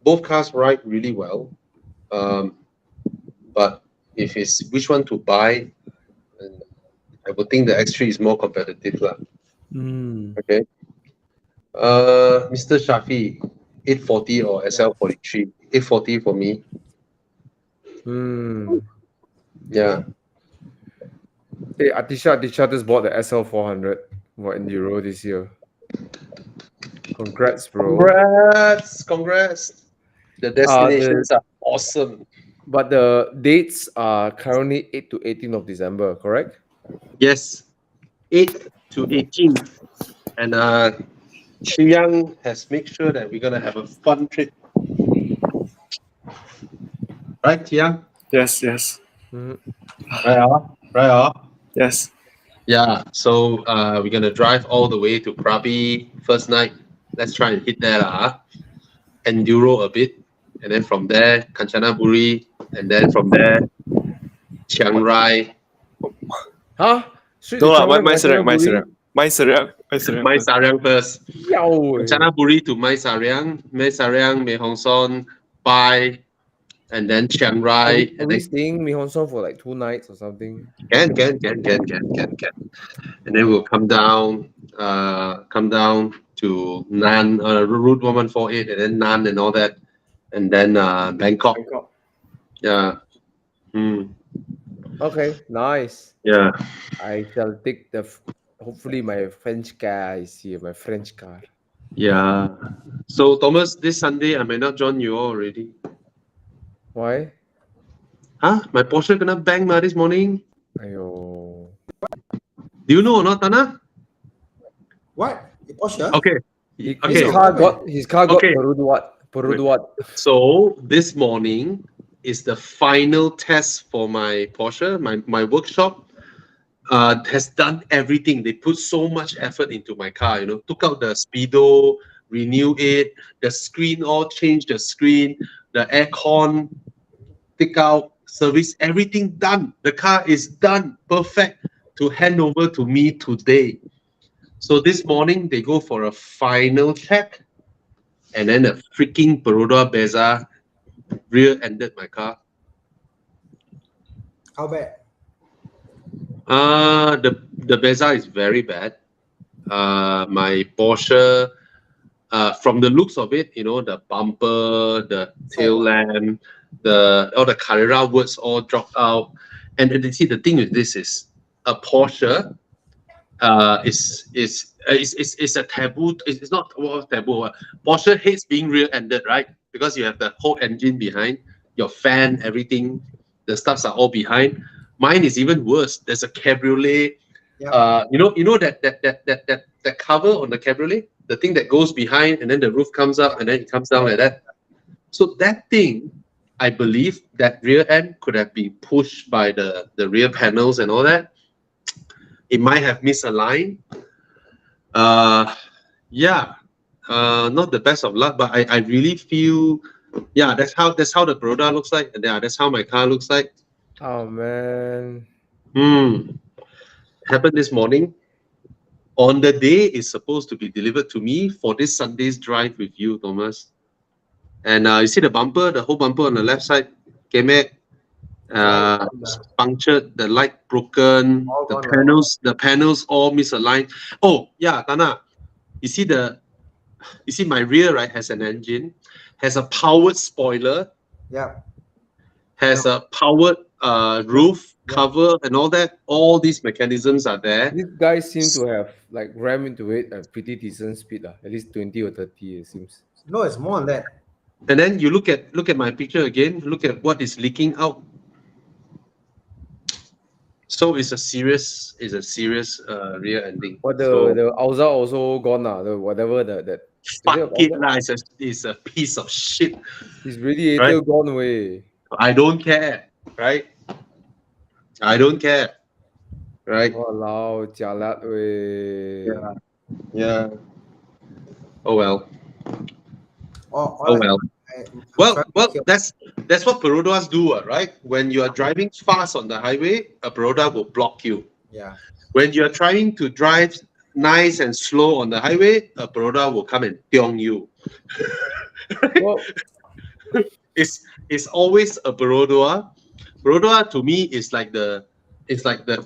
both cars ride really well. But if it's which one to buy, I would think the X3 is more competitive. Okay. Mr. Shafi, 840 or SL43? 840 for me. Yeah. Hey, Atisha just bought the SL400 for Enduro this year. Congrats, bro. Congrats. The destinations are awesome. But the dates are currently 8 to 18 of December, correct? Yes, 8 to 18. And Yang has made sure that we're going to have a fun trip. Right, Yang? Yes. Right. Yes. Yeah, so we're going to drive all the way to Krabi first night. Let's try and hit there. Enduro a bit. And then from there, Kanchanaburi. And then from there, Chiang Rai. Huh? No, my Sariang first. Kanchanaburi to Mai Sariang, Mei Hong Son, Pai, and then Chiang Rai. Are we staying Mei Hong Son for like 2 nights or something? Can. And then we'll come down to Nan, Route 1148, and then Nan and all that, and then Bangkok. Yeah. Okay, nice. Yeah. I shall take hopefully my French car is here, my French car. Yeah. So Thomas, this Sunday I may not join you all already. Why? My Porsche gonna bang this morning. Ayo. Do you know or not, Thana? What? Porsche? Okay. His car got Peruduat. So this morning is the final test for my Porsche. My workshop has done everything. They put so much effort into my car, took out the speedo, renew it, the screen, all changed the screen, the aircon, take out, service, everything done. The car is done, perfect, to hand over to me today. So this morning they go for a final check, and then a freaking Perodua Beza rear-ended my car. How bad? The Beza is very bad. My Porsche, from the looks of it, the bumper, the tail lamp, all the Carrera words all dropped out. And then you see, the thing with this is a Porsche is a taboo. It's not taboo. Porsche hates being rear-ended, right? Because you have the whole engine behind, your fan, everything, the stuffs are all behind. Mine is even worse. There's a cabriolet. Yeah. You know that cover on the cabriolet, the thing that goes behind, and then the roof comes up, and then it comes down like that. So that thing, I believe that rear end could have been pushed by the rear panels and all that. It might have misaligned. Yeah. not the best of luck, but I really feel, yeah, that's how the product looks like, and yeah, that's how my car looks like. Oh man. Happened this morning. On the day it's supposed to be delivered to me for this Sunday's drive with you, Thomas. And you see the bumper, the whole bumper on the left side, came back, punctured, the light broken, All the gone, the panels all misaligned. Oh yeah, Thana, you see my rear, right, has an engine, has a powered spoiler, Yeah. has a powered roof Yeah. cover and all that. All these mechanisms are there. These guys seem to have like rammed into it at pretty decent speed, at least 20 or 30 it seems. No, it's more than that. And then you look at my picture again. Look at what is leaking out. So it's a serious rear ending. But So, the outside also gone the whatever that fuck it lah. It's a piece of shit. his radiator Right. gone away. I don't care, right? I don't care, right? Walao, jialat way. Yeah. Yeah. Oh well. All Oh well. I'm Well, trying to well, hear- that's what Perodas do, right? When you are driving fast on the highway, a Peroda will block you. Yeah. When you are trying to drive nice and slow on the highway, a Peroda will come and tiong you. Well, It's always a Peroda. Peroda to me is like the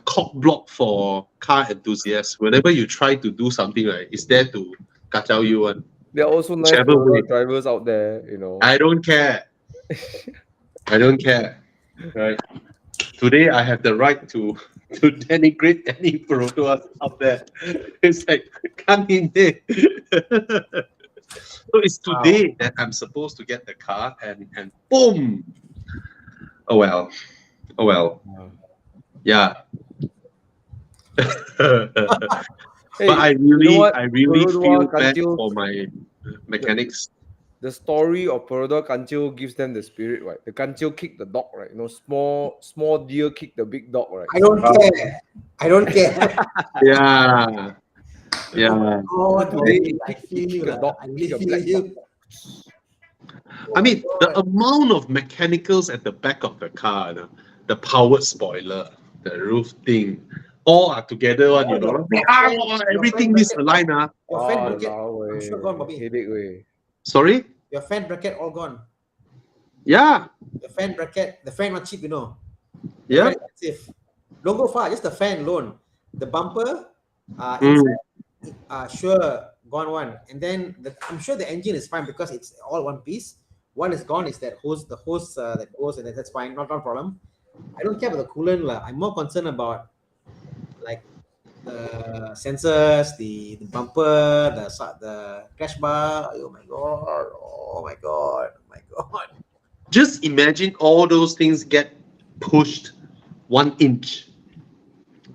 cock block for car enthusiasts. Whenever you try to do something, right, it's there to kacau you one. there are also nice Whichever way. drivers out there, you know. I don't care. I don't care. Right. Today I have the right to denigrate any Perodas out there. It's like come in there. So it's today that I'm supposed to get the car and boom. Oh well. Oh well. Yeah. Hey, But I you know what? really Perodua feel bad Kantil- for my mechanics. the story of Perodua Kanchil gives them the spirit, right? The Kanchil kick the dog, right? You know, small deer kick the big dog, right? I don't care. I don't care. Yeah. Yeah. Oh, today I Kick feel you. a dog, I really kick a feel black you. I mean, the amount of mechanicals at the back of the car, the powered spoiler, the roof thing, all are together one, you know. Everything misaligned. Your fan Oh, bracket, lao I'm sure gone, Bobby. Headache way. Sorry? Your fan bracket all gone. Yeah. Your fan bracket, the fan not cheap, you know. Yeah. Very expensive. Don't go far, just the fan alone. The bumper, Mm. inside, sure, gone one. And then I'm sure the engine is fine because it's all one piece. One is gone, is that hose, the hose that goes, and that's fine, not a problem. I don't care about the coolant lah. I'm more concerned about like the sensors, the bumper, the crash bar. Oh my god! Oh my god! Oh my god! Just imagine all those things get pushed 1 inch.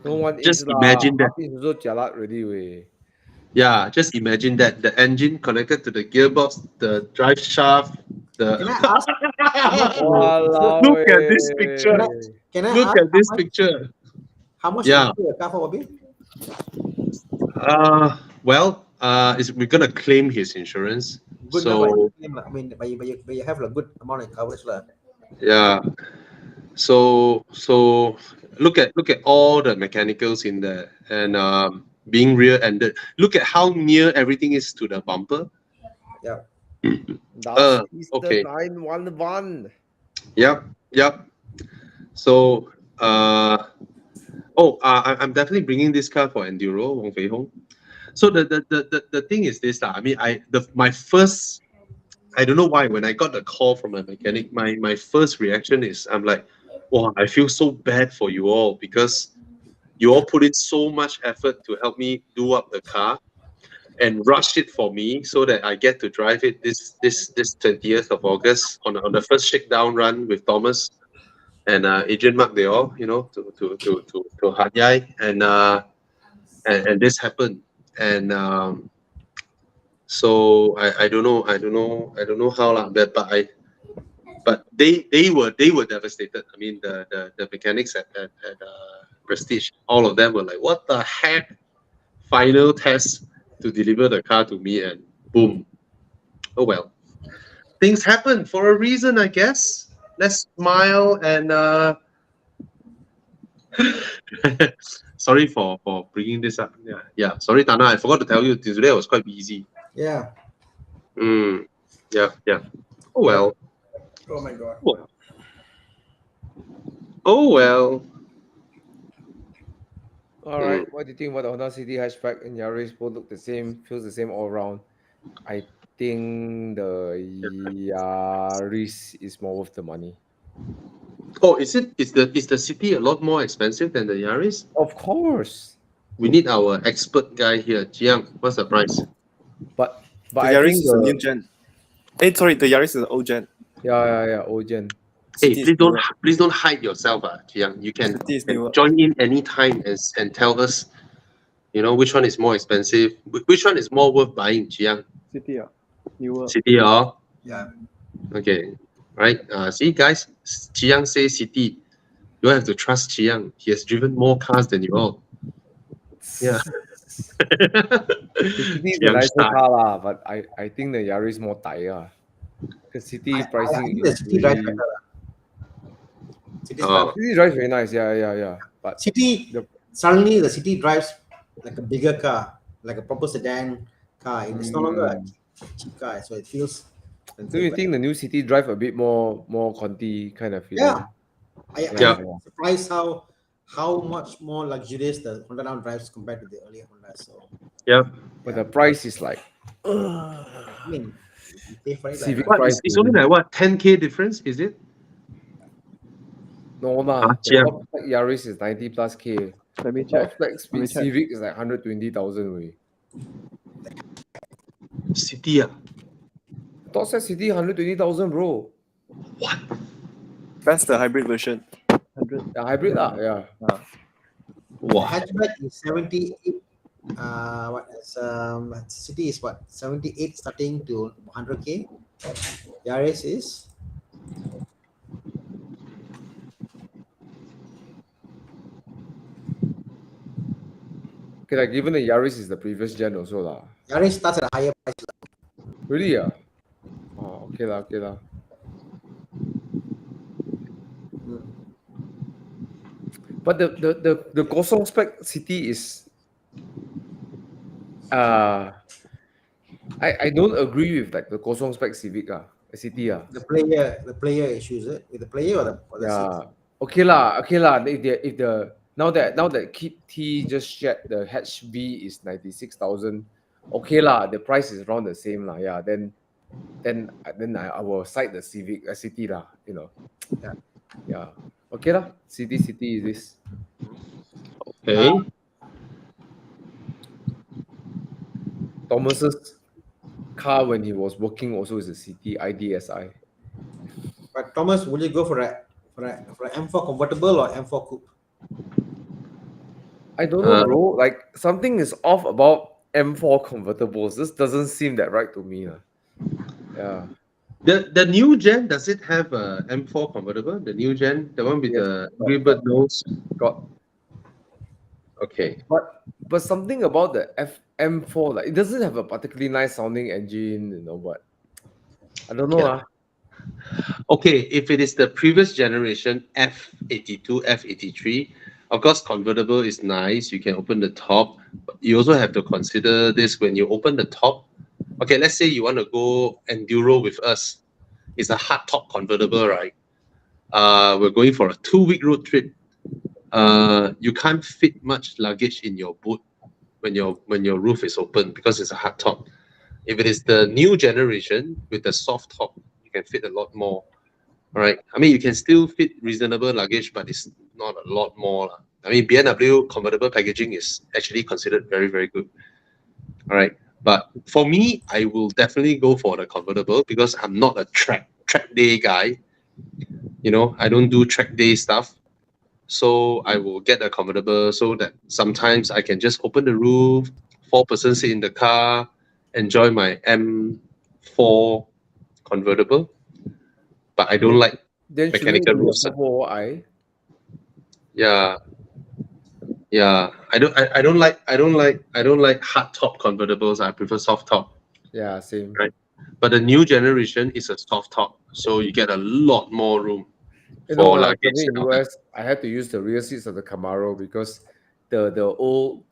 No one Just inch lah. imagine that. Half inch also jialat already way. Yeah, just imagine that. The engine connected to the gearbox, the drive shaft, Can the I ask? Walao Look at this way. picture. Can I look ask at this how much, picture. how much Yeah. you pay a car for, Bobby? Well, we're gonna claim his insurance. Good So enough, I mean, but you have a good amount of coverage lah. yeah. So look at all the mechanicals in there and being rear-ended. Look at how near everything is to the bumper. That is okay. the 911. Yep. So I'm definitely bringing this car for Enduro, Wong Fei Hong. So the thing is this I mean, my first, I don't know why, when I got the call from a mechanic, my first reaction is I'm like, wow, I feel so bad for you all because you all put in so much effort to help me do up the car and rush it for me so that I get to drive it this 20th of August on the first shakedown run with Thomas and Adrian Mark, they all, you know, to Hat Yai, and this happened. And so I don't know how lah, but they were devastated. I mean, the mechanics at Prestige, all of them were like, what the heck? Final test to deliver the car to me, and Boom. Oh well. Things happen for a reason, I guess. Let's smile and sorry for bringing this up. Yeah. Sorry, Thana. I forgot to tell you today I was quite busy. Yeah. Yeah. Oh well. Oh my God. Oh well. All right. What do you think about the Honda City hatchback and Yaris? Both look the same, feels the same all around. I think the Yaris is more worth the money. Oh, is the City a lot more expensive than the Yaris? Of course. We need our expert guy here. Jiang, what's the price? But The I Yaris think is a new gen. Sorry, the Yaris is an old gen. yeah, Ogen. Hey, City is newer. please don't hide yourself, Jiang. You can City is newer. join in anytime and tell us, which one is more expensive, which one is more worth buying, Jiang. City, newer. City, Yeah. okay, right. See, guys, Jiang says City. You have to trust Jiang. He has driven more cars than you all. Yeah. The City is a Jiang nicer shy. car lah, but I think the Yaris more tired. The City I pricing think the is City drives really... better. City Oh. City drives very nice, yeah. But City the- suddenly the City drives like a bigger car, like a proper sedan car. It's no longer a cheap car, so it feels. so you think the new City drive a bit more Conti kind of feeling? Yeah. Yeah. I'm surprised how much more luxurious the Honda now drives compared to the earlier Honda. So Yeah. But the price is like I mean, you pay for it like Civic What, price. it's only like what, 10K difference, is it? No lah. The yeah. top spec Yaris is 90 plus K. Let me Top check. spec Let me check. Civic is like 120,000 way. City, Top spec City 120,000, bro. What? That's the hybrid version. 100. The hybrid lah, yeah. Wow. hatchback is 78. City is what 78 starting to 100K. Yaris is Okay, like even the Yaris is the previous gen also lah. Yaris starts at a higher price. Really ah? Oh, okay lah. But the Kosong spec City is I don't agree with like the Kosong spec Civic City The player issues it with the player or the yeah. seat? Okay lah. If the now that Kit T just shared the hatch B is 96,000. Okay lah, the price is around the same lah. Yeah, then I will cite the Civic City lah. Yeah. Okay lah. City is this. Okay. Thomas's car when he was working also is a City IDSI. But Thomas, will you go for a M4 convertible or M4 coupe? I don't know, bro. Like something is off about M4 convertibles. This doesn't seem that right to me. Yeah. The new gen, does it have a M4 convertible? The new gen, the one with the ribbon nose? Got. Okay. But something about the M4, like it doesn't have a particularly nice sounding engine, but I don't know. Okay, if it is the previous generation F82, F83, of course convertible is nice. You can open the top, but you also have to consider this when you open the top. Okay, let's say you want to go enduro with us. It's a hard top convertible, right? We're going for a 2-week road trip. You can't fit much luggage in your boot when your roof is open because it's a hard top. If it is the new generation with the soft top, you can fit a lot more. All right. I mean, you can still fit reasonable luggage, but it's not a lot more. I mean, BMW convertible packaging is actually considered very, very good. All right. But for me, I will definitely go for the convertible because I'm not a track day guy. I don't do track day stuff. So I will get a convertible so that sometimes I can just open the roof, 4-person sit in the car, enjoy my M4 convertible. But I don't like mechanical roofs. Yeah. I don't like hard top convertibles. I prefer soft top. Yeah, same. Right. But the new generation is a soft top, so you get a lot more room You know, for when I was luggage. living in and all that. US, I had to use the rear seats of the Camaro because the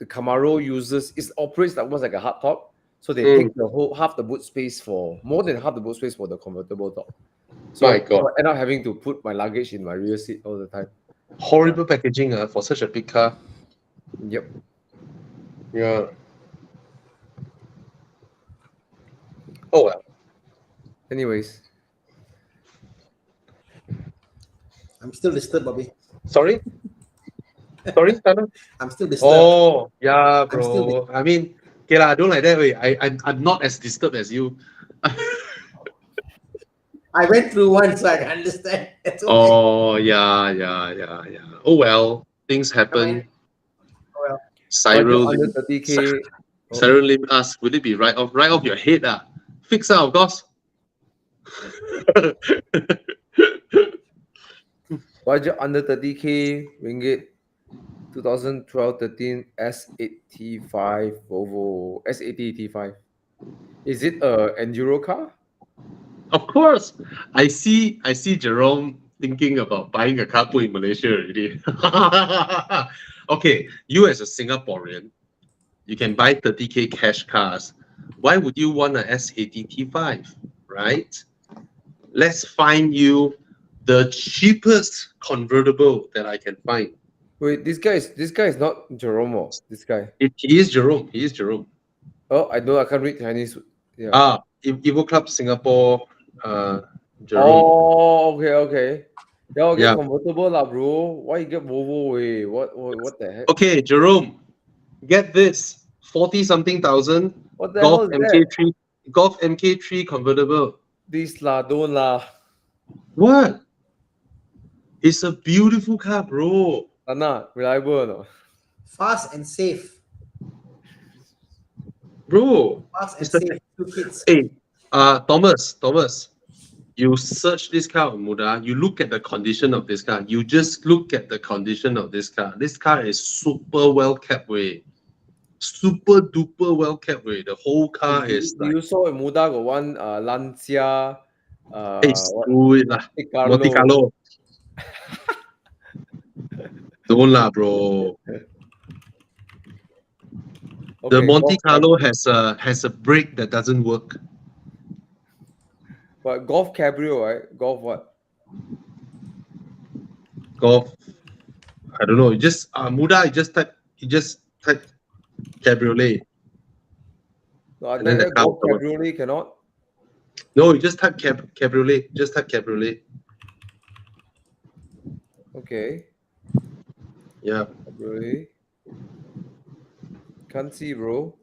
Camaro uses it operates like almost like a hard top, so they take the whole half the boot space for more than half the boot space for the convertible top. So My God. I end up having to put my luggage in my rear seat all the time. Horrible packaging for such a big car. Yep. Yeah. Oh well. Anyways, I'm still disturbed, Bobby. Sorry? Sorry, Thana? I'm still disturbed. Oh, yeah, I'm still bro. I mean, okay lah, don't like that way. I'm not as disturbed as you. I went through one, so I can understand. It's okay. Oh, yeah. Oh well, things happen. Well, budget Cyril, under 30K. Cyril Lim asked, would it be right off your head? Fix of course. Budget under 30K ringgit. 2012-13 S80 Volvo S80 T5. Is it a enduro car? Of course. I see Jerome thinking about buying a car put in Malaysia already. Okay, you as a Singaporean, you can buy 30K cash cars. Why would you want a S80 T5, right? Let's find you the cheapest convertible that I can find. Wait, this guy is not Jerome. This guy. He is Jerome. He is Jerome. Oh, I know. I can't read Chinese. Yeah. Evo Club Singapore. Jerome. Oh, okay. Yeah, I'll get Yeah. convertible lah, bro. Why you get Volvo? What the heck? Okay, Jerome, get this 40-something thousand What the Golf hell is that? MK3 Golf MK3 convertible. This lah, don't lah. What? It's a beautiful car, bro. Thana, reliable or not? fast and safe. Bro, Fast and it's the- safe. 2 kids. hey, Thomas, you search this car on Muda, you look at the condition of this car. You just look at the condition of this car. This car is super well kept way. Super duper well kept way. The whole car is like, You saw in Muda got one Lancia. hey, What? screw it lah. Monte Carlo. Don't lah, bro. The Okay, Monte Golf- Carlo has a brake that doesn't work. But Golf Cabrio, right? Golf what? Golf. I don't know. You just Muda. You just type cabriolet. No, I And then the think car Golf will come up. Cabriolet cannot. No, you just type cabriolet. Just type cabriolet. Okay, Yeah. Cabriolet. Can't see, bro.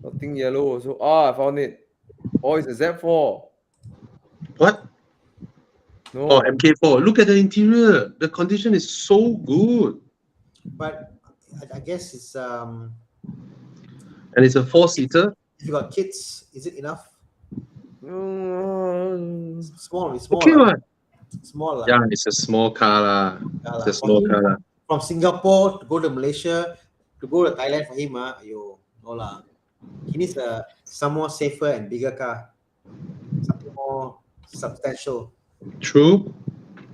Nothing yellow also. I found it. Oh, it's a Z4. What? No. Oh, MK4. Look at the interior. The condition is so good, But I guess it's and it's a 4-seater. if you got kids, is it enough? Mm, Small. Okay, lah. what? Small. lah. Yeah, it's a small car lah. Yeah, It's lah. a small car lah. From Singapore to go to Malaysia to go to Thailand for him, no lah. He needs some more safer and bigger car, something more substantial. True.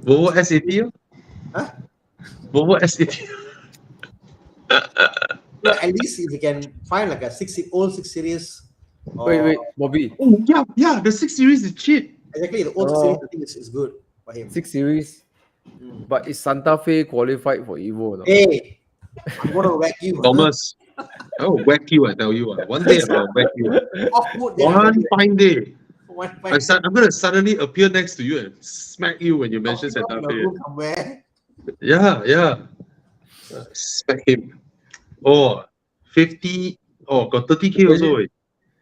Volvo S80. Huh? Volvo S80. Yeah, at least if you can find like a old 6 Series. Or, Wait, Bobby. Oh yeah. The 6 Series is cheap. Exactly, the old 6 Series I think is good for him. 6 Series. Mm. But is Santa Fe qualified for Evo? No? Hey, I'm gonna whack you. Thomas. I will whack you, I tell you. One day I'm gonna whack you. Off-road, One fine day. One I'm gonna suddenly appear next to you and smack you when you mention Santa Fe. somewhere. Yeah. Smack him. Oh, 50. Oh, got 30K also.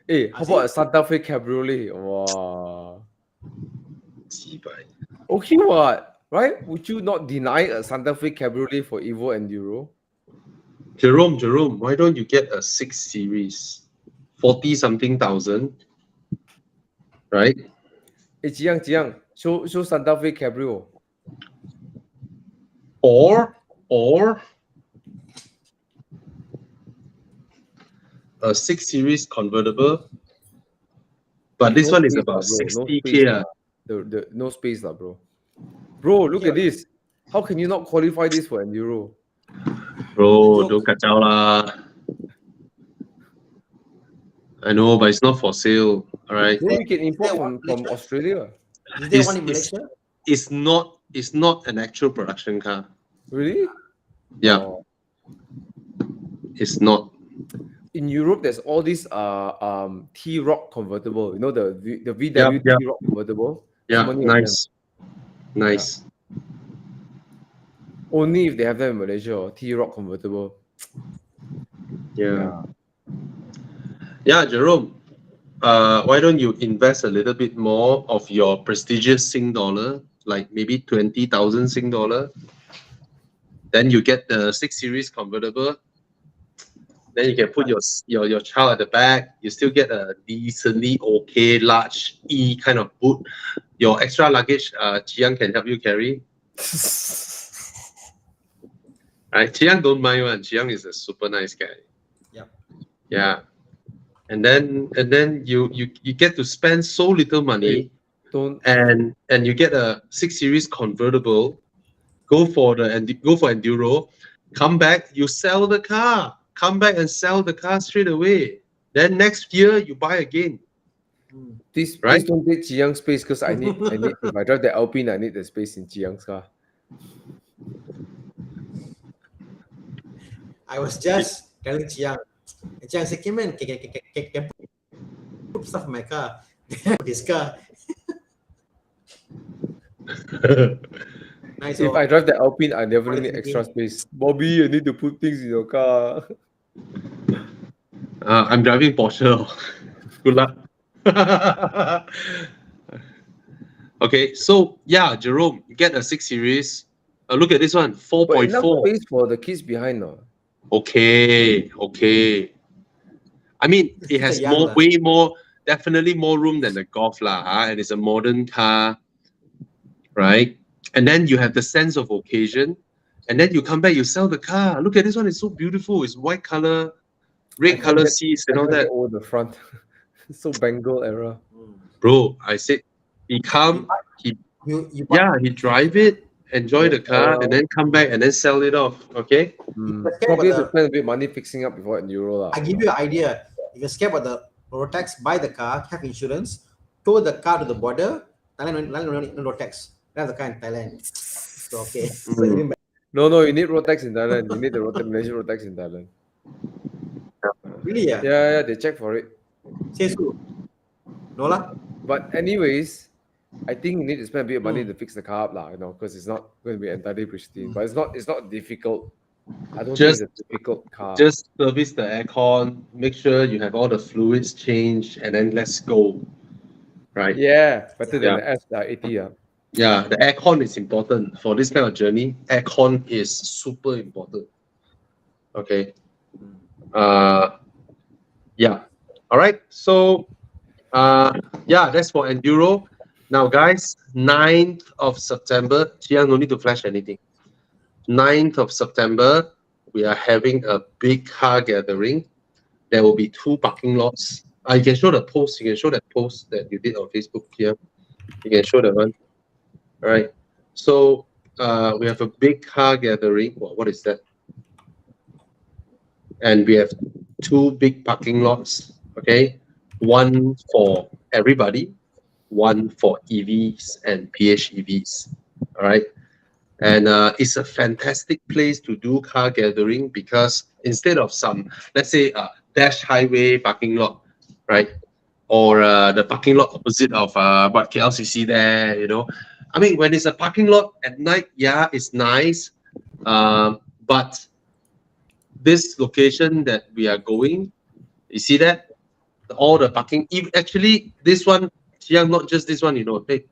Hey, how about a Santa Fe Cabriolet? Wow. Okay, what? Right? Would you not deny a Santa Fe Cabriolet for Evo Enduro? Jerome, why don't you get a 6 Series? 40-something thousand. Right? Hey, Jiang, show Santa Fe Cabrio. Or a 6 Series convertible, but this No one is space about lah, bro. No 60K. space lah. The no space lah, bro. Bro, look at this. How can you not qualify this for enduro? Bro, Joke. don't kacau lah. I know, but it's not for sale. All right. Bro, we can import there one from Malaysia? Australia. Is there It's- one in it's- Malaysia? It's not an actual production car. Really? Yeah, Oh. it's not. In Europe, there's all these T-Roc convertible. You know the VW yeah. T-Roc convertible. Yeah, So many of them. nice. Only if they have them in Malaysia or T-Roc convertible. Yeah. Yeah, Jerome. Why don't you invest a little bit more of your prestigious Sing dollar, like maybe 20,000 Sing dollar? Then you get the 6 Series convertible. Then you can put your child at the back. You still get a decently okay large E kind of boot. Your extra luggage, Chiang can help you carry. Right? Chiang don't mind one. Chiang is a super nice guy. Yep. Yeah. And then you get to spend so little money, Don't. and you get a 6 Series convertible. Go for enduro. Come back, you sell the car. Come back and sell the car straight away. Then next year you buy again. Please Right? don't take Chiang's space because I need if I drive the Alpine, I need the space in Chiang's car. I was just telling Chiang. And Chiang said, "Kim, man, can put stuff in my car." His car. Nice. If I drive the Alpine, I definitely need Quality extra space. Bobby, I need to put things in your car. I'm driving Porsche. Good luck. Okay, so yeah, Jerome, get a 6 Series. Look at this one, But enough 4.4. space for the kids behind, no? Okay. I mean, it has It's a young way more, definitely more room than the Golf lah, and it's a modern car, right? And then you have the sense of occasion, and then you come back, you sell the car. Look at this one; it's so beautiful. It's white color, red color seats, and all that. Oh, the front. So Bengal era. Bro, I said, he come, he drive it, enjoy the car, and then come back and then sell it off. Okay. Probably have to spend a bit of money fixing up before enduro lah. I give you an idea. If you're scared about the road tax, buy the car, have insurance, tow the car to the border. Thailand no road tax. Have the car in Thailand. So okay. No, you need road tax in Thailand. You need the Malaysian road tax in Thailand. Really? Yeah. Yeah, they check for it. Says who? No lah. But anyways, I think you need to spend a bit of money to fix the car up lah, because it's not going to be entirely pristine. But it's not difficult. I don't think it's a difficult car. Just service the aircon, make sure you have all the fluids changed, and then let's go. Right? Yeah, better than the S80. Yeah, the aircon is important for this kind of journey. Aircon is super important. Okay. Yeah. All right. So, yeah, that's for enduro. Now, guys, 9th of September. Chiang, no need to flash anything. 9th of September, we are having a big car gathering. There will be 2 parking lots. You can show the post. You can show that post that you did on Facebook here. You can show that one. All right. So we have a big car gathering. What is that? And we have 2 big parking lots. Okay. One for everybody, one for EVs and PHEVs. All right. And it's a fantastic place to do car gathering because instead of some, let's say, dash highway parking lot, right? Or the parking lot opposite of what KLCC there, I mean, when it's a parking lot at night, yeah, it's nice. But this location that we are going, you see that? All the parking, actually, this one, not just this one, hey,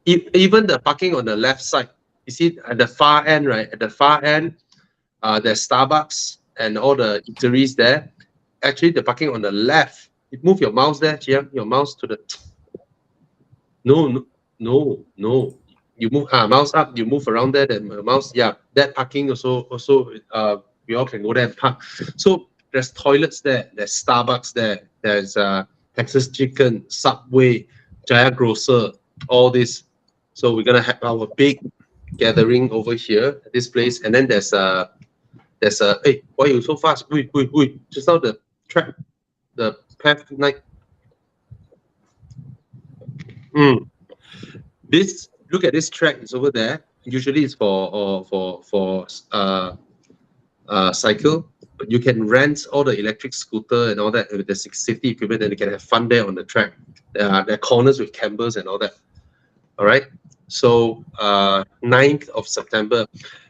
even the parking on the left side, you see at the far end, right? At the far end, there's Starbucks and all the eateries there. Actually, the parking on the left, you move your mouse there, Chiang, your mouse to the... No. You move mouse up, you move around there, then mouse, yeah, that parking also we all can go there and park. So There's toilets there. There's Starbucks there. There's Texas Chicken, Subway, Jaya Grocer, all this. So we're gonna have our big gathering over here at this place, and then there's a hey, why you so fast? Wait. Just now the track, the path night. This, look at this track. It's over there. Usually it's for cycle, but you can rent all the electric scooter and all that with the safety equipment, and you can have fun there on the track. There are corners with campers and all that. All right. So 9th of September,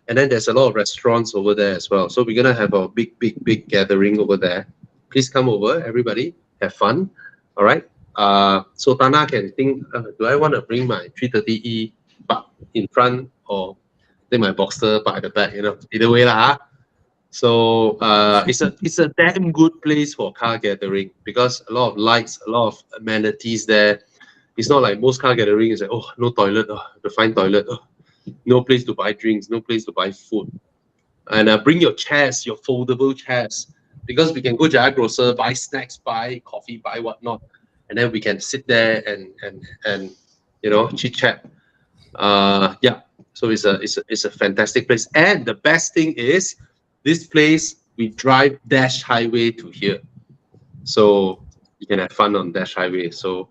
and then there's a lot of restaurants over there as well. So we're gonna have a big gathering over there. Please come over, everybody. Have fun. All right. So Thana can think, do I want to bring my 330E park in front or take my Boxster park at the back? You know, either way lah. So it's a damn good place for car gathering because a lot of lights, a lot of amenities there. It's not like most car gathering is like, oh, no toilet, to find toilet, no place to buy drinks, no place to buy food. And bring your chairs, your foldable chairs, because we can go Jaya Grocer, buy snacks, buy coffee, buy whatnot, and then we can sit there and you know, chit chat. Yeah. So it's a fantastic place. And the best thing is, this place we drive Dash Highway to here, so you can have fun on Dash Highway. So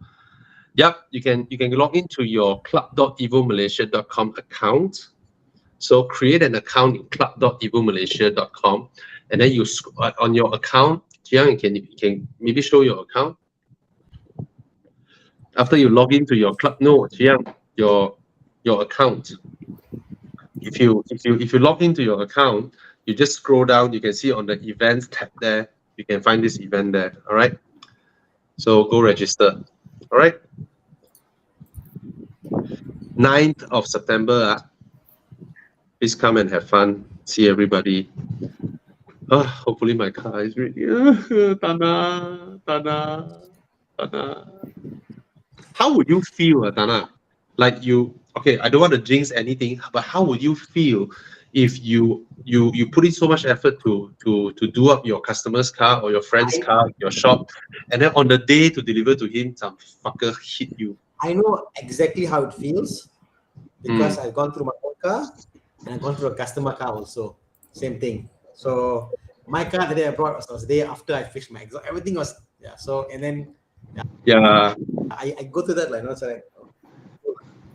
yeah, you can log into your club.evomalaysia.com account. So create an account in club.evomalaysia.com, and then you on your account, Jiang, you can maybe show your account after you log into your club. No, Jiang, your account. If you log into your account, you just scroll down. You can see on the events tab there. You can find this event there. All right. So go register. All right. 9th of September. Please come and have fun. See everybody. Hopefully my car is ready. Thana. How would you feel, Thana? Like you, okay, I don't want to jinx anything, but how would you feel if you put in so much effort to do up your customer's car or your friend's car, your shop, and then on the day to deliver to him, some fucker hit you? I know exactly how it feels because I've gone through my own car and I've gone through a customer car also. Same thing. So my car the day I brought was the day after I fixed my exhaust. Everything was So and then I go through that like it's like.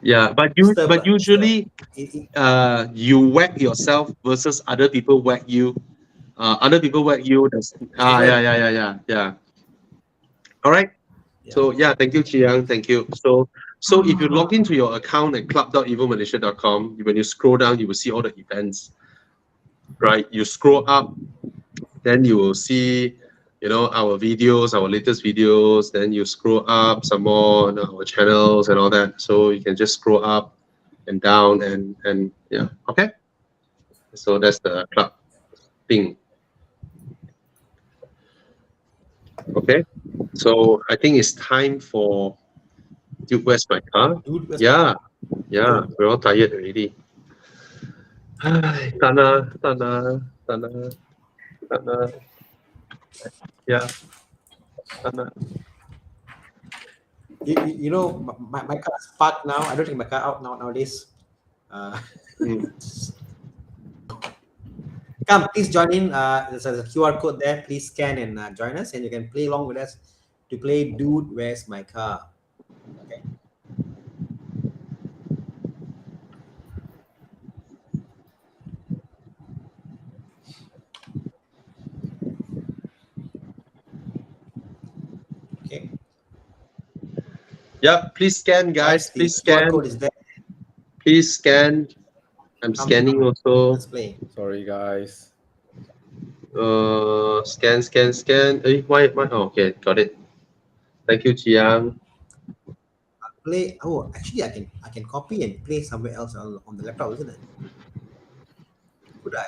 Yeah, but usually you whack yourself versus other people whack you. Other people whack you. Yeah. All right. Yeah. So yeah, thank you, Chiang. Thank you. So if you log into your account at club.evomalaysia.com, when you scroll down, you will see all the events. Right. You scroll up, then you will see, you know, our videos, our latest videos. Then you scroll up some more on our channels and all that. So you can just scroll up and down and yeah. Okay. So that's the club thing. Okay. So I think it's time for Dude, where's my car? Yeah. We're all tired already. Hi, Thana. Yeah. You know, my car is parked now. I don't take my car out nowadays. Come, please join in. There's a QR code there. Please scan and join us, and you can play along with us to play Dude, Where's My Car? Okay. Okay. Yeah, please scan, guys. Please scan. QR code is there. Please scan. I'm scanning also. Let's play. Sorry, guys. Scan. Hey, why? Oh, okay, got it. Thank you, Chiang. Play. Oh, actually, I can copy and play somewhere else on the laptop, isn't it? Could I?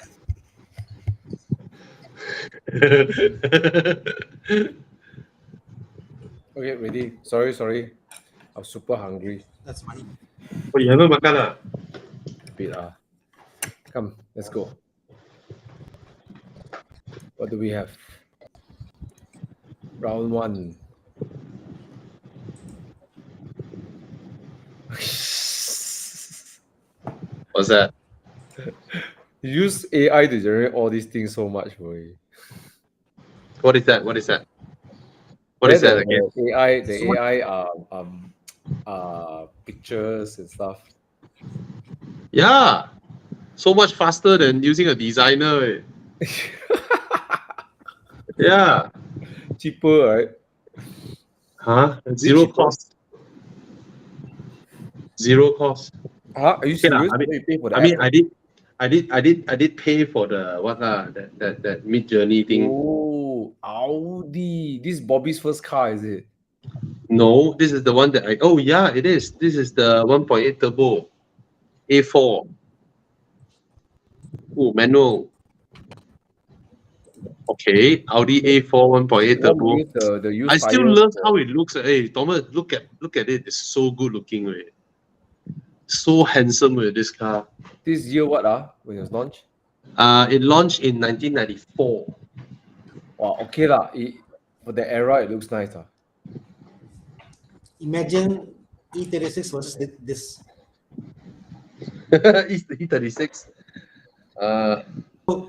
Okay, ready. Sorry. I'm super hungry. That's funny. Oh, you haven't makan ah? A bit Come, let's go. What do we have? Round one. What's that? You use AI to generate all these things so much, boy. What is that? What is that? What is that again? The AI pictures and stuff. Yeah, so much faster than using a designer. Yeah. Cheaper, right? Huh? Is it Zero cheaper? cost. Zero cost. Huh? Are you Okay, lah, serious? You pay for the I mean, app, I did pay for the what that Mid Journey thing. Oh, Audi. This is Bobby's first car, is it? No, this is the one that oh yeah, it is. This is the 1.8 turbo A4. Oh, manual. Okay, Audi A4 1.8 What will turbo. use the used I still tires love for- how it looks. Hey, Thomas, look at it. It's so good looking. Right? So handsome with this car. This year what when it was launched? It launched in 1994. Wow, okay lah. For the era, it looks nice. Imagine E36 versus this. E36.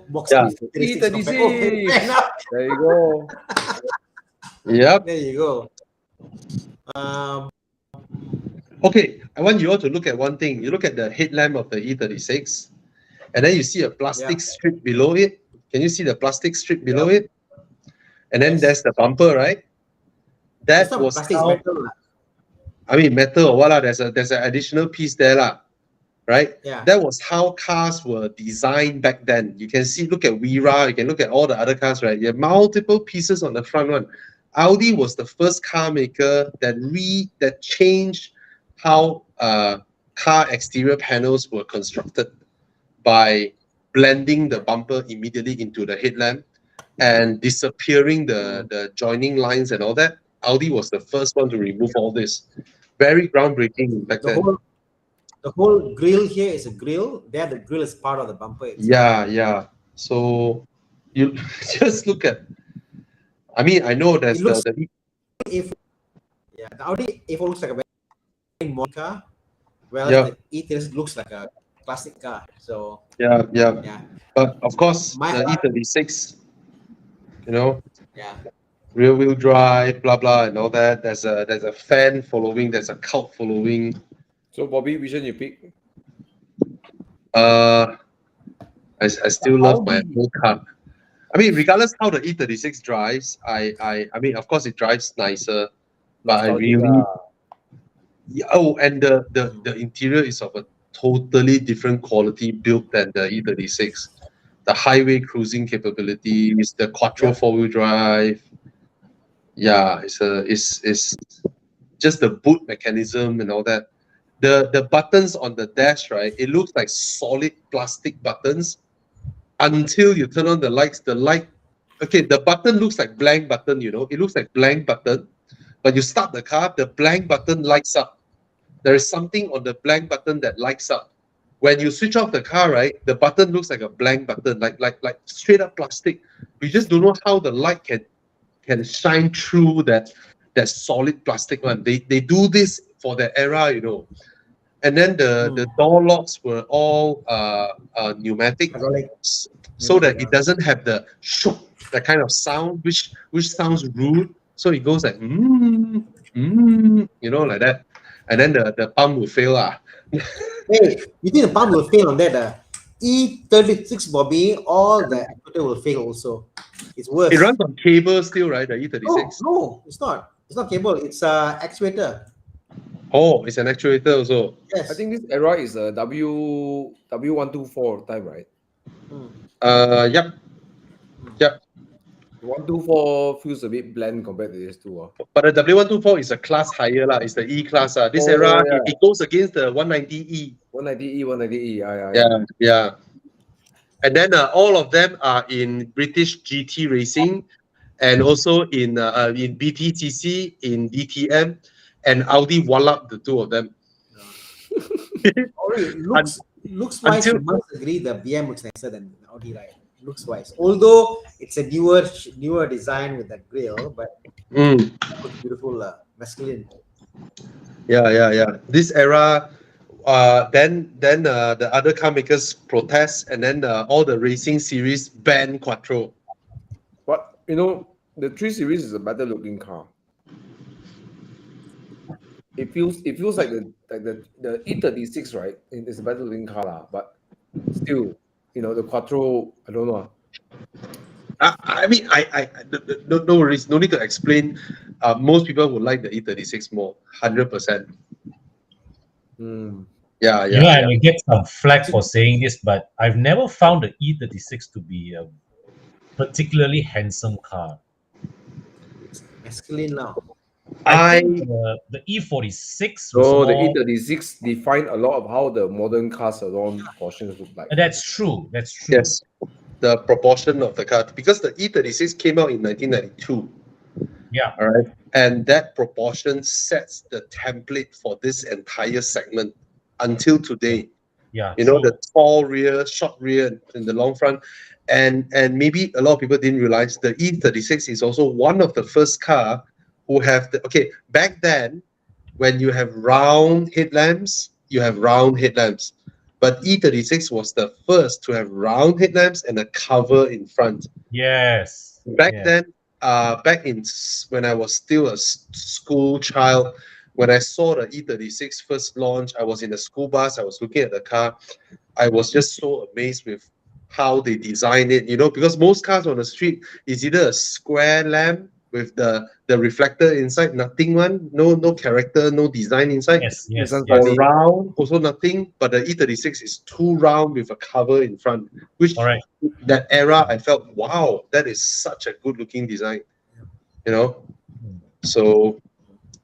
Box Yeah. E36 compared. Oh, fair enough. There you go. Yep. There you go. Okay, I want you all to look at one thing. You look at the headlamp of the E36, and then you see a plastic strip below it. Can you see the plastic strip below it? And then Yes. there's the bumper, right? That It's not was plastic, it's how, metal. I mean, metal or what lah. There's an additional piece there lah, right? Yeah. That was how cars were designed back then. You can see, look at Wira, you can look at all the other cars, right? You have multiple pieces on the front one. Audi was the first car maker that changed how car exterior panels were constructed by blending the bumper immediately into the headlamp and disappearing the joining lines and all that. Audi was the first one to remove all this. Very groundbreaking back then. The whole grill here is a grill. There, the grill is part of the bumper itself. Yeah. So you just look at. I mean, I know there's the Audi A4 looks like a very modern car, whereas the E36 looks like a classic car. So yeah. But of course, the E36, rear wheel drive, blah blah, and all that. There's a fan following. There's a cult following. So Bobby, which one you pick? I still love my old car. I mean, regardless how the E36 drives, I mean, of course it drives nicer, but I really and the interior is of a totally different quality built than the E36. The highway cruising capabilities, the quattro 4-wheel drive. Yeah, it's just the boot mechanism and all that. The buttons on the dash, right? It looks like solid plastic buttons until you turn on the lights. The button looks like blank button, it looks like blank button, but you start the car, the blank button lights up. There is something on the blank button that lights up. When you switch off the car, right, the button looks like a blank button, like straight up plastic. We just don't know how the light can shine through that solid plastic one. They do this for the era, And then the door locks were all pneumatic, so that it doesn't have the shook, that kind of sound, which sounds rude. So it goes like like that. And then the pump will fail. Hey, you think the pump will fail on that? E36, Bobby, all the actuator will fail also. It's worse. It runs on cable still, right? The E36. No, it's not. It's not cable. It's actuator. Oh, it's an actuator also. Yes. I think this era is a W124 type, right? Yep. 124 feels a bit bland compared to this two. But the W124 is a class higher, it's the E class. This era, it goes against the 190E. 190E. Yeah. And then all of them are in British GT racing, and also in BTCC, in DTM, and Audi walloped the two of them. Looks wise, you must agree the BM looks nicer than Audi, right? looks wise. Although it's a newer design with that grill, but Mm. it looks beautiful, masculine. Yeah. This era, then the other car makers protest, and then all the racing series ban Quattro. But you know, the 3 Series is a better looking car. It feels like the E36, right? It's a better looking car, lah. But still, you know, the Quattro, I don't know. I mean, no worries, no need to explain. Most people would like the E36 more, 100%. Hmm. Yeah. You know, I may get some flack for saying this, but I've never found the E36 to be a particularly handsome car. It's masculine now. I think the E46 was So the more. E36 define a lot of how the modern car salon portions look like. That's true. That's true. Yes, the proportion of the car, because the E36 came out in 1992. Yeah. All right, and that proportion sets the template for this entire segment until today. Yeah. You know, true. the tall rear, short rear, and the long front. And maybe a lot of people didn't realize the E36 is also one of the first car who have the, okay, back then, when you have round headlamps, you have round headlamps. But E36 was the first to have round headlamps and a cover in front. Yes. Back yes. then, when I was still a school child, when I saw the E36 first launch, I was in a school bus, I was looking at the car. I was just so amazed with how they designed it, you know, because most cars on the street is either a square lamp with the reflector inside, nothing one, no character, no design inside. Yes. Or round, also nothing, but the E36 is too round with a cover in front, which All right. that era I felt, wow, that is such a good looking design, you know. So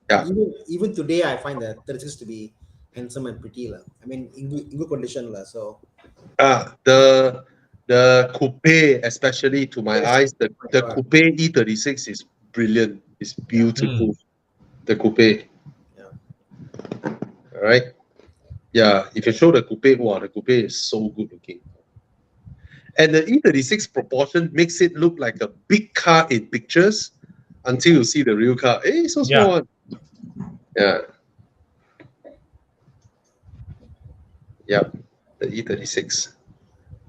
yeah, Even today, I find the 36 to be handsome and pretty, lah. I mean, in good condition, lah. So the coupe, especially to my Yes. eyes, the God. coupe E36 is brilliant. It's beautiful. The coupe. Yeah. All right. Yeah, if you show the coupe, wow, the coupe is so good looking. And the E36 proportion makes it look like a big car in pictures until you see the real car. Hey, so small one. Yeah. Yep, the E36.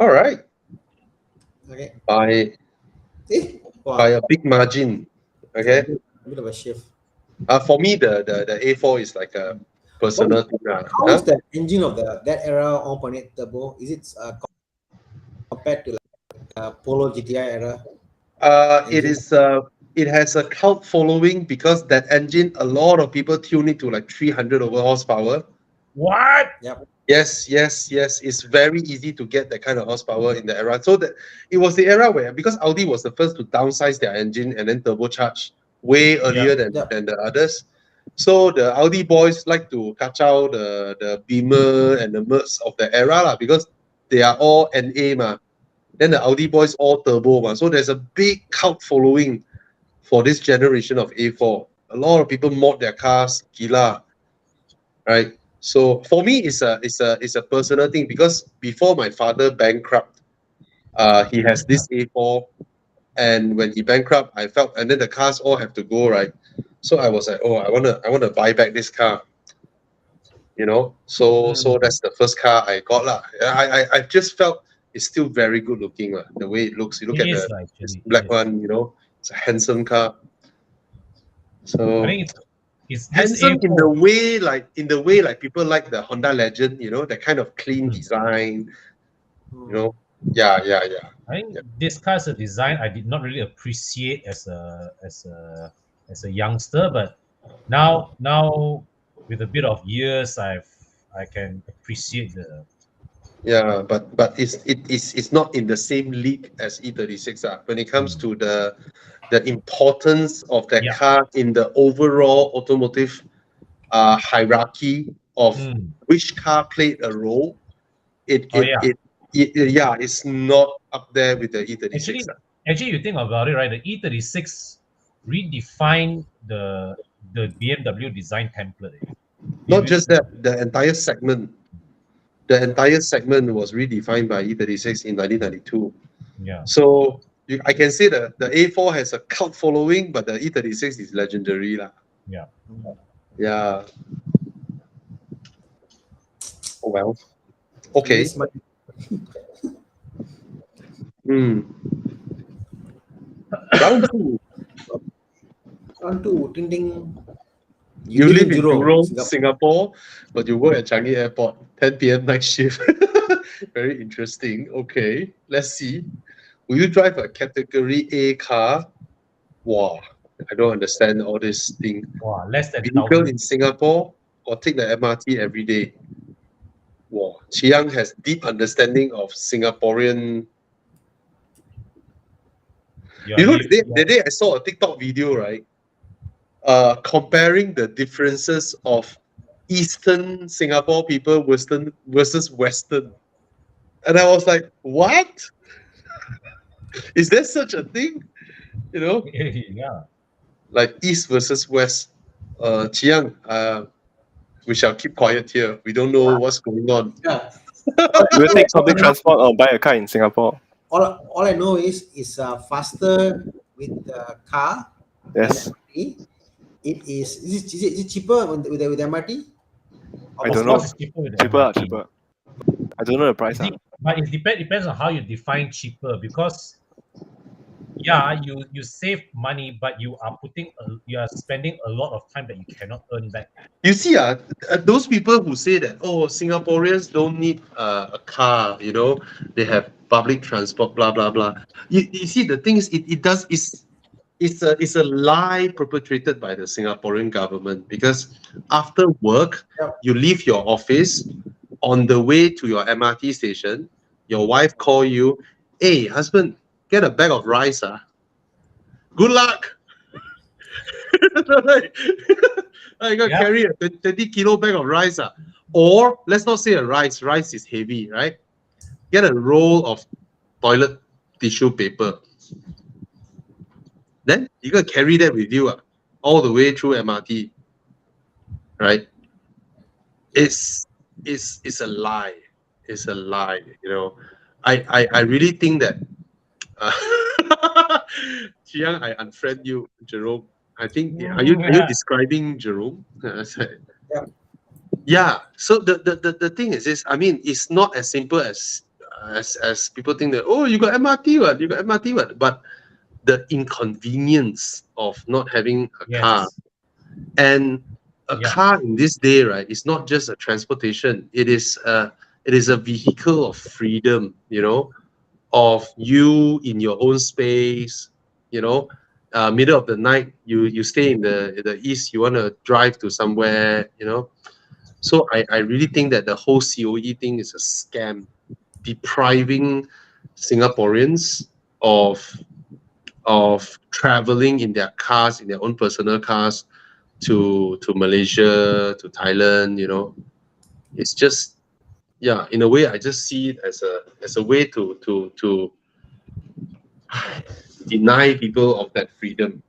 All right. Okay. By Wow. a big margin. Okay. A bit of a shift. For me, the A4 is like a personal thing. How is the engine of that era 1.8 turbo? Is it compared to like Polo GTI era? It is. It has a cult following because that engine, a lot of people tune it to like 300 over horsepower. What? Yep. Yes. It's very easy to get that kind of horsepower in the era. So that it was the era where, because Audi was the first to downsize their engine and then turbocharge way earlier than the others. So the Audi boys like to catch out the Beamer and the Mercs of the era lah, because they are all NA ma. Then the Audi boys all turbo ma. So there's a big cult following for this generation of A4. A lot of people mod their cars, gila, right? So for me, it's a personal thing, because before my father bankrupt, he has this A4, and when he bankrupt, I felt, and then the cars all have to go, right? So I was like, oh, I wanna buy back this car, you know. So that's the first car I got lah. I just felt it's still very good looking lah, the way it looks. You look It at is, this actually. black one, you know, it's a handsome car. So I think it's this handsome in A4. the way like people like the Honda Legend, you know, that kind of clean design, you know. Yeah. I think this car's a design I did not really appreciate as a youngster, but now with a bit of years, I can appreciate the. Yeah, but it's not in the same league as E36 when it comes to the importance of that car in the overall automotive hierarchy of which car played a role. It's not up there with the E36. Actually, you think about it, right? The E36 redefined the BMW design template. Not just that, the entire segment. The entire segment was redefined by E36 in 1992. Yeah. So I can say that the A4 has a cult following, but the E36 is legendary lah. Yeah. Yeah. Oh well. Okay. Waste money. Round two. On to Ting Ting. You live in Jurong, Singapore. Singapore, but you work at Changi Airport, 10 p.m. night shift. Very interesting. Okay, let's see. Will you drive a category A car? Wow, I don't understand all this thing. Wow, less than Vehicle 1,000. in Singapore or take the MRT every day? Wow, Chiang has deep understanding of Singaporean. Yeah, You know, the day I saw a TikTok video, right? Comparing the differences of Eastern Singapore people versus Western. And I was like, what? Is there such a thing? You know, yeah. like East versus West. Chiang, we shall keep quiet here. We don't know what's going on. Yeah. You will take public transport or buy a car in Singapore? All I know is faster with the car. Yes. It is it cheaper with the MRT? I don't Of know. course, it's cheaper with the Cheaper, MRT. cheaper. I don't know the price. But it depends on how you define cheaper, because yeah, you save money, but you are spending a lot of time that you cannot earn back. You see, those people who say that, oh, Singaporeans don't need a car, you know, they have public transport, blah, blah, blah. You see, the thing is, it's a lie perpetrated by the Singaporean government, because after work, you leave your office, on the way to your MRT station, your wife call you, hey, husband, get a bag of rice. Good luck. I got to carry a 20 kilo bag of rice. Or let's not say a rice. Rice is heavy, right? Get a roll of toilet tissue paper. Then you got to carry that with you all the way through MRT. Right? It's a lie. It's a lie, you know. I really think that Chiang, I unfriend you, Jerome. I think are you describing Jerome? Yeah. So the thing is this. I mean, it's not as simple as people think that, oh, you got MRT, what? You got MRT, what? But the inconvenience of not having a car, and a car in this day, right, is not just a transportation. It is a vehicle of freedom, you know, of you in your own space, you know. Middle of the night, you stay in the east, you want to drive to somewhere, you know. So I really think that the whole COE thing is a scam, depriving Singaporeans of traveling in their cars, in their own personal cars, to Malaysia, to Thailand, you know. It's just, yeah, in a way, I just see it as a way to deny people of that freedom.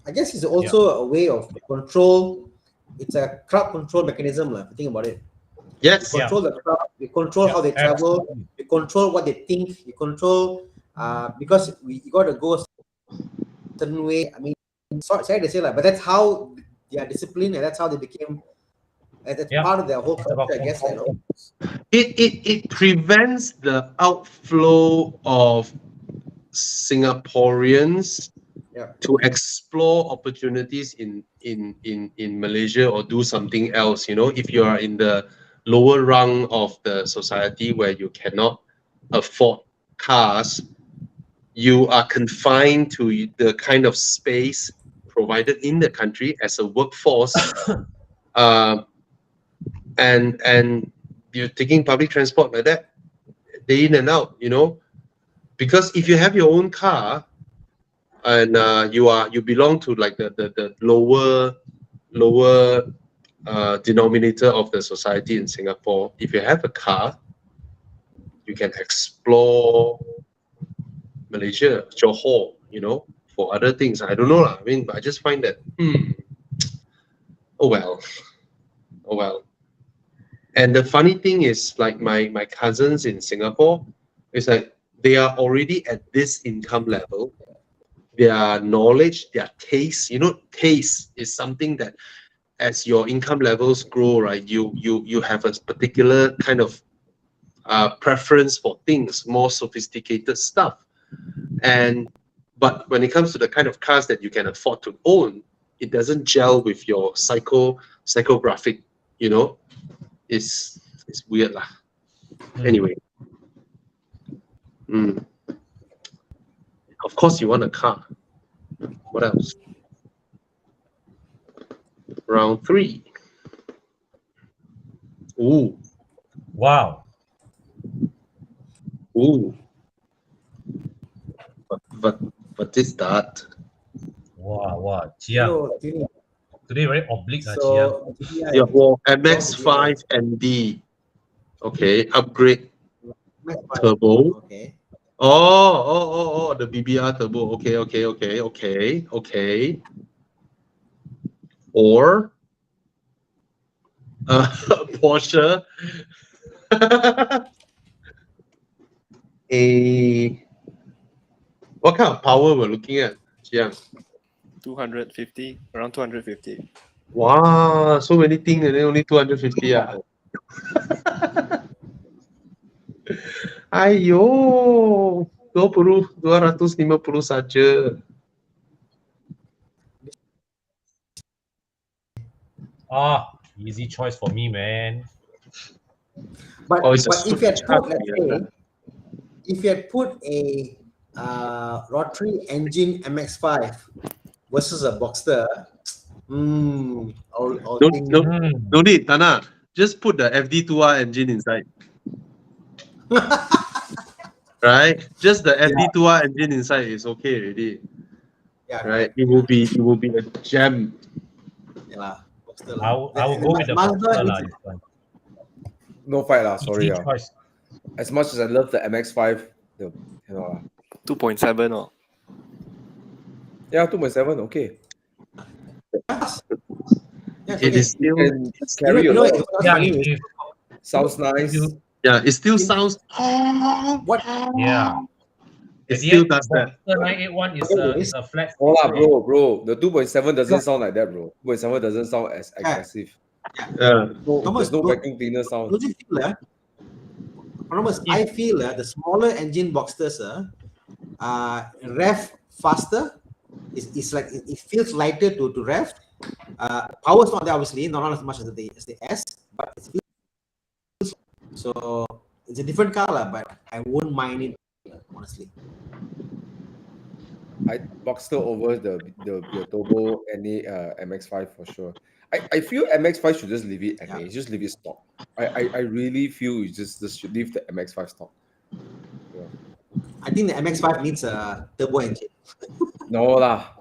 I guess it's also a way of control. It's a crowd control mechanism, if you think about it. Yes. You control the crowd, you control how they travel, you control what they think, you control because you got to go a certain way. I mean, sorry to say that, but that's how they are disciplined, and that's how they became. That's part of their whole culture, I guess. You know? It prevents the outflow of Singaporeans to explore opportunities in Malaysia or do something else. You know, if you are in the lower rung of the society where you cannot afford cars, you are confined to the kind of space provided in the country as a workforce, and you're taking public transport like that, day in and out, you know. Because if you have your own car and you belong to like the lower denominator of the society in Singapore, if you have a car, you can explore Malaysia, Johor, you know, for other things. I don't know. I mean, but I just find that, oh well. And the funny thing is, like my cousins in Singapore, it's like they are already at this income level. Their knowledge, their taste, taste is something that as your income levels grow, right, you have a particular kind of preference for things, more sophisticated stuff. But when it comes to the kind of cars that you can afford to own, it doesn't gel with your psychographic, it's weird lah. Anyway. Of course you want a car. What else? Round 3. Ooh. Wow. Ooh. What is that? Wow. Chiang. So, Today very oblique, Chiang. so Yeah, well, MX5 ND. Okay, upgrade turbo. Okay. Oh, the BBR turbo. Okay. Or Porsche. What kind of power we're looking at, Jiang? 250, around 250. Wow, so many things and then only 250. Ayo, 250 saja. Easy choice for me, man. But, Oh, it's a but if you had put, let's supercharger. say, if you had put a rotary engine MX5 versus a Boxster, I'll think. No need, Thana. Just put the FD2R engine inside. Right? Just the FD2R engine inside is okay already. Yeah, Right? It will be a gem. Yeah, Boxster. I will go with the Boxster lah. This one. No fight lah, sorry. Easy choice. As much as I love the MX5, 2.7 or yeah, 2.7, okay. It is still Can carry a lot. Yeah, Sounds nice. it still sounds What? Yeah. it still does that. The 981 is a flat. Oh lah, bro. The 2.7 doesn't sound like that, bro. 2.7 doesn't sound as aggressive. Thomas, There's no vacuum cleaner sound. Don't you feel Thomas, I feel the smaller engine Boxsters rev faster. It's like it feels lighter to rev. Power's not there, obviously, not as much as the S, but it feels so. It's a different car, but I won't mind it, honestly. Boxster over the turbo any MX5 for sure. I feel MX5 should just leave it NA, just leave it stock. I really feel you just should leave the MX5 stock. Yeah. I think the MX5 needs a turbo engine. No lah.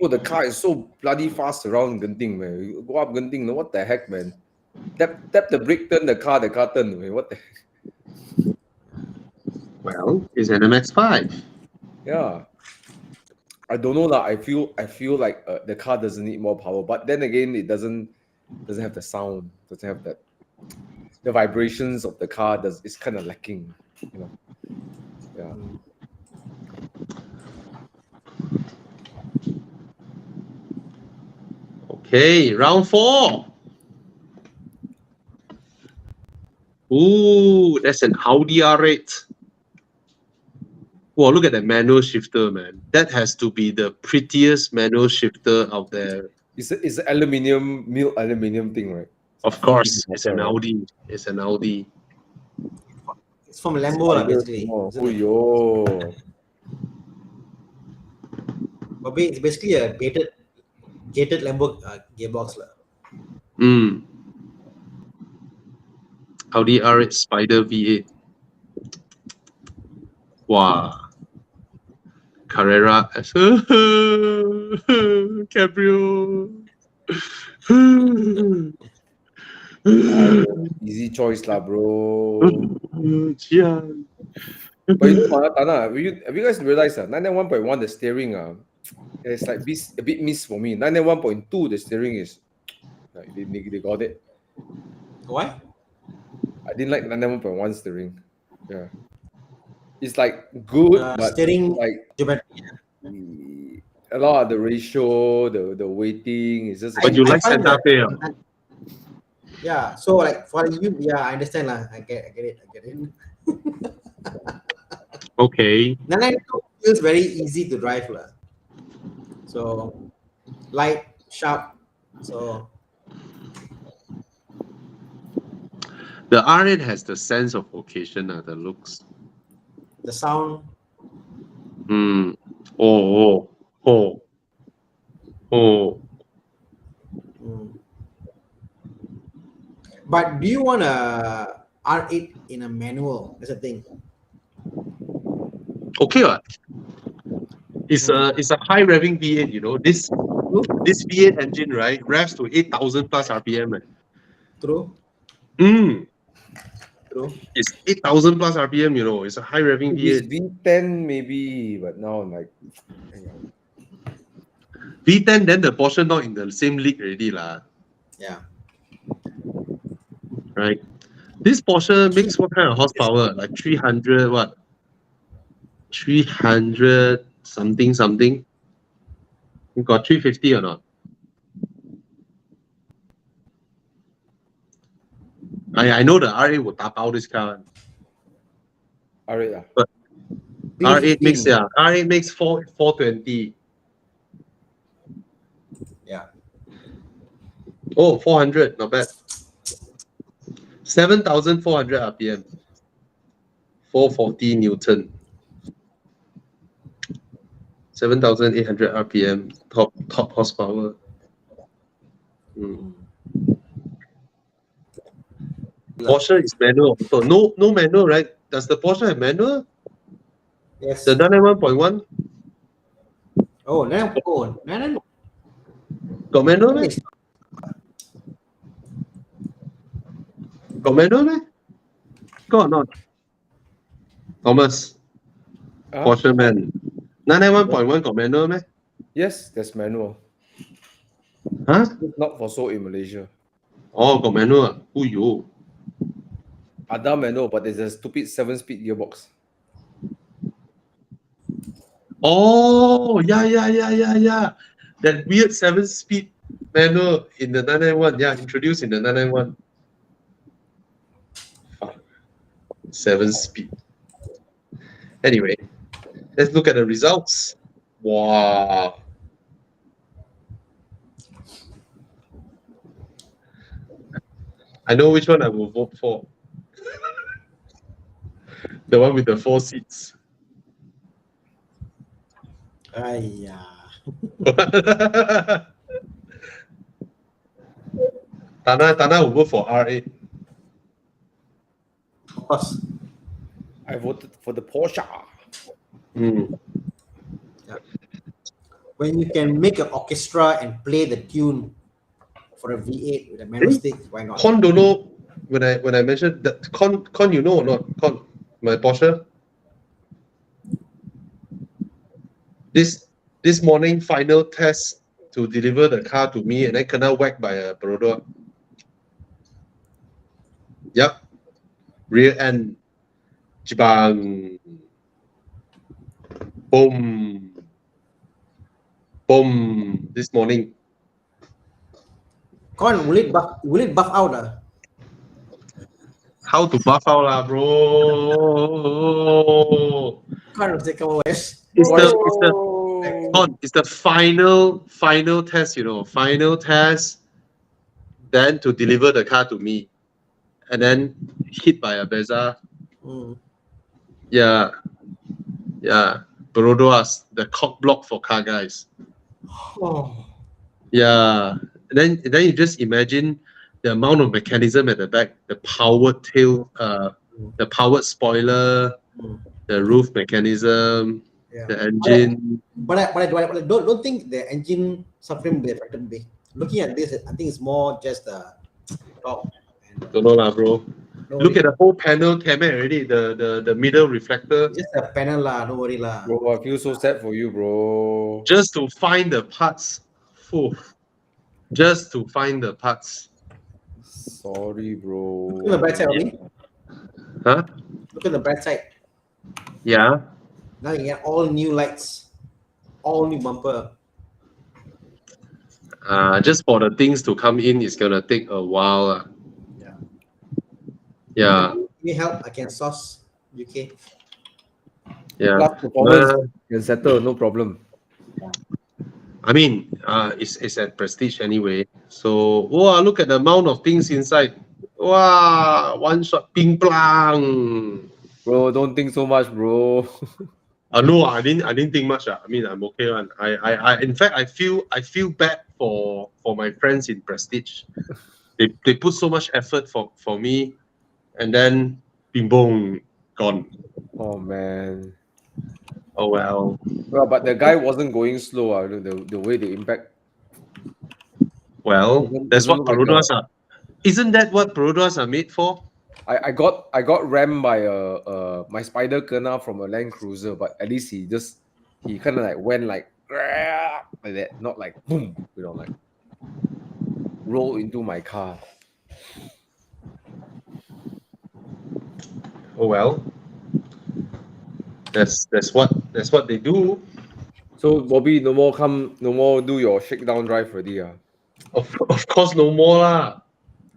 Oh, the car is so bloody fast around Genting, man. You go up Genting, what the heck, man? Tap the brake, turn the car turn, man. What the heck? Well, it's an MX5. Yeah. I don't know lah. I feel like the car doesn't need more power, but then again, it doesn't have the sound, doesn't have that. The vibrations of the car is kind of lacking, Yeah. Okay, round 4. Ooh, that's an Audi R8. Wow, look at that manual shifter, man. That has to be the prettiest manual shifter out there. It's an aluminium thing, right? Of course, it's an Audi. It's an Audi. It's from Lambo, basically. But it's basically a gated Lambo gearbox. Audi R8 Spider V8. Wow. Carrera Cabrio. Easy choice lah, bro. Yeah. But you know, Thana, have you guys realized 991.1 the steering it's like a bit miss for me. 991.2 the steering is like they got it. Why? I didn't like 991.1 steering. Yeah. it's like good, but steering like geometry. a lot of the ratio, the weighting is just. But you like find Santa that- Fe? Yeah, so like for you, yeah, I understand lah. I get it. Okay. 992 feels very easy to drive lah. So light, sharp. So The R8 has the sense of occasion, the looks. the sound. Mm. Oh. Mm. But do you want a R8 in a manual? That's the thing. Okay, what? It's a high revving V8, you know. This V8 engine, right, revs to 8,000 plus RPM. Right? True. True. It's 8,000 plus RPM, you know. It's a high revving It's V8. V10 maybe, but now I'm like, V10, then the Porsche not in the same league already, lah. Yeah. Right? This Porsche makes what kind of horsepower? Like 300 what? 300 something. You got 350 or not? I know the R8 will tap out this car. R8 But R8 makes R8 makes 420. Yeah. Oh, 400, not bad. 7,400 RPM. 440 Newton. 7,800 RPM. Top horsepower. Porsche is manual. So no manual, right? Does the Porsche have manual? Yes. The 991.1? Oh, no. Got manual, meh? Got manual, meh? Got or not? Thomas, Porsche man. 991.1 got manual, meh? Yes, there's manual. Huh? Not for sold in Malaysia. Oh, got manual. Ooh, yo. Ada manual, but there's a stupid 7-speed gearbox. Oh, yeah. That weird 7-speed manual in the 991. Yeah, introduced in the 991. 7-speed. Anyway, let's look at the results. Wow. I know which one I will vote for. The one with the 4 seats. Thana will vote for R8. Of course. I voted for the Porsche. When you can make an orchestra and play the tune for a V8 with a manual stick, why not? Con don't know when I mentioned that Con you know or not? Con, my Porsche. This morning final test to deliver the car to me and then kena whacked by a Barodo. Yep. Rear end. Jibang. Boom. Boom. This morning. Con, will it buff out? How to buff out lah, bro? Con will say, come on, It's the final test, you know, final test. Then to deliver the car to me, and then hit by a Beza. Yeah. Barodoas, the cock block for car guys. Oh. Yeah. Then you just imagine the amount of mechanism at the back, the powered tail, the powered spoiler, the roof mechanism, the engine. But I don't think the engine subframe will be affected. Looking at this, I think it's more just the top. Don't know lah, bro. Look at the whole panel camera already, the middle reflector. Just a panel lah, don't worry lah. Bro, I feel so sad for you, bro. Just to find the parts. Just to find the parts. Sorry, bro. Look at the bright side of me. Huh? Look at the bright side. Yeah. Now you get all new lights, all new bumper. Just for the things to come in, it's gonna take a while. Yeah. Yeah. If you help, I can source UK. Yeah. Plus performance Uh, can settle, no problem. I mean, it's at Prestige anyway. So, wow, look at the amount of things inside. Wow, one shot, ping plang. Bro, don't think so much, bro. No, I didn't think much. I mean, I'm okay, man. In fact, I feel bad for my friends in Prestige. They put so much effort for me, and then, bing bong, gone. Oh man. Oh well. Well, but the guy wasn't going slow. The way the impact. Well, that's Doesn't what look like Perodras are. Isn't that what Perodras are made for? I got rammed by my spider kena from a Land Cruiser, but at least he kind of like went like that, not like boom, like roll into my car. Oh well. That's what they do. So Bobby, no more do your shakedown drive already. Of course, no more lah.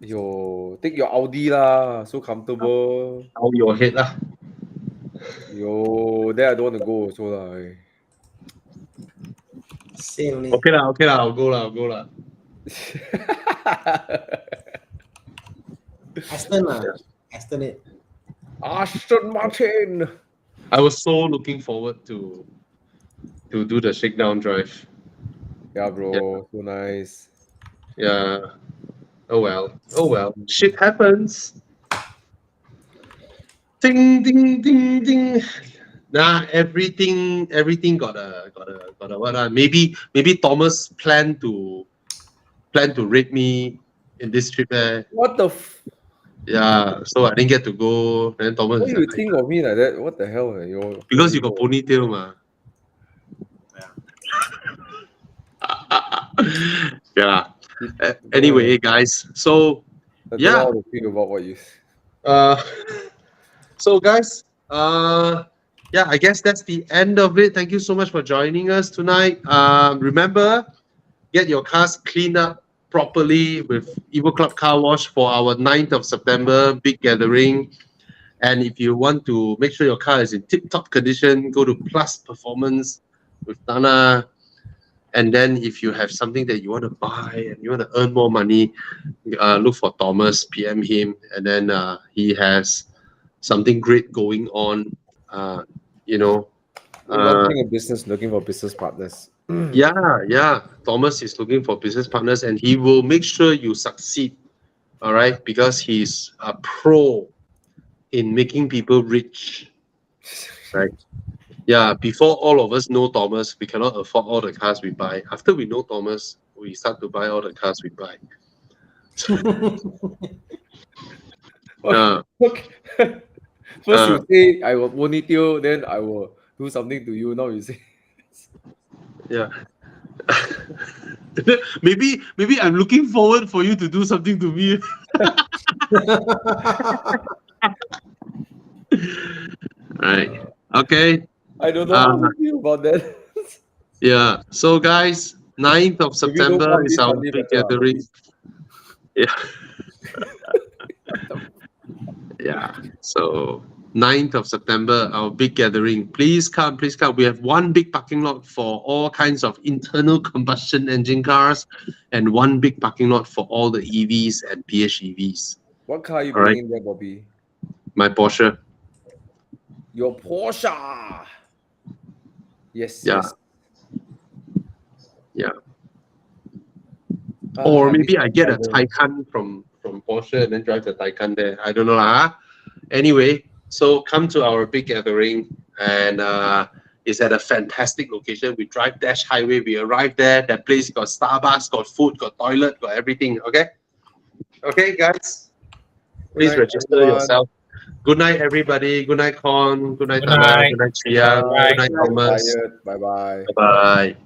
Yo, take your Audi lah, so comfortable. Out your head lah. Yo, there I don't want to go also lah. Same only. Okay lah. I'll go lah. Aston it. Aston Martin. I was so looking forward to do the shakedown drive. Yeah, bro, Yeah. so nice. Yeah. Oh well. Shit happens. Ding ding ding ding. Nah, everything got a what? Maybe Thomas planned to raid me in this trip there. What the? Yeah, so I didn't get to go. Then Thomas Why is you like, think of me like that? What the hell? Yo? because you got ponytail, ma. Yeah. Anyway, guys. So I don't yeah. know how to think about what you. So guys, yeah, I guess that's the end of it. Thank you so much for joining us tonight. Remember, get your cars cleaned up properly with Evo Club Car Wash for our 9th of September big gathering. And if you want to make sure your car is in tip-top condition, go to Plus Performance with Thana. And then if you have something that you want to buy and you want to earn more money, look for Thomas, PM him, and then he has something great going on. Launching a business, looking for business partners. Yeah. Thomas is looking for business partners, and he will make sure you succeed. All right, because he's a pro in making people rich. Right. Yeah, before all of us know Thomas, we cannot afford all the cars we buy. After we know Thomas, we start to buy all the cars we buy. First you say I will ponytail, then I will do something to you. Now you say, yeah. maybe I'm looking forward for you to do something to me. Right. Okay. I don't know how to feel about that. Yeah. So guys, 9th of September is our big gathering. Yeah. Yeah. So 9th of September, our big gathering. Please come. We have one big parking lot for all kinds of internal combustion engine cars and one big parking lot for all the EVs and PHEVs. What car are you All right. bringing there, Bobby? My Porsche. Your Porsche. Yes. Yeah. Yes. Yeah. Or maybe this I get a driver. Taycan from Porsche and then drive the Taycan there. I don't know lah. Anyway, so come to our big gathering, and it's at a fantastic location. We drive Dash Highway. We arrive there. That place got Starbucks, got food, got toilet, got everything. Okay, guys. Please night, register everyone. yourself. Good night, everybody. Good night, Con. Good night, Good Thana. night. Good night, Chia. Bye. Good night, Thomas. Bye bye. Bye.